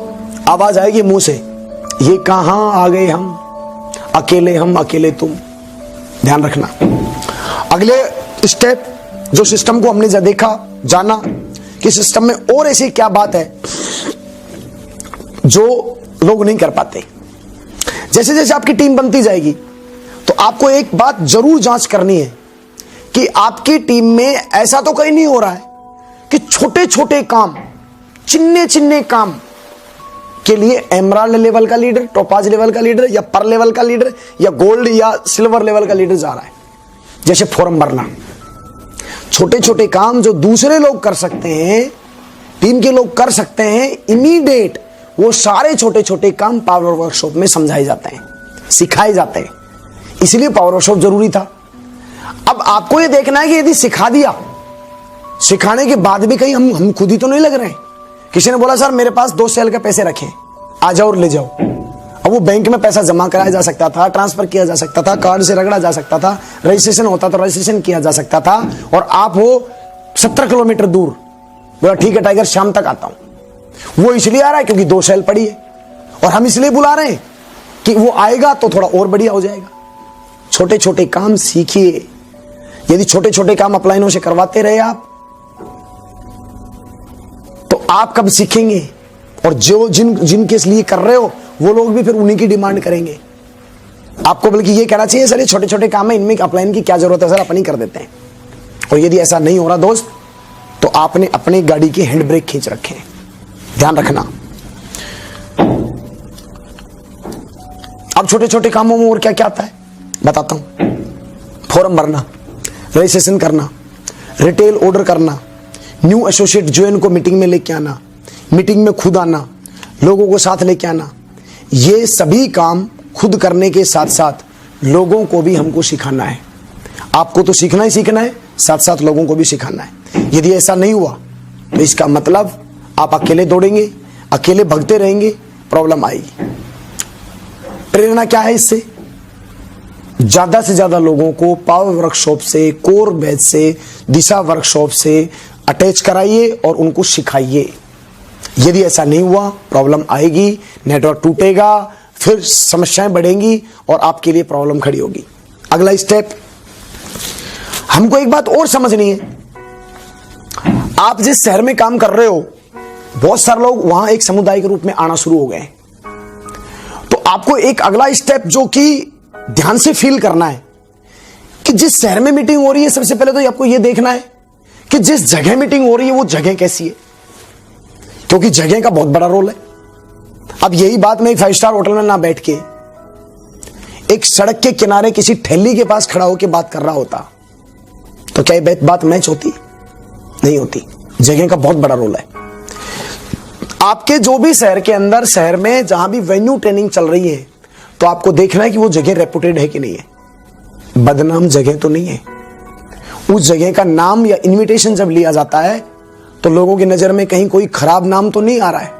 आवाज आएगी मुंह से, ये कहां आ गए हम अकेले तुम। ध्यान रखना। अगले स्टेप, जो सिस्टम को हमने देखा जाना कि सिस्टम में और ऐसी क्या बात है जो लोग नहीं कर पाते। जैसे जैसे आपकी टीम बनती जाएगी तो आपको एक बात जरूर जांच करनी है कि आपकी टीम में ऐसा तो कहीं नहीं हो रहा है कि छोटे छोटे काम, चिन्ने चिन्ने काम के लिए एमराल्ड लेवल का लीडर, टोपाज लेवल का लीडर या पर लेवल का लीडर या गोल्ड या सिल्वर लेवल का लीडर जा रहा है। जैसे फॉर्म भरना, छोटे छोटे काम जो दूसरे लोग कर सकते हैं, टीम के लोग कर सकते हैं इमीडिएट, वो सारे छोटे छोटे काम पावर वर्कशॉप में समझाए जाते हैं, सिखाए जाते हैं। इसलिए पावर वर्कशॉप जरूरी था। अब आपको ये देखना है कि यदि सिखा दिया, सिखाने के बाद भी कहीं हम खुद ही तो नहीं लग रहे हैं। किसी ने बोला सर मेरे पास 2 सेल के पैसे रखे, आ जाओ और ले जाओ। अब वो बैंक में पैसा जमा कराया जा सकता था, ट्रांसफर किया जा सकता था, कार्ड से रगड़ा जा सकता था, रजिस्ट्रेशन होता तो रजिस्ट्रेशन किया जा सकता था, और आप हो 17 किलोमीटर दूर, बोला ठीक है टाइगर शाम तक आता हूं। वो इसलिए आ रहा है क्योंकि 2 सेल पड़ी है, और हम इसलिए बुला रहे हैं कि वो आएगा तो थोड़ा और बढ़िया हो जाएगा। छोटे छोटे काम सीखिए। यदि छोटे छोटे काम अपलाइनों से करवाते रहे आप तो आप कब सीखेंगे, और जो जिनके लिए कर रहे हो वो लोग भी फिर उन्हीं की डिमांड करेंगे। आपको बल्कि ये कहना चाहिए सर ये छोटे छोटे काम है, इनमें अपलाइन की क्या जरूरत है सर, अपन ही कर देते हैं। और यदि ऐसा नहीं हो रहा दोस्त तो आपने अपनी गाड़ी की हैंड ब्रेक खींच रखे हैं, ध्यान रखना। अब छोटे छोटे कामों में और क्या क्या आता है बताता हूं। फॉर्म भरना, रजिस्ट्रेशन करना, रिटेल ऑर्डर करना, न्यू एसोसिएट ज्वाइन को मीटिंग में लेके आना, मीटिंग में खुद आना, लोगों को साथ लेके आना। ये सभी काम खुद करने के साथ साथ लोगों को भी हमको सिखाना है। आपको तो सीखना ही सीखना है, साथ साथ लोगों को भी सिखाना है। यदि ऐसा नहीं हुआ तो इसका मतलब आप अकेले दौड़ेंगे, अकेले भगते रहेंगे, प्रॉब्लम आएगी। प्रेरणा क्या है इससे? ज्यादा से ज्यादा लोगों को पावर वर्कशॉप से, कोर बैच से, दिशा वर्कशॉप से अटैच कराइए और उनको सिखाइए। यदि ऐसा नहीं हुआ प्रॉब्लम आएगी, नेटवर्क टूटेगा, फिर समस्याएं बढ़ेंगी और आपके लिए प्रॉब्लम खड़ी होगी। अगला स्टेप, हमको एक बात और समझनी है। आप जिस शहर में काम कर रहे हो बहुत सारे लोग वहां एक समुदाय के रूप में आना शुरू हो गए हैं। तो आपको एक अगला स्टेप जो कि ध्यान से फील करना है कि जिस शहर में मीटिंग हो रही है, सबसे पहले तो आपको यह देखना है कि जिस जगह मीटिंग हो रही है वो जगह कैसी है, क्योंकि जगह का बहुत बड़ा रोल है। अब यही बात मैं एक 5 स्टार होटल में ना बैठ के एक सड़क के किनारे किसी ठेली के पास खड़ा होकर बात कर रहा होता तो क्या ये बात मैच होती? नहीं होती। जगह का बहुत बड़ा रोल है। आपके जो भी शहर के अंदर, शहर में जहां भी वेन्यू ट्रेनिंग चल रही है, तो आपको देखना है कि वो जगह रेपुटेड है कि नहीं है, बदनाम जगह तो नहीं है। उस जगह का नाम या इनविटेशन जब लिया जाता है तो लोगों की नजर में कहीं कोई खराब नाम तो नहीं आ रहा है,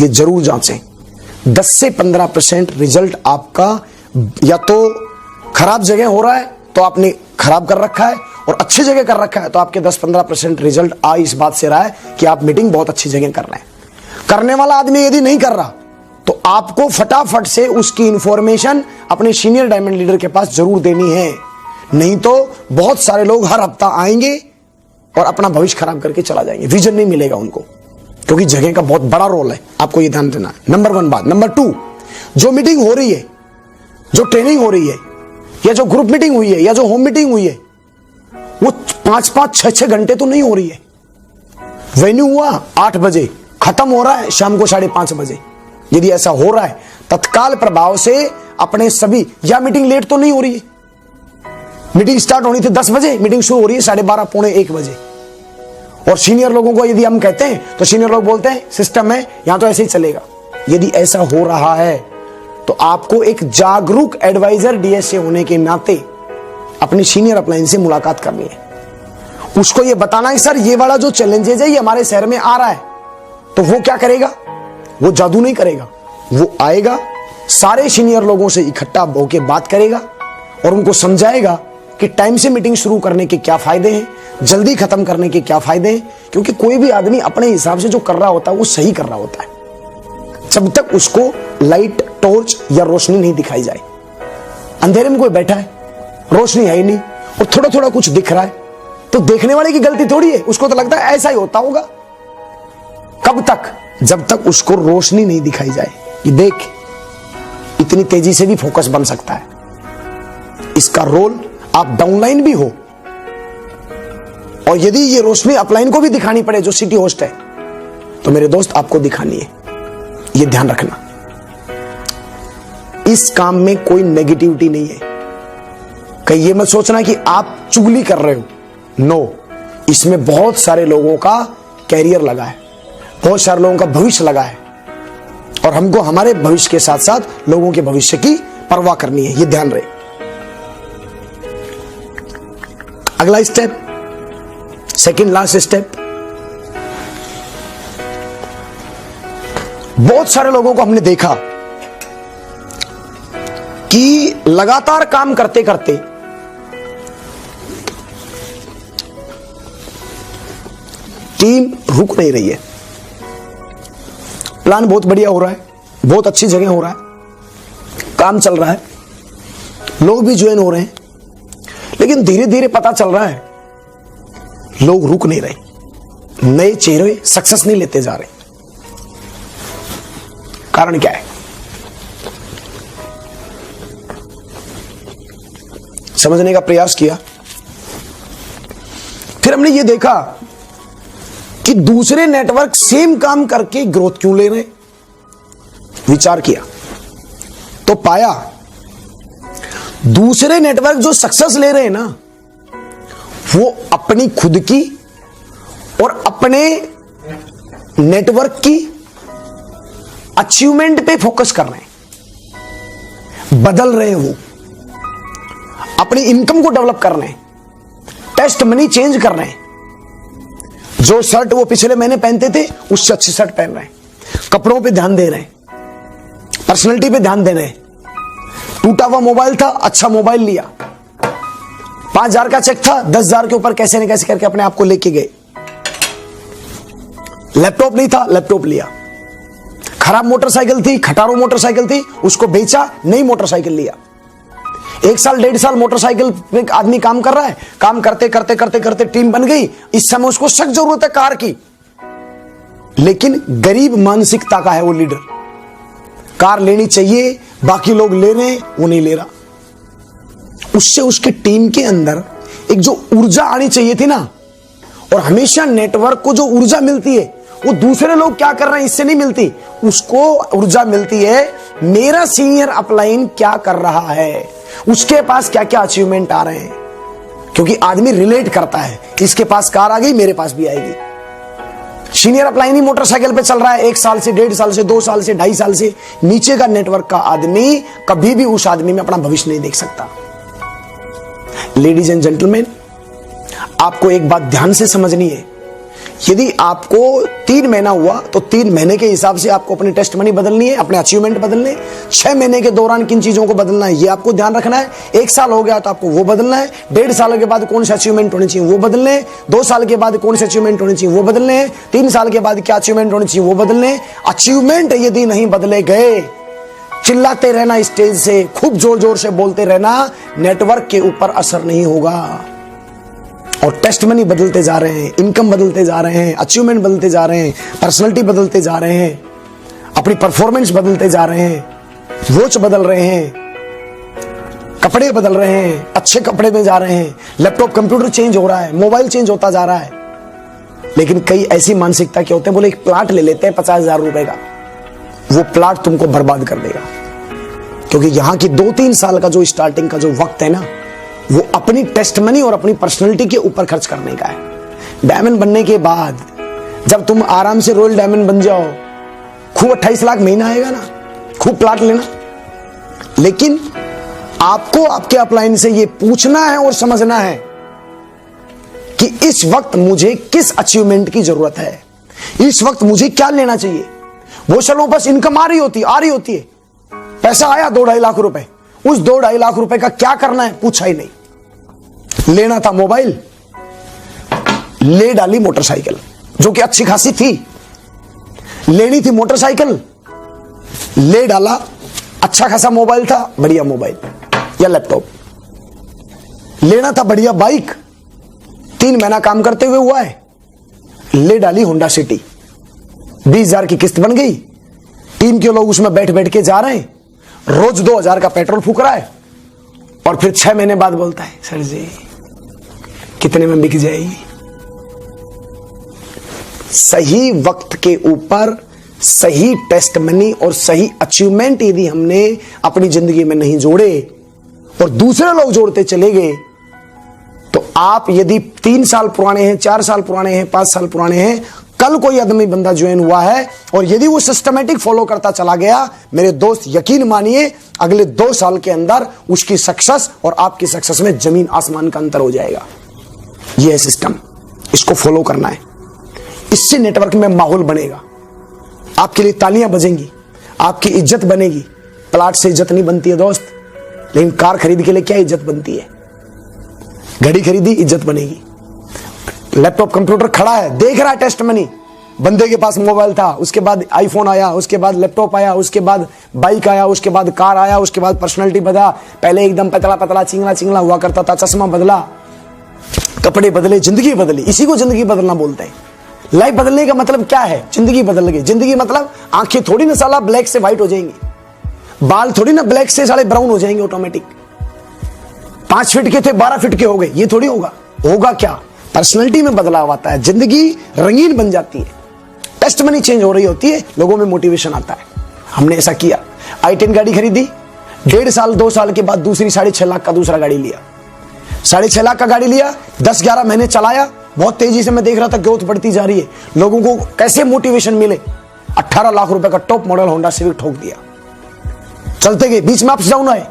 ये जरूर जांचें। 10 से 15% रिजल्ट आपका या तो खराब जगह हो रहा है तो आपने खराब कर रखा है, और अच्छी जगह कर रखा है तो आपके 10-15% रिजल्ट आ इस बात से रहा है कि आप मीटिंग बहुत अच्छी जगह कर रहे हैं। करने वाला आदमी यदि नहीं कर रहा तो आपको फटाफट से उसकी इंफॉर्मेशन अपने सीनियर डायमंड लीडर के पास जरूर देनी है, नहीं तो बहुत सारे लोग हर हफ्ता आएंगे और अपना भविष्य खराब करके चला जाएंगे, विजन नहीं मिलेगा उनको, क्योंकि जगह का बहुत बड़ा रोल है। आपको यह ध्यान देना है। नंबर 1 बात। नंबर 2, जो मीटिंग हो रही है, जो ट्रेनिंग हो रही है, या जो ग्रुप मीटिंग हुई है, या जो होम मीटिंग हुई है, वो 5-5, 6-6 घंटे तो नहीं हो रही है। वेन्यू हुआ 8 बजे, खत्म हो रहा है शाम को 5:30 बजे। यदि ऐसा हो रहा है तत्काल प्रभाव से अपने सभी, या मीटिंग लेट तो नहीं हो रही है, मीटिंग स्टार्ट होनी थी 10 बजे, मीटिंग शुरू हो रही है 12:30, पौने 1 बजे। और सीनियर लोगों को यदि हम कहते हैं तो सीनियर लोग बोलते हैं सिस्टम है, यहां तो ऐसे ही चलेगा। यदि ऐसा हो रहा है तो आपको एक जागरूक एडवाइजर डीएसए होने के नाते अपनी सीनियर अपलाइन से मुलाकात करनी है। उसको यह बताना है सर ये वाला जो चैलेंजेस है ये हमारे शहर में आ रहा है, तो वो क्या करेगा? वो जादू नहीं करेगा, वो आएगा, सारे सीनियर लोगों से इकट्ठा होकर बात करेगा और उनको समझाएगा कि टाइम से मीटिंग शुरू करने के क्या फायदे हैं, जल्दी खत्म करने के क्या फायदे हैं। क्योंकि कोई भी आदमी अपने हिसाब से जो कर रहा होता है वो सही कर रहा होता है, जब तक उसको लाइट, टॉर्च या रोशनी नहीं दिखाई जाए। अंधेरे में कोई बैठा है, रोशनी है ही नहीं और थोड़ा थोड़ा कुछ दिख रहा है, तो देखने वाले की गलती थोड़ी है, उसको तो लगता है ऐसा ही होता होगा। कब तक? जब तक उसको रोशनी नहीं दिखाई जाए कि देख इतनी तेजी से भी फोकस बन सकता है। इसका रोल, आप डाउनलाइन भी हो और यदि ये रोशनी अपलाइन को भी दिखानी पड़े जो सिटी होस्ट है, तो मेरे दोस्त आपको दिखानी है। ये ध्यान रखना, इस काम में कोई नेगेटिविटी नहीं है। कहीं ये मत सोचना कि आप चुगली कर रहे हो, नो, इसमें बहुत सारे लोगों का कैरियर लगा है, बहुत सारे लोगों का भविष्य लगा है और हमको हमारे भविष्य के साथ साथ लोगों के भविष्य की परवाह करनी है। ये ध्यान रहे। अगला स्टेप, सेकंड लास्ट स्टेप, बहुत सारे लोगों को हमने देखा कि लगातार काम करते करते टीम रुक नहीं रही है। प्लान बहुत बढ़िया हो रहा है, बहुत अच्छी जगह हो रहा है, काम चल रहा है, लोग भी ज्वाइन हो रहे हैं, लेकिन धीरे धीरे पता चल रहा है लोग रुक नहीं रहे, नए चेहरे सक्सेस नहीं लेते जा रहे। कारण क्या है? समझने का प्रयास किया, फिर हमने ये देखा कि दूसरे नेटवर्क सेम काम करके ग्रोथ क्यों ले रहे। विचार किया तो पाया दूसरे नेटवर्क जो सक्सेस ले रहे हैं ना, वो अपनी खुद की और अपने नेटवर्क की अचीवमेंट पे फोकस कर रहे हैं, बदल रहे हैं, वो अपनी इनकम को डेवलप कर रहे हैं, टेस्ट मनी चेंज कर रहे हैं। जो शर्ट वो पिछले महीने पहनते थे उससे अच्छी शर्ट पहन रहे हैं, कपड़ों पे ध्यान दे रहे हैं, पर्सनैलिटी पे ध्यान दे रहे हैं। टूटा हुआ मोबाइल था, अच्छा मोबाइल लिया। 5,000 का चेक था, 10,000 के ऊपर कैसे न कैसे करके अपने आप को लेके गए। लैपटॉप नहीं था, लैपटॉप लिया। खराब मोटरसाइकिल थी, खटारो मोटरसाइकिल थी, उसको बेचा, नई मोटरसाइकिल लिया। 1 साल 1.5 साल मोटरसाइकिल पे आदमी काम कर रहा है, काम करते करते करते करते टीम बन गई। इस समय उसको सख्त जरूरत है कार की, लेकिन गरीब मानसिकता का है वो लीडर। कार लेनी चाहिए, बाकी लोग ले रहे हैं, वो नहीं ले रहा। उससे उसके टीम के अंदर एक जो ऊर्जा आनी चाहिए थी ना, और हमेशा नेटवर्क को जो ऊर्जा मिलती है वो दूसरे लोग क्या कर रहे हैं इससे नहीं मिलती, उसको ऊर्जा मिलती है मेरा सीनियर अपलाइन क्या कर रहा है, उसके पास क्या क्या अचीवमेंट आ रहे हैं। क्योंकि आदमी रिलेट करता है, इसके पास कार आ गई, मेरे पास भी आएगी। सीनियर अपलाइन ही मोटरसाइकिल पे चल रहा है 1 साल से, 1.5 साल से, 2 साल से, 2.5 साल से, नीचे का नेटवर्क का आदमी कभी भी उस आदमी में अपना भविष्य नहीं देख सकता। लेडीज एंड जेंटलमैन, आपको एक बात ध्यान से समझनी है। यदि आपको 3 महीना हुआ तो 3 महीने के हिसाब से आपको अपनी टेस्ट मनी बदलनी है, अपने अचीवमेंट बदलने। 6 महीने के दौरान किन चीजों को बदलना है ये आपको ध्यान रखना है। 1 साल हो गया तो आपको वो बदलना है। 1.5 साल के बाद कौन से अचीवमेंट होने चाहिए वो बदलने हैं। 2 साल के बाद कौन से अचीवमेंट होने चाहिए वो बदलने हैं। 3 साल के बाद क्या अचीवमेंट होने चाहिए वो बदलने हैं। अचीवमेंट यदि नहीं बदले गए, चिल्लाते रहना स्टेज से, खूब जोर जोर से बोलते रहना, नेटवर्क के ऊपर असर नहीं होगा। और टेस्ट मनी बदलते जा रहे हैं, इनकम बदलते जा रहे हैं, अचीवमेंट बदलते जा रहे हैं, पर्सनैलिटी बदलते जा रहे हैं, अपनी परफॉर्मेंस बदलते जा रहे हैं, वॉच बदल रहे हैं, कपड़े बदल रहे हैं, अच्छे कपड़े में जा रहे हैं, लैपटॉप कंप्यूटर चेंज हो रहा है, मोबाइल चेंज होता जा रहा है। लेकिन कई ऐसी मानसिकता के होते हैं, बोले एक प्लाट ले लेते हैं 50,000 रुपए का, वो प्लाट तुमको बर्बाद कर देगा। क्योंकि यहां की 2-3 साल का जो स्टार्टिंग का जो वक्त है ना, वो अपनी टेस्ट मनी और अपनी पर्सनैलिटी के ऊपर खर्च करने का है। डायमंड बनने के बाद जब तुम आराम से रॉयल डायमंड बन जाओ, खूब 28 लाख महीना आएगा ना, खूब प्लाट लेना। लेकिन आपको आपके अपलाइन से ये पूछना है और समझना है कि इस वक्त मुझे किस अचीवमेंट की जरूरत है, इस वक्त मुझे क्या लेना चाहिए। वो चलो बस इनकम आ रही होती है, पैसा आया 2-2.5 लाख रुपए, उस 2-2.5 लाख रुपए का क्या करना है पूछा ही नहीं। लेना था मोबाइल, ले डाली मोटरसाइकिल जो कि अच्छी खासी थी। लेनी थी मोटरसाइकिल, ले डाला, अच्छा खासा मोबाइल था, बढ़िया मोबाइल या लैपटॉप। लेना था बढ़िया बाइक, 3 महीना काम करते हुए हुआ है, ले डाली होंडा सिटी, 20,000 की किस्त बन गई। टीम के लोग उसमें बैठ बैठ के जा रहे हैं, रोज 2000 का पेट्रोल फूक रहा है और फिर 6 महीने बाद बोलता है सर जी कितने में बिक जाएगी। सही वक्त के ऊपर सही टेस्ट मनी और सही अचीवमेंट यदि हमने अपनी जिंदगी में नहीं जोड़े और दूसरे लोग जोड़ते चले गए, तो आप यदि 3 साल पुराने हैं, 4 साल पुराने हैं, 5 साल पुराने हैं, कल कोई आदमी बंदा ज्वाइन हुआ है और यदि वो सिस्टमेटिक फॉलो करता चला गया, मेरे दोस्त यकीन मानिए अगले 2 साल के अंदर उसकी सक्सेस और आपकी सक्सेस में जमीन आसमान का अंतर हो जाएगा। यह है सिस्टम, इसको फॉलो करना है। इससे नेटवर्क में माहौल बनेगा, आपके लिए तालियां बजेंगी, आपकी इज्जत बनेगी। प्लाट से इज्जत नहीं बनती है दोस्त, लेकिन कार खरीद के लिए क्या इज्जत बनती है? घड़ी खरीदी इज्जत बनेगी। लैपटॉप कंप्यूटर खड़ा है, देख रहा है टेस्ट मनी, बंदे के पास मोबाइल था, उसके बाद आईफोन आया, उसके बाद लैपटॉप आया, उसके बाद बाइक आया, उसके बाद कार आया, उसके बाद पर्सनालिटी बदला। पहले एकदम पतला पतला चिंगला चिंगला हुआ करता था, चश्मा बदला, कपड़े बदले, जिंदगी बदली। इसी को जिंदगी बदलना बोलते हैं। लाइफ बदलने का मतलब क्या है? जिंदगी बदल गई। जिंदगी मतलब आंखें थोड़ी ना साला ब्लैक से व्हाइट हो जाएंगी, बाल थोड़ी ना ब्लैक से साले ब्राउन हो जाएंगे ऑटोमेटिक। 5 फीट के थे 12 फीट के हो गए, ये थोड़ी होगा। होगा क्या? पर्सनैलिटी में बदलाव आता है, जिंदगी रंगीन बन जाती है, टेस्ट मनी चेंज हो रही होती है, लोगों में मोटिवेशन आता है। हमने ऐसा किया। i10 गाड़ी खरीदी, 1.5 साल 2 साल के बाद दूसरी 6.5 लाख का दूसरा गाड़ी लिया। 6.5 लाख का गाड़ी लिया, 10-11 महीने चलाया, बहुत तेजी से मैं देख रहा था ग्रोथ बढ़ती जा रही है। लोगों को कैसे मोटिवेशन मिले, 18 लाख रुपए का टॉप मॉडल होंडा सिविक ठोक दिया। चलते गए, बीच में अप्स डाउन आए,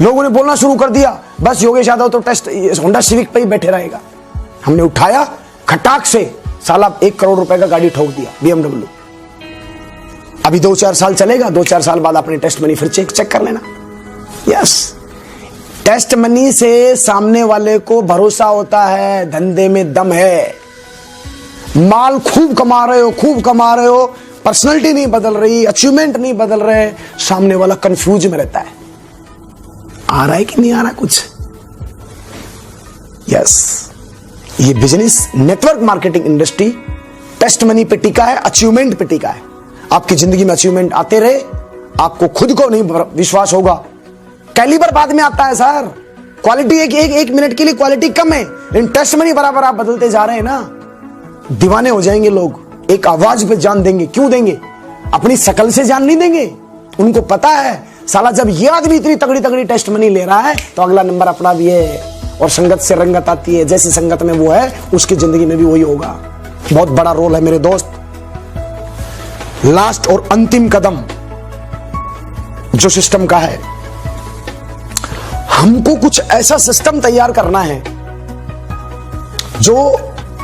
लोगों ने बोलना शुरू कर दिया बस योगेश यादव तो टेस्ट होंडा सिविक पे ही बैठे रहेगा। हमने उठाया, खटाक से साला 1 करोड़ रुपए का गाड़ी ठोक दिया, BMW। अभी 2-4 साल चलेगा, 2-4 साल बाद अपने टेस्ट मनी फिर चेक कर लेना। यस, टेस्ट मनी से सामने वाले को भरोसा होता है, धंधे में दम है। माल खूब कमा रहे हो, खूब कमा रहे हो, पर्सनैलिटी नहीं बदल रही, अचीवमेंट नहीं बदल रहे, सामने वाला कंफ्यूज में रहता है, आ रहा है कि नहीं आ रहा कुछ। यस, ये business network marketing industry test money पे टिका है, अचीवमेंट पे टिका है। आपकी जिंदगी में अचीवमेंट आते रहे, आपको खुद को नहीं विश्वास होगा। कैलिबर बाद में आता है सर, क्वालिटी एक मिनट के लिए क्वालिटी कम है, लेकिन टेस्ट मनी बराबर आप बदलते जा रहे हैं ना। दीवाने हो जाएंगे लोग, एक आवाज पे जान देंगे। क्यों देंगे? अपनी शकल से जान नहीं देंगे। उनको पता है साला जब ये आदमी इतनी तगड़ी तगड़ी टेस्ट मनी ले रहा है तो अगला नंबर अपना भी है। और संगत से रंगत आती है, जैसी संगत में वो है उसकी जिंदगी में भी वही होगा। बहुत बड़ा रोल है मेरे दोस्त। लास्ट और अंतिम कदम जो सिस्टम का है, हमको कुछ ऐसा सिस्टम तैयार करना है जो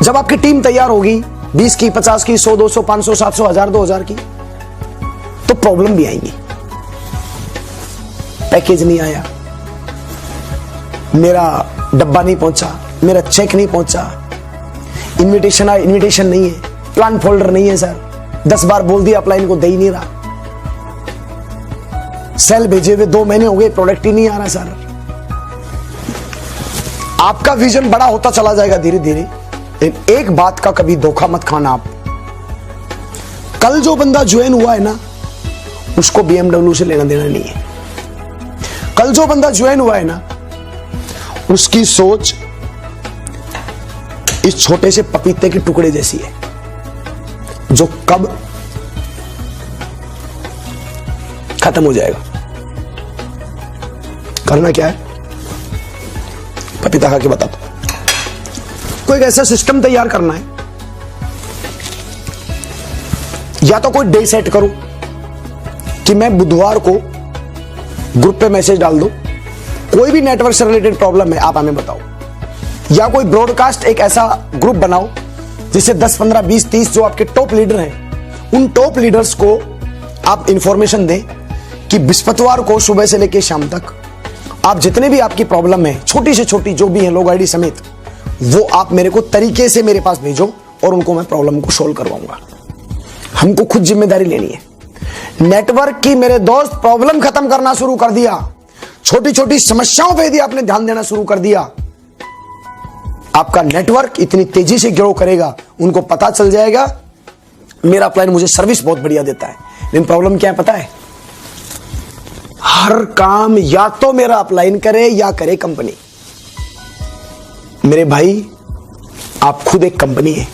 जब आपकी टीम तैयार होगी 20 की, 50 की, 100, 200, 500, 700, 1000, 2000 की, तो प्रॉब्लम भी आएंगी। पैकेज नहीं आया, मेरा डब्बा नहीं पहुंचा, मेरा चेक नहीं पहुंचा, इनविटेशन आया, इनविटेशन नहीं है, प्लान फोल्डर नहीं है सर, 10 बार बोल दिया अपलाइन को दे ही नहीं रहा, सेल भेजे हुए 2 महीने हो गए, प्रोडक्ट ही नहीं आ रहा सर। आपका विजन बड़ा होता चला जाएगा धीरे धीरे, लेकिन एक बात का कभी धोखा मत खाना आप। कल जो बंदा ज्वाइन हुआ है ना, उसको BMW से लेना देना नहीं है। कल जो बंदा ज्वाइन हुआ है ना, उसकी सोच इस छोटे से पपीते के टुकड़े जैसी है, जो कब खत्म हो जाएगा। करना क्या है, पपीता खा के बता दो। कोई ऐसा सिस्टम तैयार करना है, या तो कोई डे सेट करो कि मैं बुधवार को ग्रुप पे मैसेज डाल दो, कोई भी नेटवर्क से रिलेटेड प्रॉब्लम है आप हमें बताओ, या कोई ब्रॉडकास्ट एक ऐसा ग्रुप बनाओ जिससे 10, 15, 20, 30 जो आपके टॉप लीडर हैं, उन टॉप लीडर्स को आप इंफॉर्मेशन दें कि बृहस्पतिवार को सुबह से लेकर शाम तक आप जितने भी आपकी प्रॉब्लम है, छोटी से छोटी जो भी है, लोग आईडी समेत, वो आप मेरे को तरीके से मेरे पास भेजो और उनको मैं प्रॉब्लम को सोल्व करवाऊंगा। हमको खुद जिम्मेदारी लेनी है। नेटवर्क की मेरे दोस्त प्रॉब्लम खत्म करना शुरू कर दिया, छोटी छोटी समस्याओं पे यदि आपने ध्यान देना शुरू कर दिया, आपका नेटवर्क इतनी तेजी से ग्रो करेगा, उनको पता चल जाएगा मेरा अपलाइन मुझे सर्विस बहुत बढ़िया देता है, लेकिन प्रॉब्लम क्या है पता है? हर काम या तो मेरा अपलाइन करे या करे कंपनी। मेरे भाई, आप खुद एक कंपनी है।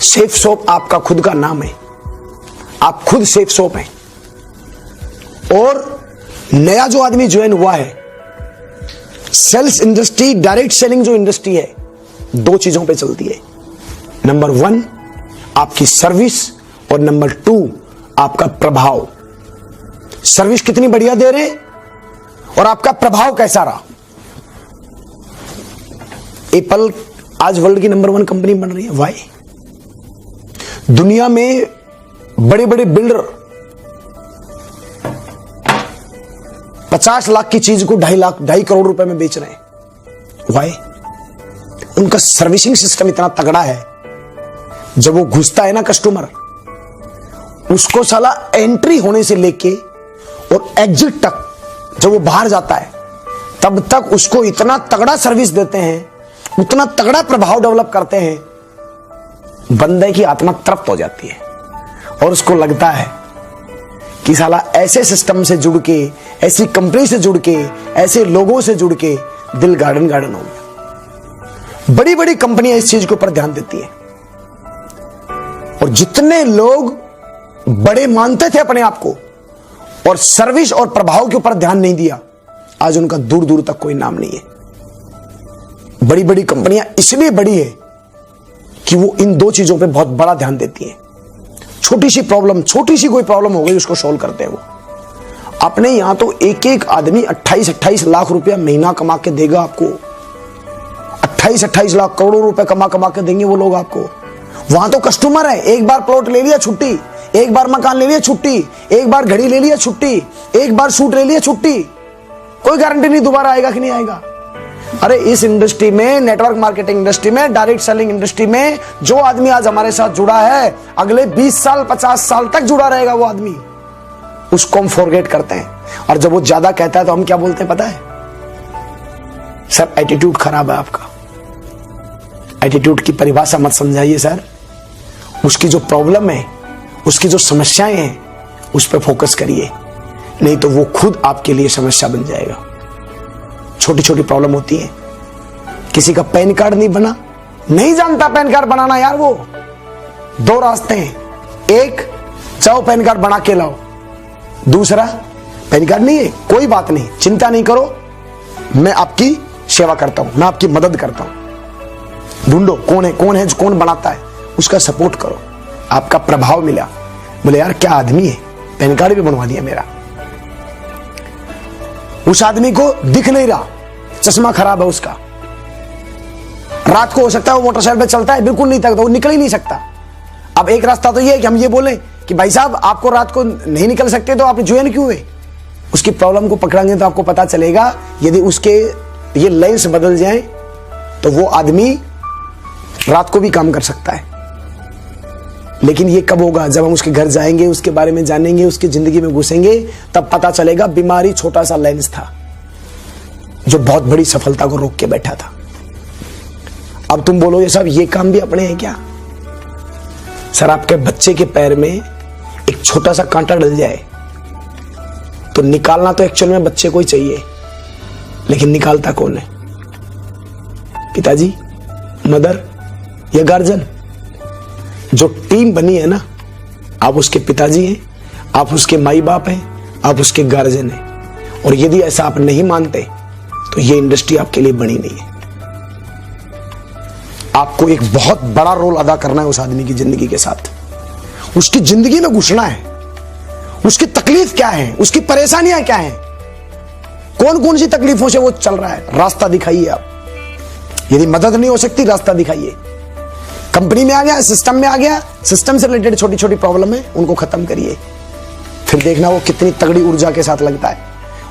सेफ शॉप आपका खुद का नाम है, आप खुद सेफ शॉप हैं। और नया जो आदमी ज्वाइन हुआ है, सेल्स इंडस्ट्री, डायरेक्ट सेलिंग जो इंडस्ट्री है, दो चीजों पे चलती है। नंबर 1 आपकी सर्विस और नंबर 2 आपका प्रभाव। सर्विस कितनी बढ़िया दे रहे और आपका प्रभाव कैसा रहा। एप्पल आज वर्ल्ड की नंबर 1 कंपनी बन रही है। वाई? दुनिया में बड़े बड़े बिल्डर 50 लाख की चीज को 2.5 करोड़ रुपए में बेच रहे हैं। वाई? उनका सर्विसिंग सिस्टम इतना तगड़ा है, जब वो घुसता है ना कस्टमर, उसको साला एंट्री होने से लेके और एग्जिट तक, जब वो बाहर जाता है तब तक उसको इतना तगड़ा सर्विस देते हैं, उतना तगड़ा प्रभाव डेवलप करते हैं, बंदे की आत्मा तृप्त हो जाती है और उसको लगता है कि साला ऐसे सिस्टम से जुड़ के, ऐसी कंपनी से जुड़ के, ऐसे लोगों से जुड़ के दिल गार्डन गार्डन हो गया। बड़ी बड़ी कंपनियां इस चीज के ऊपर ध्यान देती है और जितने लोग बड़े मानते थे अपने आप को और सर्विस और प्रभाव के ऊपर ध्यान नहीं दिया, आज उनका दूर दूर तक कोई नाम नहीं है। बड़ी बड़ी कंपनियां इसलिए बड़ी है कि वो इन दो चीजों पे बहुत बड़ा ध्यान देती हैं। छोटी सी प्रॉब्लम, छोटी सी कोई प्रॉब्लम हो गई, उसको सोल्व करते हैं वो। अपने यहां तो एक एक आदमी 28-28 लाख रुपया महीना कमा के देगा आपको। 28-28 लाख, करोड़ों रुपए कमा के देंगे वो लोग आपको। वहां तो कस्टमर है, एक बार प्लॉट ले लिया छुट्टी, एक बार मकान ले लिया छुट्टी, एक बार घड़ी ले लिया छुट्टी, एक बार सूट ले लिया छुट्टी, कोई गारंटी नहीं दोबारा आएगा कि नहीं आएगा। अरे इस इंडस्ट्री में, नेटवर्क मार्केटिंग इंडस्ट्री में, डायरेक्ट सेलिंग इंडस्ट्री में जो आदमी आज हमारे साथ जुड़ा है, अगले 20 साल 50 साल तक जुड़ा रहेगा वो आदमी। उसको हम फॉरगेट करते हैं और जब वो ज्यादा कहता है तो हम क्या बोलते हैं पता है? सर एटीट्यूड खराब है आपका। एटीट्यूड की परिभाषा मत समझाइए सर, उसकी जो प्रॉब्लम है, उसकी जो समस्याएं हैं, उस पर फोकस करिए, नहीं तो वो खुद आपके लिए समस्या बन जाएगा। छोटी छोटी प्रॉब्लम होती है। किसी का पैन कार्ड नहीं बना, नहीं जानता पैन कार्ड बनाना यार, वो 2 रास्ते हैं। एक, चाहो पैन कार्ड बना के लाओ। दूसरा, पैन कार्ड नहीं है, कोई बात नहीं, चिंता नहीं करो, मैं आपकी सेवा करता हूं, मैं आपकी मदद करता हूं। ढूंढो कौन है, कौन बनाता है, उसका सपोर्ट करो, आपका प्रभाव मिला। बोले यार क्या आदमी है, पैन कार्ड भी बनवा दिया मेरा। उस आदमी को दिख नहीं रहा, चश्मा खराब है उसका। रात को हो सकता है वो मोटरसाइकिल पे चलता है, बिल्कुल नहीं थकता, वो निकल ही नहीं सकता। अब एक रास्ता तो ये है कि हम ये बोले कि भाई साहब आपको रात को नहीं निकल सकते तो आप ज्वाइन क्यों हुए। उसकी प्रॉब्लम को पकड़ेंगे तो आपको पता चलेगा, यदि उसके ये लेंस बदल जाए तो वो आदमी रात को भी काम कर सकता है। लेकिन ये कब होगा? जब हम उसके घर जाएंगे, उसके बारे में जानेंगे, उसकी जिंदगी में घुसेंगे, तब पता चलेगा बीमारी छोटा सा लेंस था जो बहुत बड़ी सफलता को रोक के बैठा था। अब तुम बोलोगे साहब ये काम भी अपने हैं क्या? सर आपके बच्चे के पैर में एक छोटा सा कांटा डल जाए तो निकालना तो एक्चुअल में बच्चे को ही चाहिए, लेकिन निकालता कौन है? पिताजी, मदर या गार्जियन? जो टीम बनी है ना, आप उसके पिताजी हैं, आप उसके माई बाप हैं, आप उसके गार्जियन हैं। और यदि ऐसा आप नहीं मानते तो ये इंडस्ट्री आपके लिए बनी नहीं है। आपको एक बहुत बड़ा रोल अदा करना है उस आदमी की जिंदगी के साथ। उसकी जिंदगी में घुसना है, उसकी तकलीफ क्या है, उसकी परेशानियां क्या है, कौन कौन सी तकलीफों से वो चल रहा है, रास्ता दिखाइए आप। यदि मदद नहीं हो सकती, रास्ता दिखाइए। कंपनी में आ गया, सिस्टम में आ गया, सिस्टम से रिलेटेड छोटी छोटी प्रॉब्लम है, उनको खत्म करिए। फिर देखना वो कितनी तगड़ी ऊर्जा के साथ लगता है।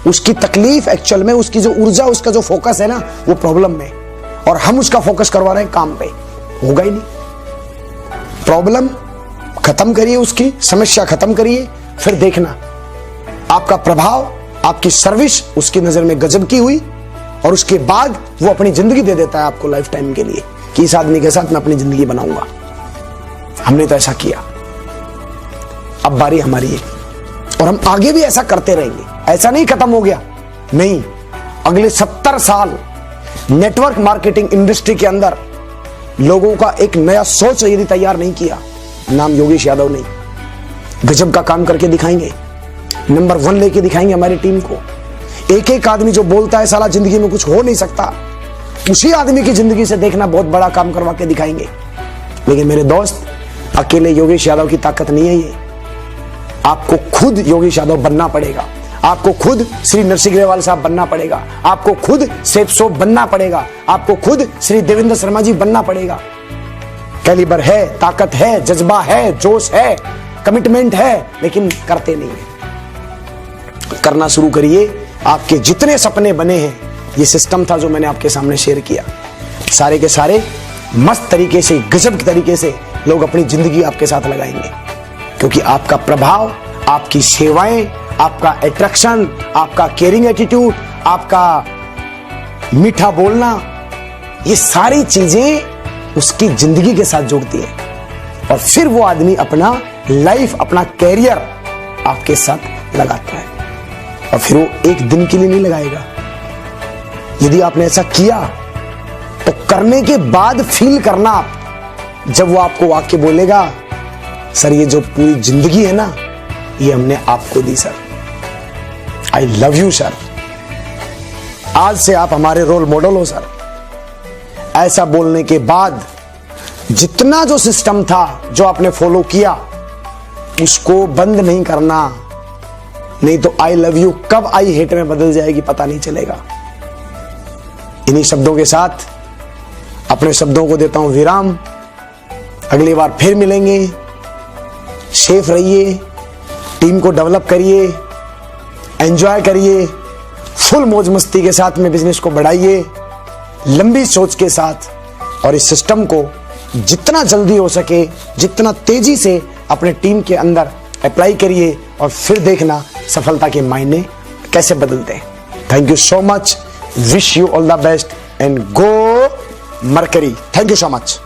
उसकी तकलीफ एक्चुअल में, उसकी जो ऊर्जा, उसका जो फोकस है ना, वो प्रॉब्लम में, और हम उसका फोकस करवा रहे हैं काम पे। होगा ही नहीं। प्रॉब्लम खत्म करिए, उसकी समस्या खत्म करिए, फिर देखना आपका प्रभाव, आपकी सर्विस उसकी नजर में गजब की हुई, और उसके बाद वो अपनी जिंदगी दे देता है आपको लाइफ टाइम के लिए कि इस आदमी के साथ मैं अपनी जिंदगी बनाऊंगा। हमने तो ऐसा किया, अब बारी हमारी है, और हम आगे भी ऐसा करते रहेंगे। ऐसा नहीं खत्म हो गया, नहीं, अगले 70 साल नेटवर्क मार्केटिंग इंडस्ट्री के अंदर लोगों का एक नया सोच यदि तैयार नहीं किया, नाम योगेश यादव नहीं, गजब का काम करके दिखाएंगे, नंबर 1 लेके दिखाएंगे हमारी टीम को। एक एक आदमी जो बोलता है साला जिंदगी में कुछ हो नहीं सकता, उसी आदमी की जिंदगी से देखना बहुत बड़ा काम करवा के दिखाएंगे। लेकिन मेरे दोस्त, अकेले योगेश यादव की ताकत नहीं है ये, आपको खुद योगेश यादव बनना पड़ेगा, आपको खुद श्री नरसिंह ग्रेवाल साहब बनना पड़ेगा, आपको खुद सेफ सोप बनना पड़ेगा, आपको खुद श्री देवेंद्र शर्मा जी बनना पड़ेगा। कैलिबर है, ताकत है, जज्बा है, जोश है, कमिटमेंट है, लेकिन करते नहीं है। करना शुरू करिए। आपके जितने सपने बने हैं, ये सिस्टम था जो मैंने आपके सामने शेयर किया, सारे के सारे मस्त तरीके से, गजब के तरीके से लोग अपनी जिंदगी आपके साथ लगाएंगे, क्योंकि आपका प्रभाव, आपकी सेवाएं, आपका अट्रैक्शन, आपका केयरिंग एटीट्यूड, आपका मीठा बोलना, ये सारी चीजें उसकी जिंदगी के साथ जुड़ती है और फिर वो आदमी अपना लाइफ, अपना कैरियर आपके साथ लगाता है। और फिर वो एक दिन के लिए नहीं लगाएगा। यदि आपने ऐसा किया तो करने के बाद फील करना आप, जब वो आपको वाक्य बोलेगा, सर ये जो पूरी जिंदगी है ना, ये हमने आपको दी sir, I love you sir, आज से आप हमारे रोल मॉडल हो सर। ऐसा बोलने के बाद जितना जो सिस्टम था जो आपने फॉलो किया, उसको बंद नहीं करना, नहीं तो आई लव यू कब आई हेट में बदल जाएगी पता नहीं चलेगा। इन्हीं शब्दों के साथ अपने शब्दों को देता हूं विराम। अगली बार फिर मिलेंगे। सेफ रहिए, टीम को डेवलप करिए, एंजॉय करिए, फुल मौज मस्ती के साथ में बिजनेस को बढ़ाइए, लंबी सोच के साथ, और इस सिस्टम को जितना जल्दी हो सके, जितना तेजी से अपने टीम के अंदर अप्लाई करिए और फिर देखना सफलता के मायने कैसे बदलते हैं। Thank you so much, wish you all the best and go mercury. Thank you so much.